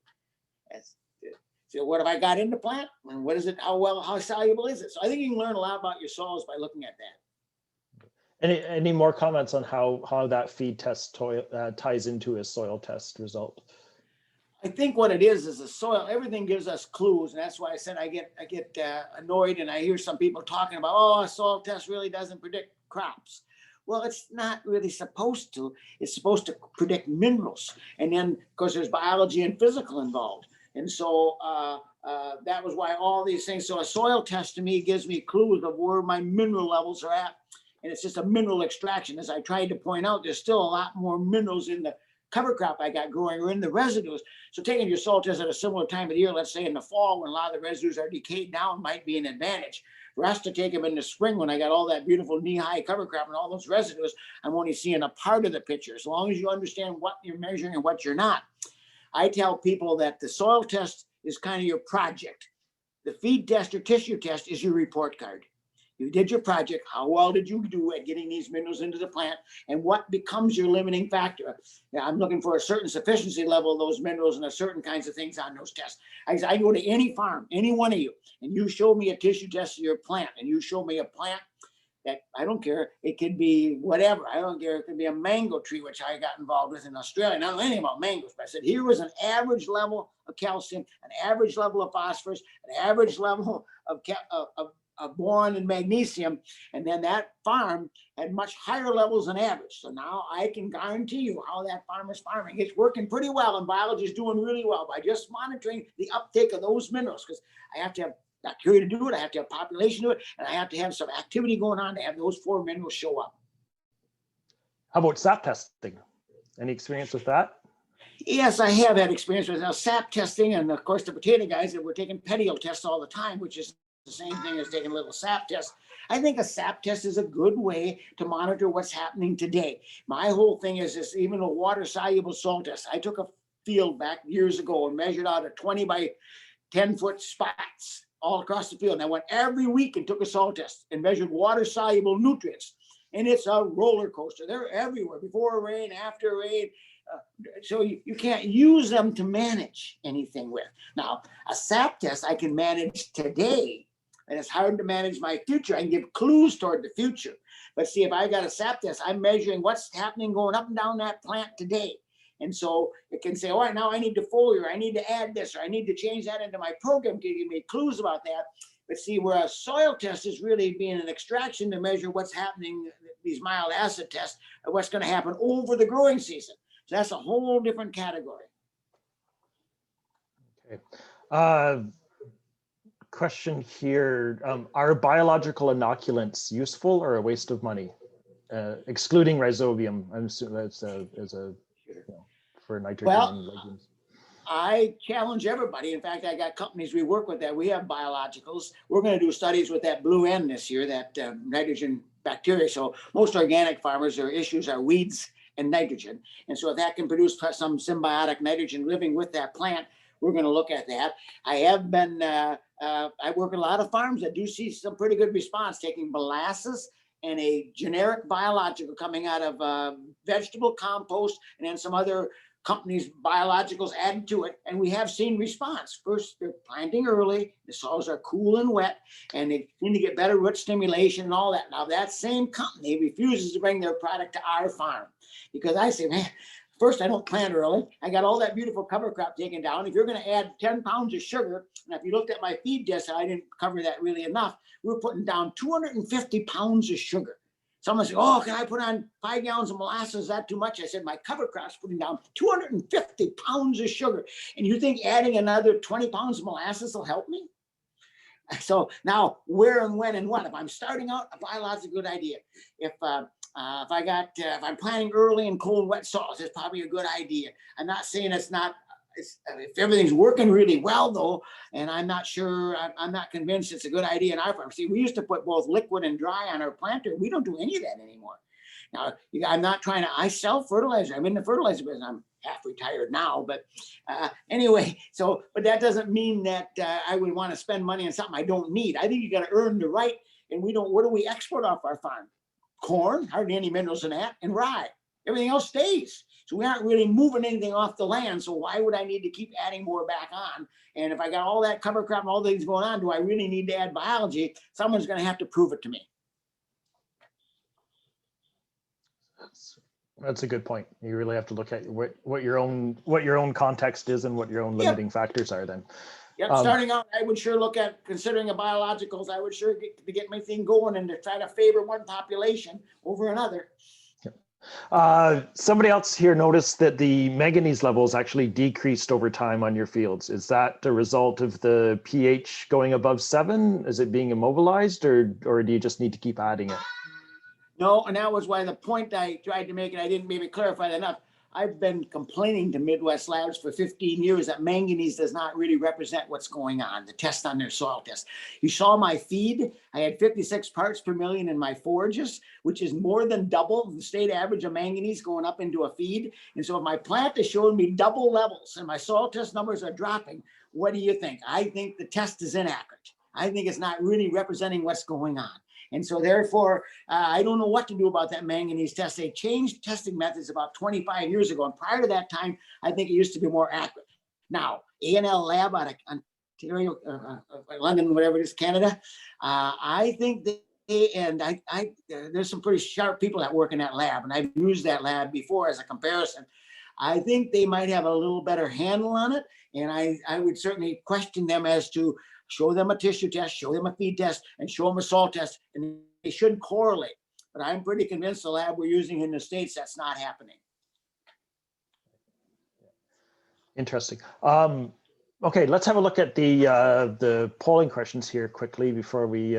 So what have I got in the plant? And what is it? How soluble is it? So I think you can learn a lot about your soils by looking at that. Any more comments on how that feed test ties into a soil test result? I think what it is the soil. Everything gives us clues, and that's why I said I get annoyed, and I hear some people talking about, oh, a soil test really doesn't predict crops. Well, it's not really supposed to. It's supposed to predict minerals, and then because there's biology and physical involved, and so that was why all these things. So a soil test to me gives me clues of where my mineral levels are at, and it's just a mineral extraction. As I tried to point out, there's still a lot more minerals in the cover crop I got growing or in the residues. So taking your soil test at a similar time of the year, let's say in the fall when a lot of the residues are decayed down, might be an advantage. For us to take them in the spring when I got all that beautiful knee-high cover crop and all those residues, I'm only seeing a part of the picture. As long as you understand what you're measuring and what you're not. I tell people that the soil test is kind of your project. The feed test or tissue test is your report card. You did your project. How well did you do at getting these minerals into the plant? And what becomes your limiting factor? Yeah, I'm looking for a certain sufficiency level of those minerals and a certain kinds of things on those tests. I go to any farm, any one of you, and you show me a tissue test of your plant, and you show me a plant that, I don't care, it could be whatever. I don't care. It could be a mango tree, which I got involved with in Australia. I don't know anything about mangoes, but I said, here was an average level of calcium, an average level of phosphorus, an average level of boron and magnesium, and then that farm had much higher levels than average. So now I can guarantee you how that farm is farming. It's working pretty well, and biology is doing really well by just monitoring the uptake of those minerals, because I have to have bacteria to do it, I have to have population to do it, and I have to have some activity going on to have those 4 minerals show up. How about sap testing? Any experience with that? Yes, I have had experience with now sap testing, and of course the potato guys that were taking petiole tests all the time, which is the same thing as taking a little sap test. I think a sap test is a good way to monitor what's happening today. My whole thing is this, even a water soluble soil test. I took a field back years ago and measured out a 20 by 10-foot spots all across the field. And I went every week and took a soil test and measured water soluble nutrients. And it's a roller coaster. They're everywhere, before rain, after rain. So you can't use them to manage anything with. Now, a sap test I can manage today, and it's hard to manage my future. I can give clues toward the future. But see, if I got a sap test, I'm measuring what's happening going up and down that plant today. And so it can say, all right, now I need to foliar, I need to add this, or I need to change that into my program to give me clues about that. But see, where a soil test is really being an extraction to measure what's happening, these mild acid tests, or what's going to happen over the growing season. So that's a whole different category. Okay. Question here. Are biological inoculants useful or a waste of money? Excluding rhizobium, I'm assuming that's for nitrogen and legumes. I challenge everybody. In fact, I got companies we work with that we have biologicals. We're going to do studies with that blue N this year, that nitrogen bacteria. So most organic farmers, their issues are weeds and nitrogen. And so if that can produce some symbiotic nitrogen living with that plant, we're going to look at that. I have been, I work at a lot of farms that do see some pretty good response, taking molasses and a generic biological coming out of vegetable compost and then some other companies' biologicals added to it, and we have seen response. First, they're planting early, the soils are cool and wet, and they seem to get better root stimulation and all that. Now, that same company refuses to bring their product to our farm because I say, man, first, I don't plant early. I got all that beautiful cover crop taken down. If you're going to add 10 pounds of sugar, and if you looked at my feed test, I didn't cover that really enough. We're putting down 250 pounds of sugar. Someone said, oh, can I put on 5 gallons of molasses? Is that too much? I said, my cover crop's putting down 250 pounds of sugar. And you think adding another 20 pounds of molasses will help me? So now where and when and what? If I'm starting out, a biologic's a good idea. If I'm planting early in cold, wet soils, it's probably a good idea. I'm not saying it's not. If everything's working really well though, and I'm not sure, I'm not convinced it's a good idea in our farm. See, we used to put both liquid and dry on our planter. We don't do any of that anymore. Now, I'm not trying to, I sell fertilizer. I'm in the fertilizer business. I'm half retired now, but anyway, so, but that doesn't mean that I would want to spend money on something I don't need. I think you got to earn the right, and we don't, what do we export off our farm? Corn, hardly any minerals in that, and rye. Everything else stays. So we aren't really moving anything off the land. So why would I need to keep adding more back on? And if I got all that cover crop and all things going on, do I really need to add biology? Someone's going to have to prove it to me. That's a good point. You really have to look at what your own context is and what your own limiting factors are then. Yep, starting out, I would sure look at considering the biologicals. I would sure get my thing going and to try to favor one population over another. Somebody else here noticed that the manganese levels actually decreased over time on your fields. Is that the result of the pH going above 7? Is it being immobilized, or do you just need to keep adding it? No, and that was why the point I tried to make, and I didn't maybe clarify that enough. I've been complaining to Midwest Labs for 15 years that manganese does not really represent what's going on, the test on their soil test. You saw my feed. I had 56 parts per million in my forages, which is more than double the state average of manganese going up into a feed. And so if my plant is showing me double levels and my soil test numbers are dropping, what do you think? I think the test is inaccurate. I think it's not really representing what's going on. And so therefore, I don't know what to do about that manganese test. They changed testing methods about 25 years ago. And prior to that time, I think it used to be more accurate. Now, A&L Lab out of Ontario, London, whatever it is, Canada, I think there's some pretty sharp people that work in that lab. And I've used that lab before as a comparison. I think they might have a little better handle on it. And I would certainly question them as to show them a tissue test, show them a feed test, and show them a salt test, and they should correlate. But I'm pretty convinced the lab we're using in the States, that's not happening. Interesting. Okay, let's have a look at the polling questions here quickly before we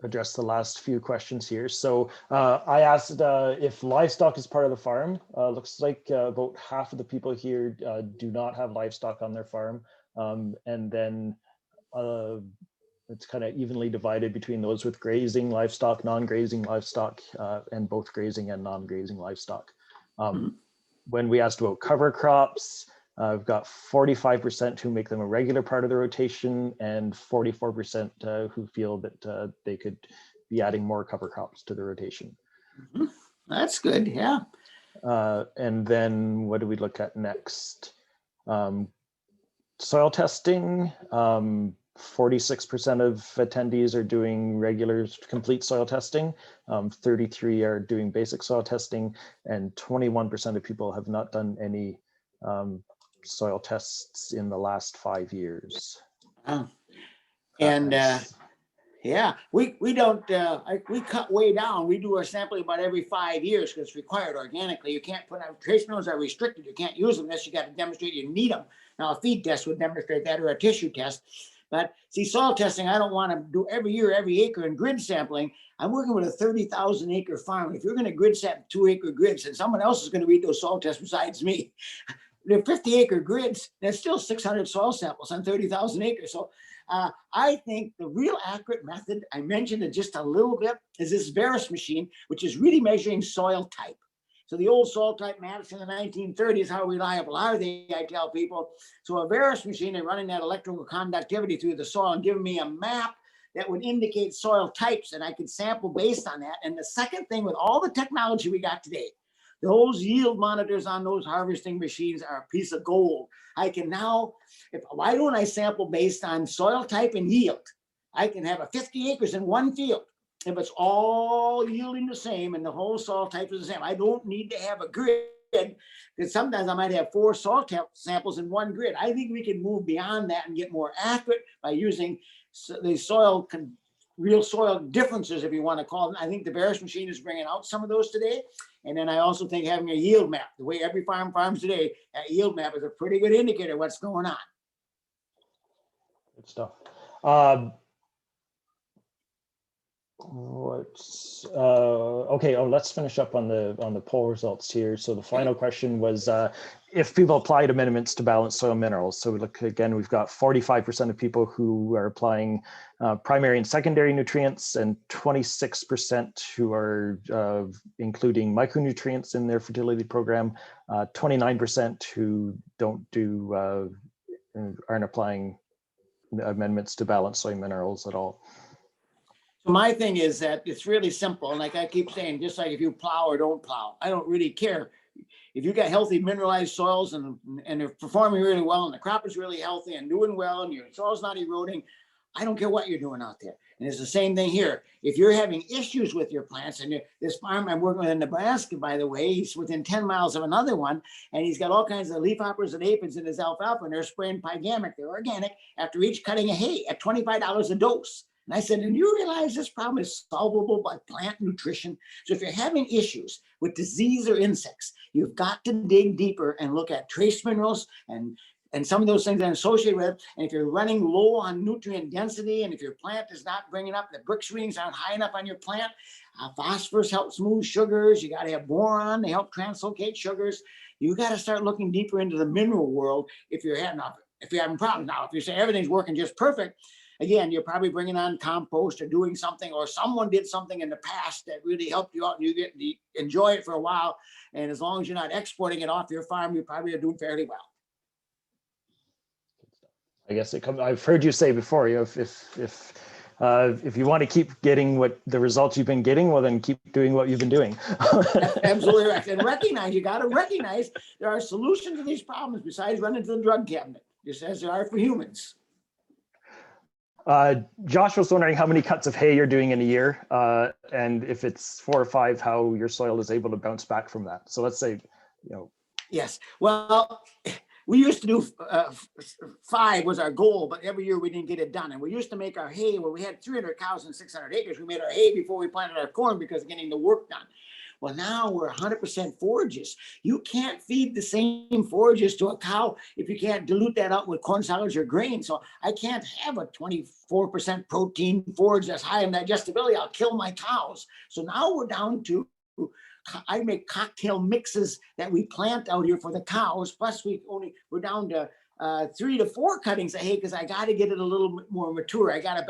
address the last few questions here. So I asked if livestock is part of the farm. Looks like about half of the people here do not have livestock on their farm. And then it's kind of evenly divided between those with grazing livestock, non-grazing livestock, and both grazing and non-grazing livestock. When we asked about cover crops, we've got 45% who make them a regular part of the rotation and 44% who feel that they could be adding more cover crops to the rotation. That's good, yeah. And then what do we look at next? Soil testing. 46% of attendees are doing regular complete soil testing, 33 are doing basic soil testing, and 21% of people have not done any soil tests in the last 5 years. And yeah, we don't, we cut way down. We do our sampling about every 5 years because it's required organically. You can't put out, trace minerals are restricted. You can't use them unless you got to demonstrate you need them. Now a feed test would demonstrate that, or a tissue test. But see, soil testing, I don't want to do every year, every acre, and grid sampling. I'm working with a 30,000 acre farm. If you're going to grid sample 2 acre grids, and someone else is going to read those soil tests besides me, they're 50 acre grids, there's still 600 soil samples on 30,000 acres. So I think the real accurate method, I mentioned it just a little bit, is this Verus machine, which is really measuring soil type. So the old soil type maps in the 1930s, how reliable are they, I tell people. So a Verus machine, they're running that electrical conductivity through the soil and giving me a map that would indicate soil types, and I could sample based on that. And the second thing, with all the technology we got today, those yield monitors on those harvesting machines are a piece of gold. I can now, why don't I sample based on soil type and yield? I can have a 50 acres in one field. If it's all yielding the same and the whole soil type is the same, I don't need to have a grid, because sometimes I might have 4 soil samples in one grid. I think we can move beyond that and get more accurate by using the soil, real soil differences, if you want to call them. I think the Verus machine is bringing out some of those today. And then I also think having a yield map, the way every farm farms today, that yield map is a pretty good indicator of what's going on. Good stuff. Okay, let's finish up on the poll results here. So the final question was if people applied amendments to balance soil minerals. So we look again, we've got 45% of people who are applying primary and secondary nutrients, and 26% who are including micronutrients in their fertility program, 29% who don't do aren't applying amendments to balance soil minerals at all. So my thing is that it's really simple. And like I keep saying, just like if you plow or don't plow, I don't really care. If you got healthy mineralized soils and they're performing really well and the crop is really healthy and doing well and your soil's not eroding, I don't care what you're doing out there. And it's the same thing here. If you're having issues with your plants, and this farm I'm working with in Nebraska, by the way, he's within 10 miles of another one, and he's got all kinds of leafhoppers and aphids in his alfalfa, and they're spraying pygamic, they're organic, after each cutting of hay at $25 a dose. And I said, and you realize this problem is solvable by plant nutrition? So if you're having issues with disease or insects, you've got to dig deeper and look at trace minerals and some of those things that are associated with it. And if you're running low on nutrient density, and if your plant is not bringing up, the Brix readings aren't high enough on your plant, phosphorus helps move sugars. You got to have boron to help translocate sugars. You got to start looking deeper into the mineral world if you're having problems. Now, if you say everything's working just perfect, again, you're probably bringing on compost or doing something, or someone did something in the past that really helped you out and you get to enjoy it for a while. And as long as you're not exporting it off your farm, you probably are doing fairly well. I guess I've heard you say before, if you want to keep getting the results you've been getting, well, then keep doing what you've been doing. Absolutely right. And you got to recognize there are solutions to these problems besides running to the drug cabinet, just as there are for humans. Josh was wondering how many cuts of hay you're doing in a year, and if it's 4 or 5, how your soil is able to bounce back from that. So let's say, Yes. Well, we used to do 5 was our goal, but every year we didn't get it done. And we used to make our hay, where we had 300 cows and 600 acres. We made our hay before we planted our corn because of getting the work done. Well, now we're 100% forages. You can't feed the same forages to a cow if you can't dilute that out with corn solids or grain. So I can't have a 24% protein forage that's high in digestibility. I'll kill my cows. So now we're down to, I make cocktail mixes that we plant out here for the cows. Plus we're down to 3 to 4 cuttings of hay because I got to get it a little bit more mature. I got to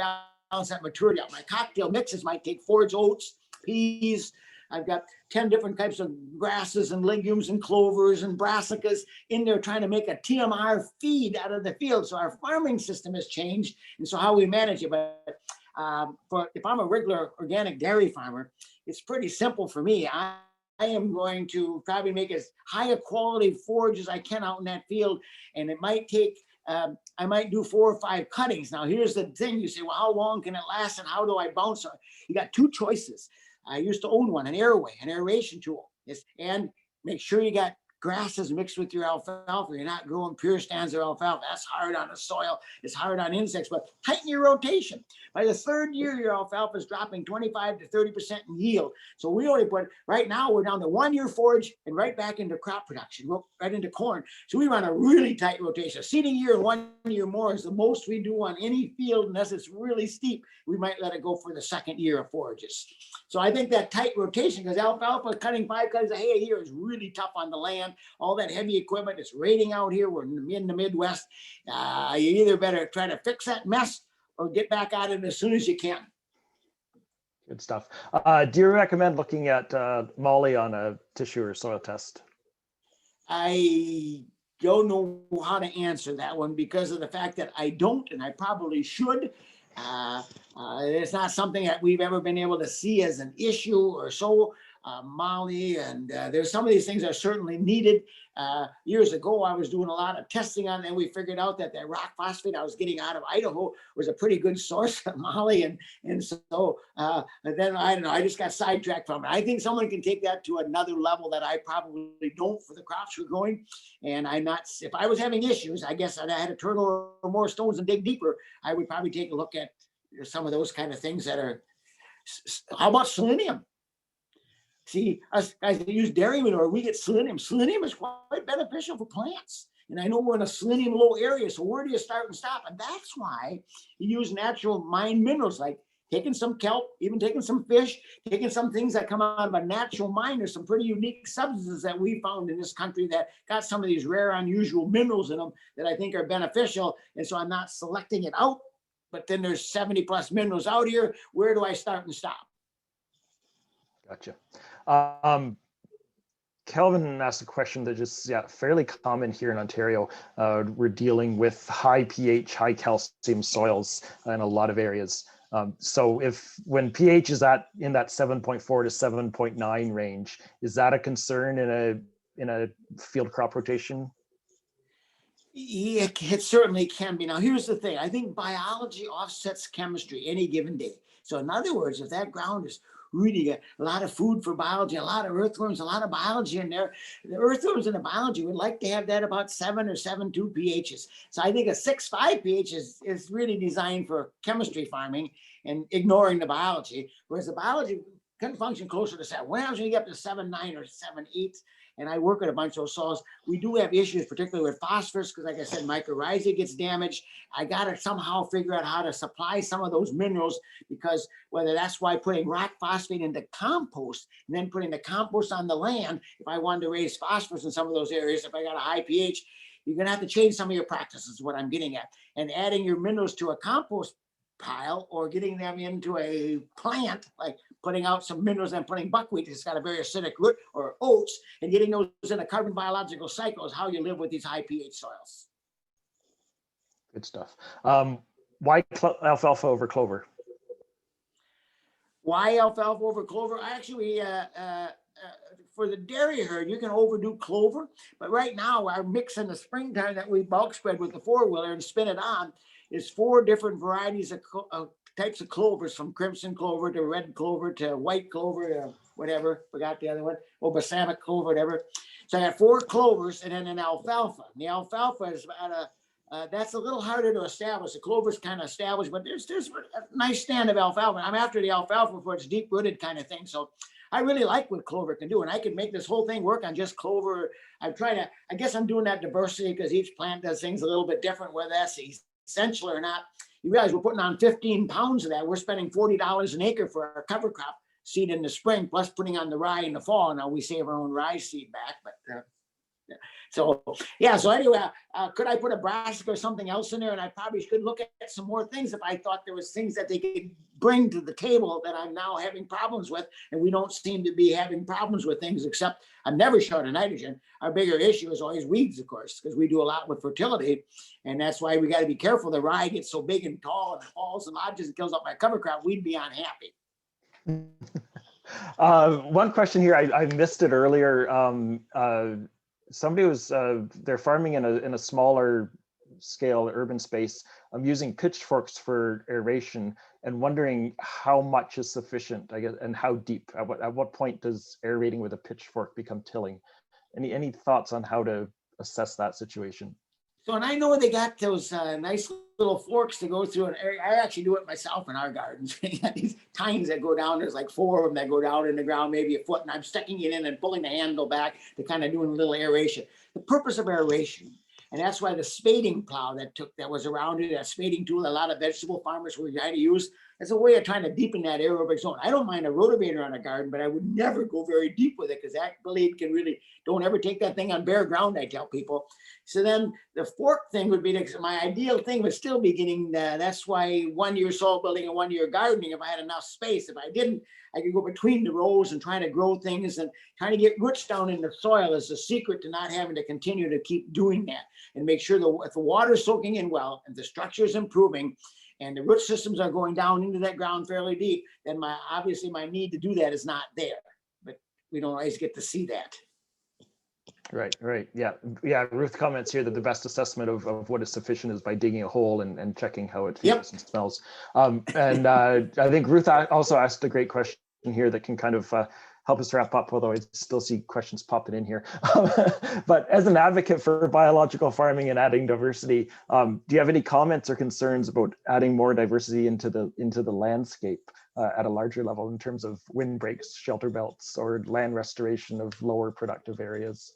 balance that maturity out. My cocktail mixes might take forage oats, peas. I've got 10 different types of grasses and legumes and clovers and brassicas in there trying to make a TMR feed out of the field. So our farming system has changed, and so how we manage it. But if I'm a regular organic dairy farmer, it's pretty simple for me. I am going to probably make as high a quality forage as I can out in that field. And it might take, I might do 4 or 5 cuttings. Now, here's the thing. You say, well, how long can it last and how do I bounce? You got 2 choices. I used to own one, an aeration tool. And make sure you got grasses mixed with your alfalfa. You're not growing pure stands of alfalfa. That's hard on the soil. It's hard on insects, but tighten your rotation. By the 3rd year, your alfalfa is dropping 25 to 30% in yield. So we only put, right now, we're down to 1 year forage and right back into crop production, right into corn. So we run a really tight rotation. A seeding year and 1 year more is the most we do on any field, unless it's really steep. We might let it go for the 2nd year of forages. So I think that tight rotation, because alfalfa cutting 5 cuttings of hay a year is really tough on the land. All that heavy equipment is raining out here. We're in the Midwest. You either better try to fix that mess or get back at it as soon as you can. Good stuff. Do you recommend looking at Molly on a tissue or soil test? I don't know how to answer that one because of the fact that I don't, and I probably should. It's not something that we've ever been able to see as an issue or so. Molly, and there's some of these things are certainly needed. Years ago, I was doing a lot of testing on it, and we figured out that rock phosphate I was getting out of Idaho was a pretty good source of Molly, and so then I don't know, I just got sidetracked from it. I think someone can take that to another level that I probably don't for the crops we're growing, and I'm not. If I was having issues, I guess I had to turn over more stones and dig deeper. I would probably take a look at some of those kind of things that are. How about selenium? See, us guys that use dairy manure, we get selenium. Selenium is quite beneficial for plants. And I know we're in a selenium low area, so where do you start and stop? And that's why you use natural mine minerals, like taking some kelp, even taking some fish, taking some things that come out of a natural mine. There's some pretty unique substances that we found in this country that got some of these rare, unusual minerals in them that I think are beneficial. And so I'm not selecting it out, but then there's 70 plus minerals out here. Where do I start and stop? Gotcha. Kelvin asked a question that just fairly common here in Ontario. We're dealing with high pH, high calcium soils in a lot of areas. So when pH is in that 7.4 to 7.9 range, is that a concern in a field crop rotation? Yeah, it certainly can be. Now, here's the thing. I think biology offsets chemistry any given day. So in other words, if that ground is really a lot of food for biology, a lot of earthworms, a lot of biology in there, the earthworms in the biology would like to have that about 7 or 7.2 pHs. So I think a 6.5 pH is really designed for chemistry farming and ignoring the biology, whereas the biology can function closer to 7. When I was going to get up to 7.9 or 7.8, and I work with a bunch of those soils, we do have issues, particularly with phosphorus, because like I said, mycorrhiza gets damaged. I got to somehow figure out how to supply some of those minerals, because whether that's why putting rock phosphate into compost and then putting the compost on the land, if I wanted to raise phosphorus in some of those areas, if I got a high pH, you're going to have to change some of your practices, is what I'm getting at. And adding your minerals to a compost pile or getting them into a plant, like putting out some minerals and putting buckwheat, it's got a very acidic root, or oats, and getting those in a carbon biological cycle is how you live with these high pH soils. Good stuff. Why alfalfa over clover? Why alfalfa over clover? Actually, for the dairy herd, you can overdo clover, but right now our mix in the springtime that we bulk spread with the 4-wheeler and spin it on is 4 different varieties of types of clovers, from crimson clover to red clover to white clover to whatever, forgot the other one, balsamic clover, whatever. So I have 4 clovers and then an alfalfa. And the alfalfa is about that's a little harder to establish. The clover's kind of established, but there's a nice stand of alfalfa. I'm after the alfalfa for its deep-rooted kind of thing. So I really like what clover can do, and I could make this whole thing work on just clover. I'm trying to, I guess I'm doing that diversity because each plant does things a little bit different, whether that's essential or not. You realize we're putting on 15 pounds of that. We're spending $40 an acre for our cover crop seed in the spring, plus putting on the rye in the fall. Now we save our own rye seed back, but so yeah. So anyway, could I put a brassica or something else in there? And I probably could look at some more things if I thought there was things that they could bring to the table that I'm now having problems with. And we don't seem to be having problems with things, except I'm never short of nitrogen. Our bigger issue is always weeds, of course, because we do a lot with fertility. And that's why we got to be careful. The rye gets so big and tall and falls and lodges and kills up my cover crop. We'd be unhappy. One question here, I missed it earlier. Somebody was, they're farming in a smaller scale urban space. I'm using pitchforks for aeration and wondering how much is sufficient, I guess, and how deep. At what point does aerating with a pitchfork become tilling? Any thoughts on how to assess that situation? So, and I know they got those nice little forks to go through, and I actually do it myself in our gardens. We got these tines that go down. There's like 4 of them that go down in the ground, maybe a foot, and I'm sticking it in and pulling the handle back to kind of doing a little aeration. The purpose of aeration, and that's why the spading plow that was around it, that spading tool, a lot of vegetable farmers were trying to use, as a way of trying to deepen that aerobic zone. I don't mind a rotavator on a garden, but I would never go very deep with it because that blade can really, don't ever take that thing on bare ground, I tell people. So then the fork thing would be, my ideal thing would still be getting, that's why 1 year soil building and 1 year gardening, if I had enough space. If I didn't, I could go between the rows and trying to grow things and trying to get roots down in the soil is the secret to not having to continue to keep doing that and make sure that if the water's soaking in well and the structure is improving, and the root systems are going down into that ground fairly deep, then obviously my need to do that is not there. But we don't always get to see that. Right. Yeah. Ruth comments here that the best assessment of what is sufficient is by digging a hole and checking how it feels and smells. And I think Ruth also asked a great question here that can kind of help us wrap up, although I still see questions popping in here. But as an advocate for biological farming and adding diversity, do you have any comments or concerns about adding more diversity into the landscape at a larger level in terms of windbreaks, shelter belts, or land restoration of lower productive areas?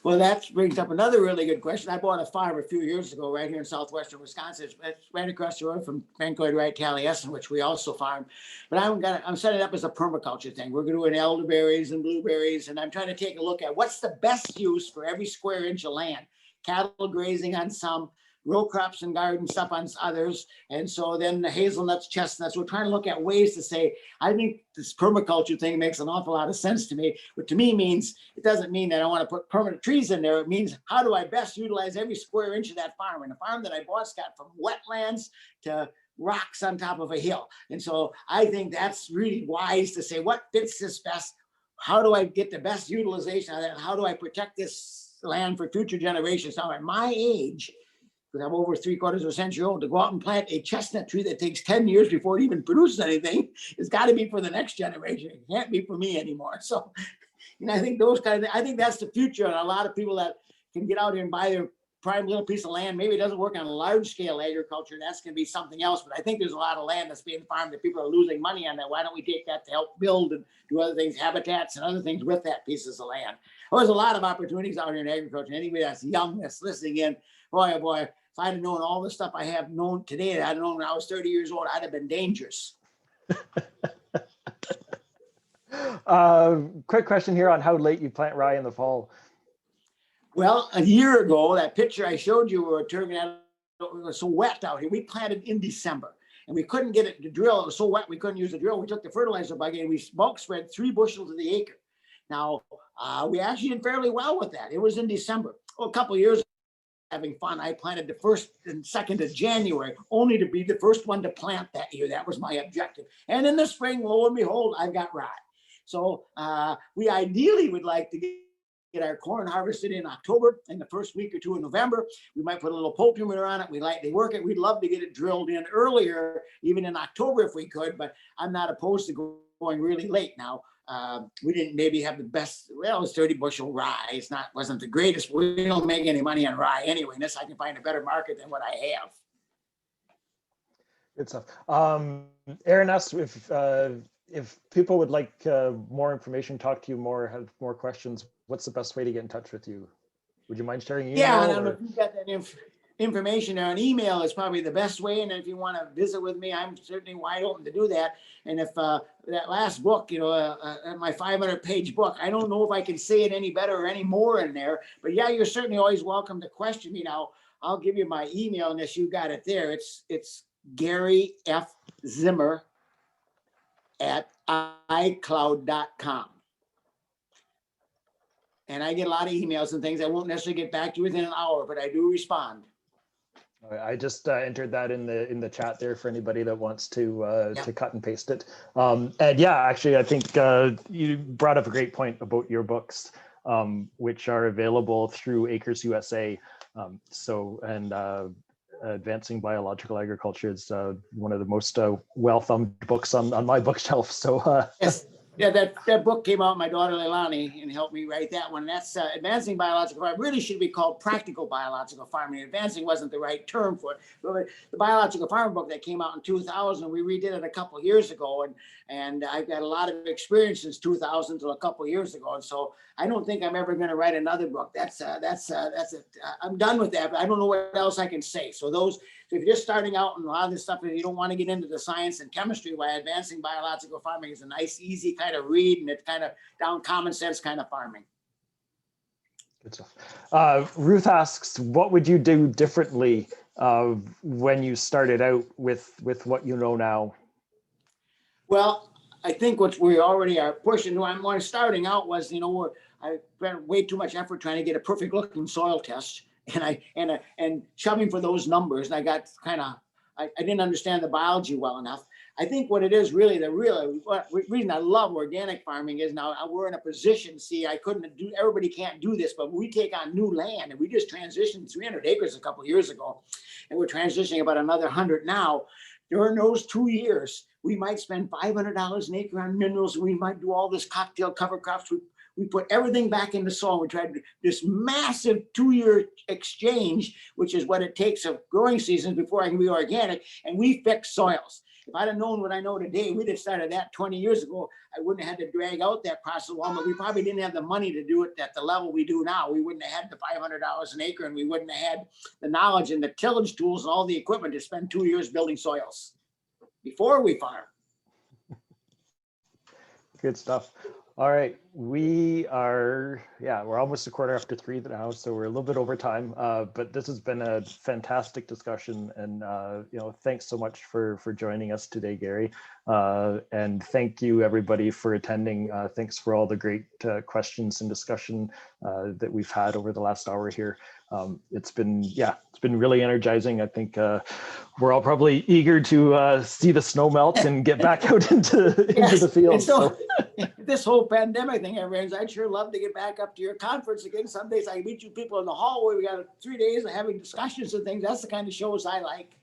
Well, that brings up another really good question. I bought a farm a few years ago right here in southwestern Wisconsin. It's right across the road from Francoid Wright Taliesin, which we also farm. But I'm setting it up as a permaculture thing. We're doing elderberries and blueberries, and I'm trying to take a look at what's the best use for every square inch of land. Cattle grazing on some, row crops and garden stuff on others. And so then the hazelnuts, chestnuts, we're trying to look at ways to say, I think this permaculture thing makes an awful lot of sense to me, but to me means, it doesn't mean that I want to put permanent trees in there. It means, how do I best utilize every square inch of that farm? And the farm that I bought's got from wetlands to rocks on top of a hill. And so I think that's really wise to say, what fits this best? How do I get the best utilization of that? How do I protect this land for future generations? Now at my age, because I'm over 3/4 of a century old, to go out and plant a chestnut tree that takes 10 years before it even produces anything, it's got to be for the next generation. It can't be for me anymore. So, I think those kind of things, I think that's the future. And a lot of people that can get out here and buy their prime little piece of land, maybe it doesn't work on a large scale agriculture. That's going to be something else. But I think there's a lot of land that's being farmed that people are losing money on that. Why don't we take that to help build and do other things, habitats and other things with that pieces of land? Well, there's a lot of opportunities out here in agriculture. Anybody that's young that's listening in, boy, oh boy, if I'd have known all the stuff I have known today, that I'd have known when I was 30 years old, I'd have been dangerous. Quick question here on how late you plant rye in the fall. Well, a year ago, that picture I showed you, we were turning out, it was so wet out here. We planted in December and we couldn't get it to drill. It was so wet, we couldn't use the drill. We took the fertilizer buggy and we bulk spread 3 bushels of the acre. Now, we actually did fairly well with that. It was in December. Well, a couple of years ago, having fun, I planted the 1st and 2nd of January, only to be the first one to plant that year. That was my objective. And in the spring, lo and behold, I've got rye. So we ideally would like to get our corn harvested in October and the first week or 2 in November. We might put a little poultry manure on it. We lightly work it. We'd love to get it drilled in earlier, even in October if we could, but I'm not opposed to going really late now. We didn't maybe have the best, well, it was 30 bushel rye. It's wasn't the greatest. We don't make any money on rye anyway. Unless I can find a better market than what I have. Good stuff. Aaron asks if people would like more information, talk to you more, have more questions, what's the best way to get in touch with you? Would you mind sharing email? Yeah, I don't know if you've got that information on email is probably the best way. And if you want to visit with me, I'm certainly wide open to do that. And if that last book, my 500-page book, I don't know if I can say it any better or any more in there. But yeah, you're certainly always welcome to question me. Now, I'll give you my email unless you got it there. It's Gary F. Zimmer at iCloud.com. And I get a lot of emails and things. I won't necessarily get back to you within an hour, but I do respond. I just entered that in the chat there for anybody that wants to cut and paste it. And yeah, actually, I think you brought up a great point about your books, which are available through Acres USA. Advancing Biological Agriculture is one of the most well-thumbed books on my bookshelf. So yes. Yeah, that book came out, my daughter Leilani, and helped me write that one. That's Advancing Biological Farming. Really should be called Practical Biological Farming. Advancing wasn't the right term for it. But the Biological Farming book that came out in 2000, we redid it a couple of years ago, and I've got a lot of experience since 2000 to a couple of years ago, and so I don't think I'm ever going to write another book. That's it. I'm done with that, but I don't know what else I can say. So if you're just starting out and a lot of this stuff, and you don't want to get into the science and chemistry, why Advancing Biological Farming is a nice, easy kind of read, and it's kind of down common sense kind of farming. Good stuff. Ruth asks, what would you do differently when you started out with what you know now? Well, I think what we already are pushing, when I'm starting out was, I spent way too much effort trying to get a perfect looking soil test. And shoving for those numbers, and I got I didn't understand the biology well enough. I think what it is really, the reason I love organic farming is now we're in a position, everybody can't do this, but we take on new land, and we just transitioned 300 acres a couple of years ago, and we're transitioning about another 100 now. During those 2 years, we might spend $500 an acre on minerals, and we might do all this cocktail cover crops. We put everything back in the soil. We tried this massive 2-year exchange, which is what it takes of growing seasons before I can be organic, and we fix soils. If I'd have known what I know today, we'd have started that 20 years ago. I wouldn't have had to drag out that process long, but we probably didn't have the money to do it at the level we do now. We wouldn't have had the $500 an acre, and we wouldn't have had the knowledge and the tillage tools and all the equipment to spend 2 years building soils before we farm. Good stuff. All right, we're almost 3:15 now, so we're a little bit over time, but this has been a fantastic discussion, and thanks so much for joining us today, Gary, and thank you everybody for attending. Thanks for all the great questions and discussion that we've had over the last hour here. It's been really energizing. I think we're all probably eager to see the snow melt and get back out into the field. So this whole pandemic thing, everyone's, I'd sure love to get back up to your conference again. Some days I meet you people in the hallway. We got 3 days of having discussions and things. That's the kind of shows I like.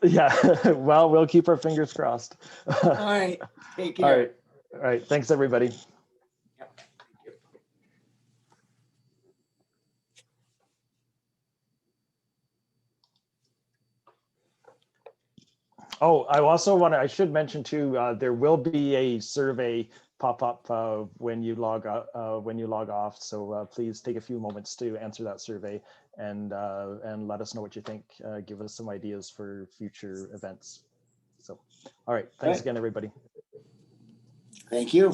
Yeah, well, we'll keep our fingers crossed. All right, take care. All right. Thanks, everybody. Yep. Oh, I should mention too, there will be a survey pop up when you log off. So please take a few moments to answer that survey and let us know what you think. Give us some ideas for future events. So, all right. Thanks again, everybody. Thank you.